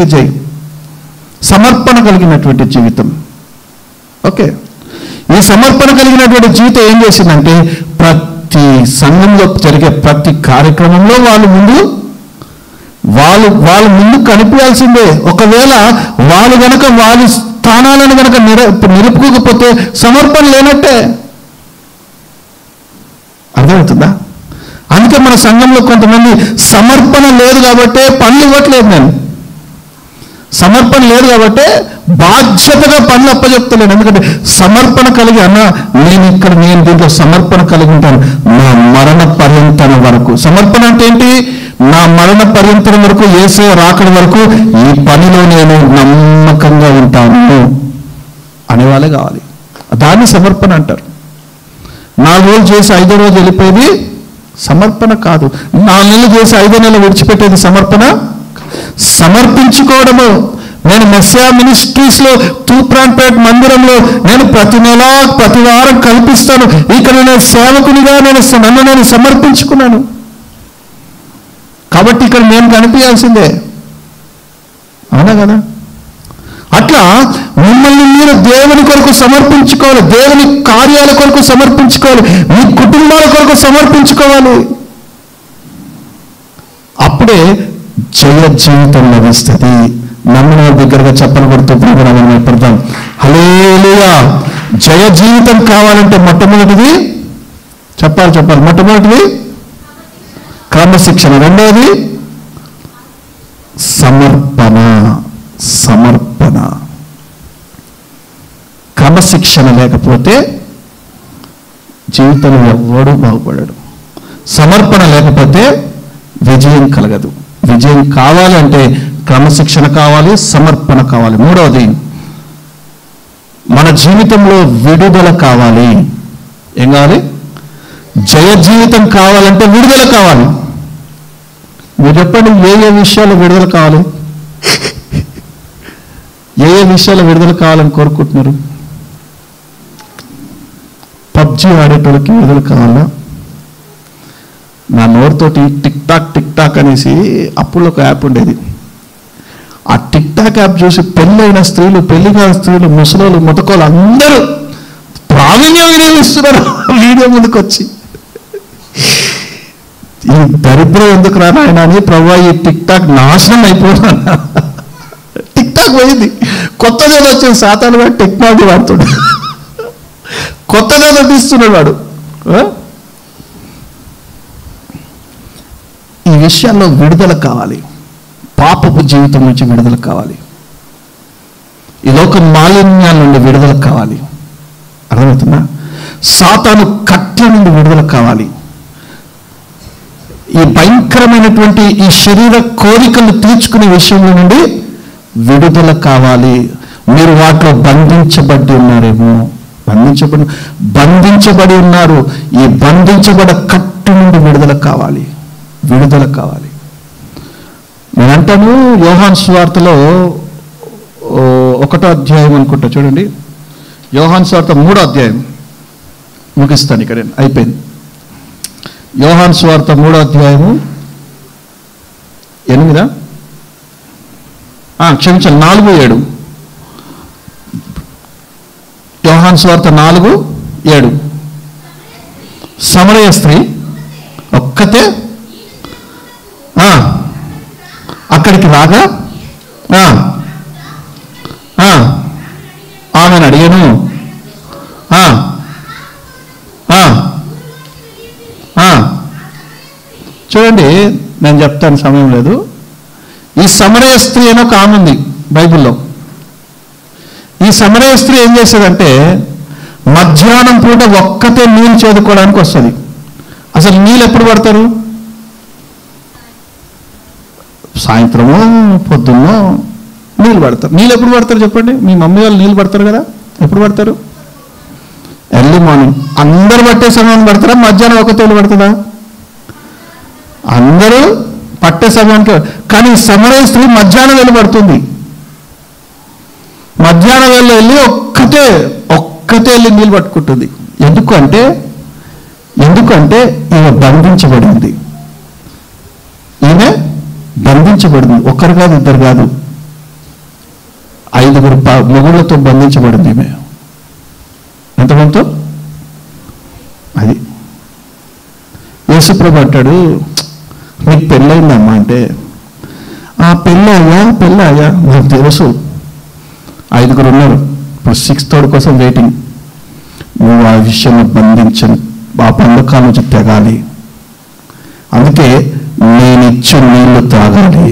విజయ్ సమర్పణ కలిగినటువంటి జీవితం. ఓకే, ఈ సమర్పణ కలిగినటువంటి జీవితం ఏం చేసిందంటే ప్రతి సంఘంలో జరిగే ప్రతి కార్యక్రమంలో వాళ్ళు ముందు కనిపించాల్సిందే. ఒకవేళ వాళ్ళు గనక వాళ్ళ స్థానాలను గనక నిలుపుకోకపోతే సమర్పణ లేనట్టే. అర్థమవుతుందా? అందుకే మన సంఘంలో కొంతమంది సమర్పణ లేదు కాబట్టే పనులు ఇవ్వట్లేదు. నేను సమర్పణ లేదు కాబట్టే బాధ్యతగా పనులు అప్పచెప్తలేను. ఎందుకంటే సమర్పణ కలిగి నేను దీంట్లో సమర్పణ కలిగి ఉంటాను నా మరణ పర్యంతన వరకు. సమర్పణ అంటే ఏంటి? నా మరణ పర్యంతరం వరకు, యేసయ్య రాకడ వరకు ఈ పనిలో నేను నమ్మకంగా ఉంటాను అనేవాళ్ళే కావాలి. దాన్ని సమర్పణ అంటారు. 4 రోజులు చేసి 5వ రోజు వెళ్ళిపోయేది సమర్పణ కాదు. 4 నెలలు చేసి 5వ నెల విడిచిపెట్టేది సమర్పణ. సమర్పించుకోవడము. నేను మెస్సియా మినిస్ట్రీస్లో తూప్రాన్పేట మందిరంలో నేను ప్రతి నెల ప్రతి వారం కల్పిస్తాను. ఇక్కడ నేను సేవకునిగా నన్ను నేను సమర్పించుకున్నాను కాబట్టి ఇక్కడ నేను కనిపించాల్సిందే, అవునా కదా? అట్లా మిమ్మల్ని మీరు దేవుని కొరకు సమర్పించుకోవాలి, దేవుని కార్యాల కొరకు సమర్పించుకోవాలి, మీ కుటుంబాల కొరకు సమర్పించుకోవాలి. అప్పుడే జయ జీవితం లభిస్తుంది. నమ్మిన దగ్గరగా చెప్పలు కొడుతూ ప్రభువుని పెడతాం. హల్లెలూయా. జయ జీవితం కావాలంటే మొట్టమొదటిది చెప్పాలి. మొట్టమొదటిది క్రమశిక్షణ, రెండవది సమర్పణ. క్రమశిక్షణ లేకపోతే జీవితంలో ఎవ్వడూ బాగుపడాడు. సమర్పణ లేకపోతే విజయం కలగదు. విజయం కావాలంటే క్రమశిక్షణ కావాలి, సమర్పణ కావాలి. మూడవది మన జీవితంలో విడుదల కావాలి. ఏం కావాలి? జయ జీవితం కావాలంటే విడుదల కావాలి. మీరు చెప్పండి, ఏ విషయాల్లో విడుదల కావాలి? ఏ విషయాల్లో విడుదల కావాలని కోరుకుంటున్నారు? పబ్జి ఆడేటోళ్ళకి విడుదల కావాలా? నా నోరుతోటి టిక్ టాక్ అనేసి అప్పుడు ఒక యాప్ ఉండేది. ఆ టిక్ టాక్ టిక్టాక్ యాప్ చూసి పెళ్ళైన స్త్రీలు, పెళ్లి కాని స్త్రీలు, ముసలోళ్ళు, ముతకోళ్ళు అందరూ ప్రావీణ్యం వినియోగిస్తున్నారు వీడియో ముందుకు వచ్చి. ఈ దరిద్రం ఎందుకు రా నాయన అని ప్రభు ఈ టిక్టాక్ నాశనం అయిపోతున్నా. టిక్టాక్ పోయింది, కొత్తదేదో వచ్చింది. సాతాను వాడు టెక్నాలజీ వాడుతాడు, కొత్తదేదో తీస్తున్నాడు వాడు. ఈ విషయాల్లో విడుదల కావాలి, పాపపు జీవితం నుంచి విడుదల కావాలి, ఈ లోక మాలిన్యాల నుండి విడుదల కావాలి. అర్థమవుతుందా? సాతాను కట్ల నుండి విడుదల కావాలి. ఈ భయంకరమైనటువంటి ఈ శరీర కోరికలు తీర్చుకునే విషయంలో నుండి విడుదల కావాలి. మీరు వాటిలో బంధించబడి ఉన్నారేమో, బంధించబడి ఉన్నారు. ఈ బంధించబడ కట్టు నుండి విడుదల కావాలి, విడుదల కావాలి. నేనంటాను యోహాను సువార్తలో 1వ అధ్యాయం అనుకుంటా, చూడండి. యోహాను సువార్త 3వ అధ్యాయం ముగిస్తాను ఇక్కడ, అయిపోయింది. యోహాను సువార్త 3వ అధ్యాయము 8 క్షమించాలి 4:7. యోహాను సువార్త 4:7. సమరయ స్త్రీ ఒక్కతే అక్కడికి రాగా ఆమెను అడిగాను, చూడండి నేను చెప్తాను, సమయం లేదు. ఈ సమరయ స్త్రీ అని ఒక ఆమె ఉంది బైబిల్లో. ఈ సమరయ స్త్రీ ఏం చేసేదంటే మధ్యాహ్నం పూట ఒక్కతే నీళ్ళు చేదుకోవడానికి వస్తుంది. అసలు నీళ్ళు ఎప్పుడు పడతారు? సాయంత్రమో పొద్దున్నో నీళ్ళు పడతారు. నీళ్ళు ఎప్పుడు పడతారు చెప్పండి? మీ మమ్మీ వాళ్ళు నీళ్ళు పడతారు కదా, ఎప్పుడు పడతారు? Early morning. అందరూ పట్టే సమయం పడతారా? మధ్యాహ్నం ఒకతేళ్ళు పడుతుందా? అందరూ పట్టే సమయానికి. కానీ సమరయ స్త్రీ మధ్యాహ్నం వెళ్ళి పడుతుంది. మధ్యాహ్నం వెళ్ళి ఒక్కతే వెళ్ళి నీళ్ళు పట్టుకుంటుంది. ఎందుకంటే ఈమె బంధించబడింది. ఈమె బంధించబడింది. ఒక్కరు కాదు, ఇద్దరు కాదు, 5 మొగుళ్ళతో బంధించబడింది ఈమె. ఎంతమందితో? అది యేసుప్రభు అంటాడు, నీకు పెళ్ళయిందమ్మా అంటే, పెళ్ళాయా నాకు తెలుసు, 5 ఉన్నారు, ఇప్పుడు 6th కోసం వెయిటింగ్. నువ్వు ఆ విషయంలో బంధించని ఆ బంధకాల నుంచి తెగాలి. అందుకే నేనిచ్చే నీళ్లు తాగాలి.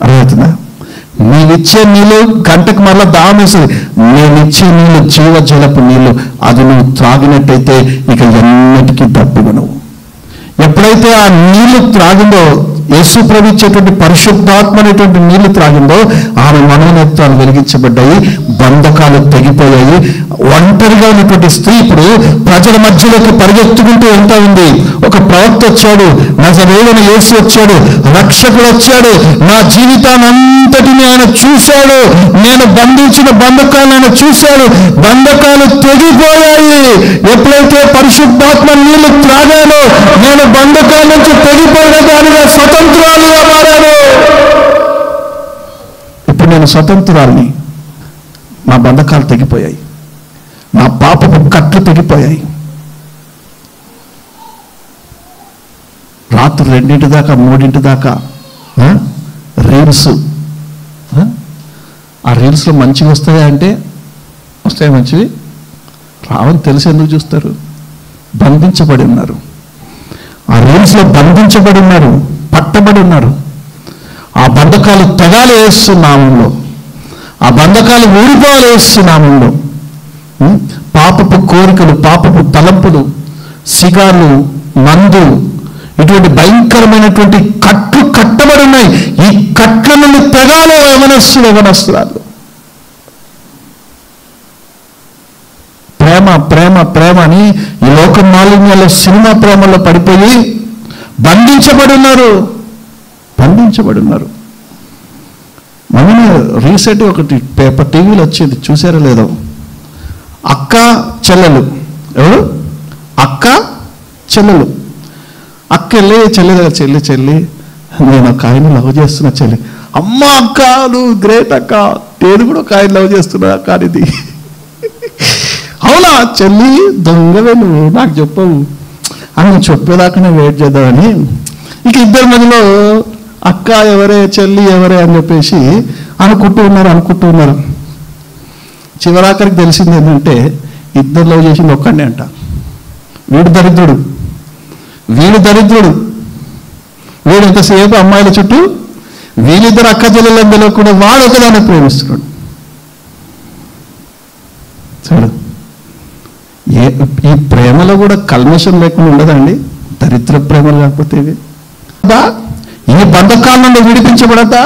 అర్థమవుతుందా? నీవిచ్చే నీళ్ళు గంటకు మరలా దాహం వేస్తుంది. నేనిచ్చే నీళ్ళు జీవజలపు నీళ్ళు. అది నువ్వు త్రాగినట్టయితే ఇక ఎన్నిటికీ దప్పిగను. ఎప్పుడైతే ఆ నీళ్లు త్రాగిందో, యేసు ప్రభు ఇచ్చేటువంటి పరిశుద్ధాత్మ అనేటువంటి నీళ్లు త్రాగిందో, ఆమె మనోనేత్రాలు వెలిగించబడ్డాయి, బంధకాలు తెగిపోయాయి. ఒంటరిగా ఉన్నటువంటి స్త్రీ ఇప్పుడు ప్రజల మధ్యలోకి పరిగెత్తుకుంటూ వెళ్తా ఉంది. ఒక ప్రవక్త వచ్చాడు, నజరేయుడైన యేసు వచ్చాడు, రక్షకుడు వచ్చాడు. నా జీవితాన్ని అంతటిని ఆయన చూశాడు. నేను బంధించిన బంధకాలను ఆయన చూశాడు. బంధకాలు తెగిపోయాయి. ఎప్పుడైతే పరిశుద్ధాత్మ నీళ్లు త్రాగానో, నేను బంధకాల నుంచి తెగిపోయిన దానిగా స్వతంత్రాలుగా మారాను. ఇప్పుడు నేను స్వతంత్రాల్ని. నా బంధకాలు తెగిపోయాయి, నా పాపపు కట్లు తెగిపోయాయి. రాత్రి 2 దాకా 3 దాకా రీల్స్. ఆ రీల్స్లో మంచిగా వస్తాయా అంటే వస్తాయి, మంచివి రావని తెలిసి ఎందుకు చూస్తారు? బంధించబడి ఉన్నారు. ఆ రీల్స్లో బంధించబడి ఉన్నారు, పట్టబడి ఉన్నారు. ఆ బంధకాలు తెగాలి వేస్తున్నామంలో, ఆ బంధకాలు ఊడిపోవాలి వేస్తున్నామంలో. పాపపు కోరికలు, పాపపు తలంపులు, సిగార్లు, మందు, ఇటువంటి భయంకరమైనటువంటి కట్లు కట్టబడి ఉన్నాయి. ఈ కట్ల నుండి తెగాలో యవనస్తురాలు. ప్రేమ ప్రేమ ప్రేమ అని ఈ లోక మాలిన్యాల సినిమా ప్రేమలో పడిపోయి బంధించబడి ఉన్నారు. మొన్న రీసెంట్గా ఒకటి పేపర్ టీవీలో వచ్చేది, చూసారో లేదో, అక్క చెల్లెలు. ఎవరు? అక్క చెల్లెలు. అక్క వెళ్ళి చెల్లి దగ్గర, చెల్లి నేను ఒక ఆయన లవ్ చేస్తున్న చెల్లి. అమ్మ అక్క నువ్వు గ్రేట్ అక్క, నేను కూడా ఒక ఆయన లవ్ చేస్తున్నా కానీ ఇది అవునా చెల్లి దొంగవే నువ్వు నాకు చెప్పవు అని నువ్వు చెప్పేదాకానే వెయిట్ చేద్దామని ఇక ఇద్దరి మధ్యలో అక్క ఎవరే చెల్లి ఎవరే అని చెప్పేసి అనుకుంటూ ఉన్నారు. చివరాఖరికి తెలిసింది ఏంటంటే ఇద్దరు లవ్ చేసింది ఒక్కడే అంట. వీడు దరిద్రుడు వీడు ఎంతసేపు అమ్మాయిల చుట్టూ, వీళ్ళిద్దరు అక్క చెల్లెలందరూ కూడా వాడు ఒకదాన్ని ప్రేమిస్తున్నాడు. చూడు, ఈ ప్రేమలో కూడా కల్మషం లేకుండా ఉండదండి. దరిద్ర ప్రేమలు కాకపోతే ఇవి ఈ బంధకాల నుండి విడిపించబడద్దా?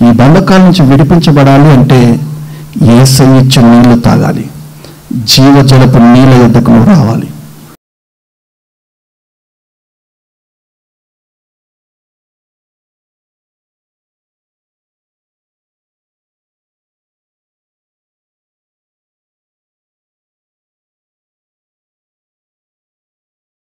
ఈ బంధకాల నుంచి విడిపించబడాలి అంటే యేసయ్య ఇచ్చే నీళ్లు తాగాలి, జీవజలపు నీళ్ళ యొద్దకు రావాలి.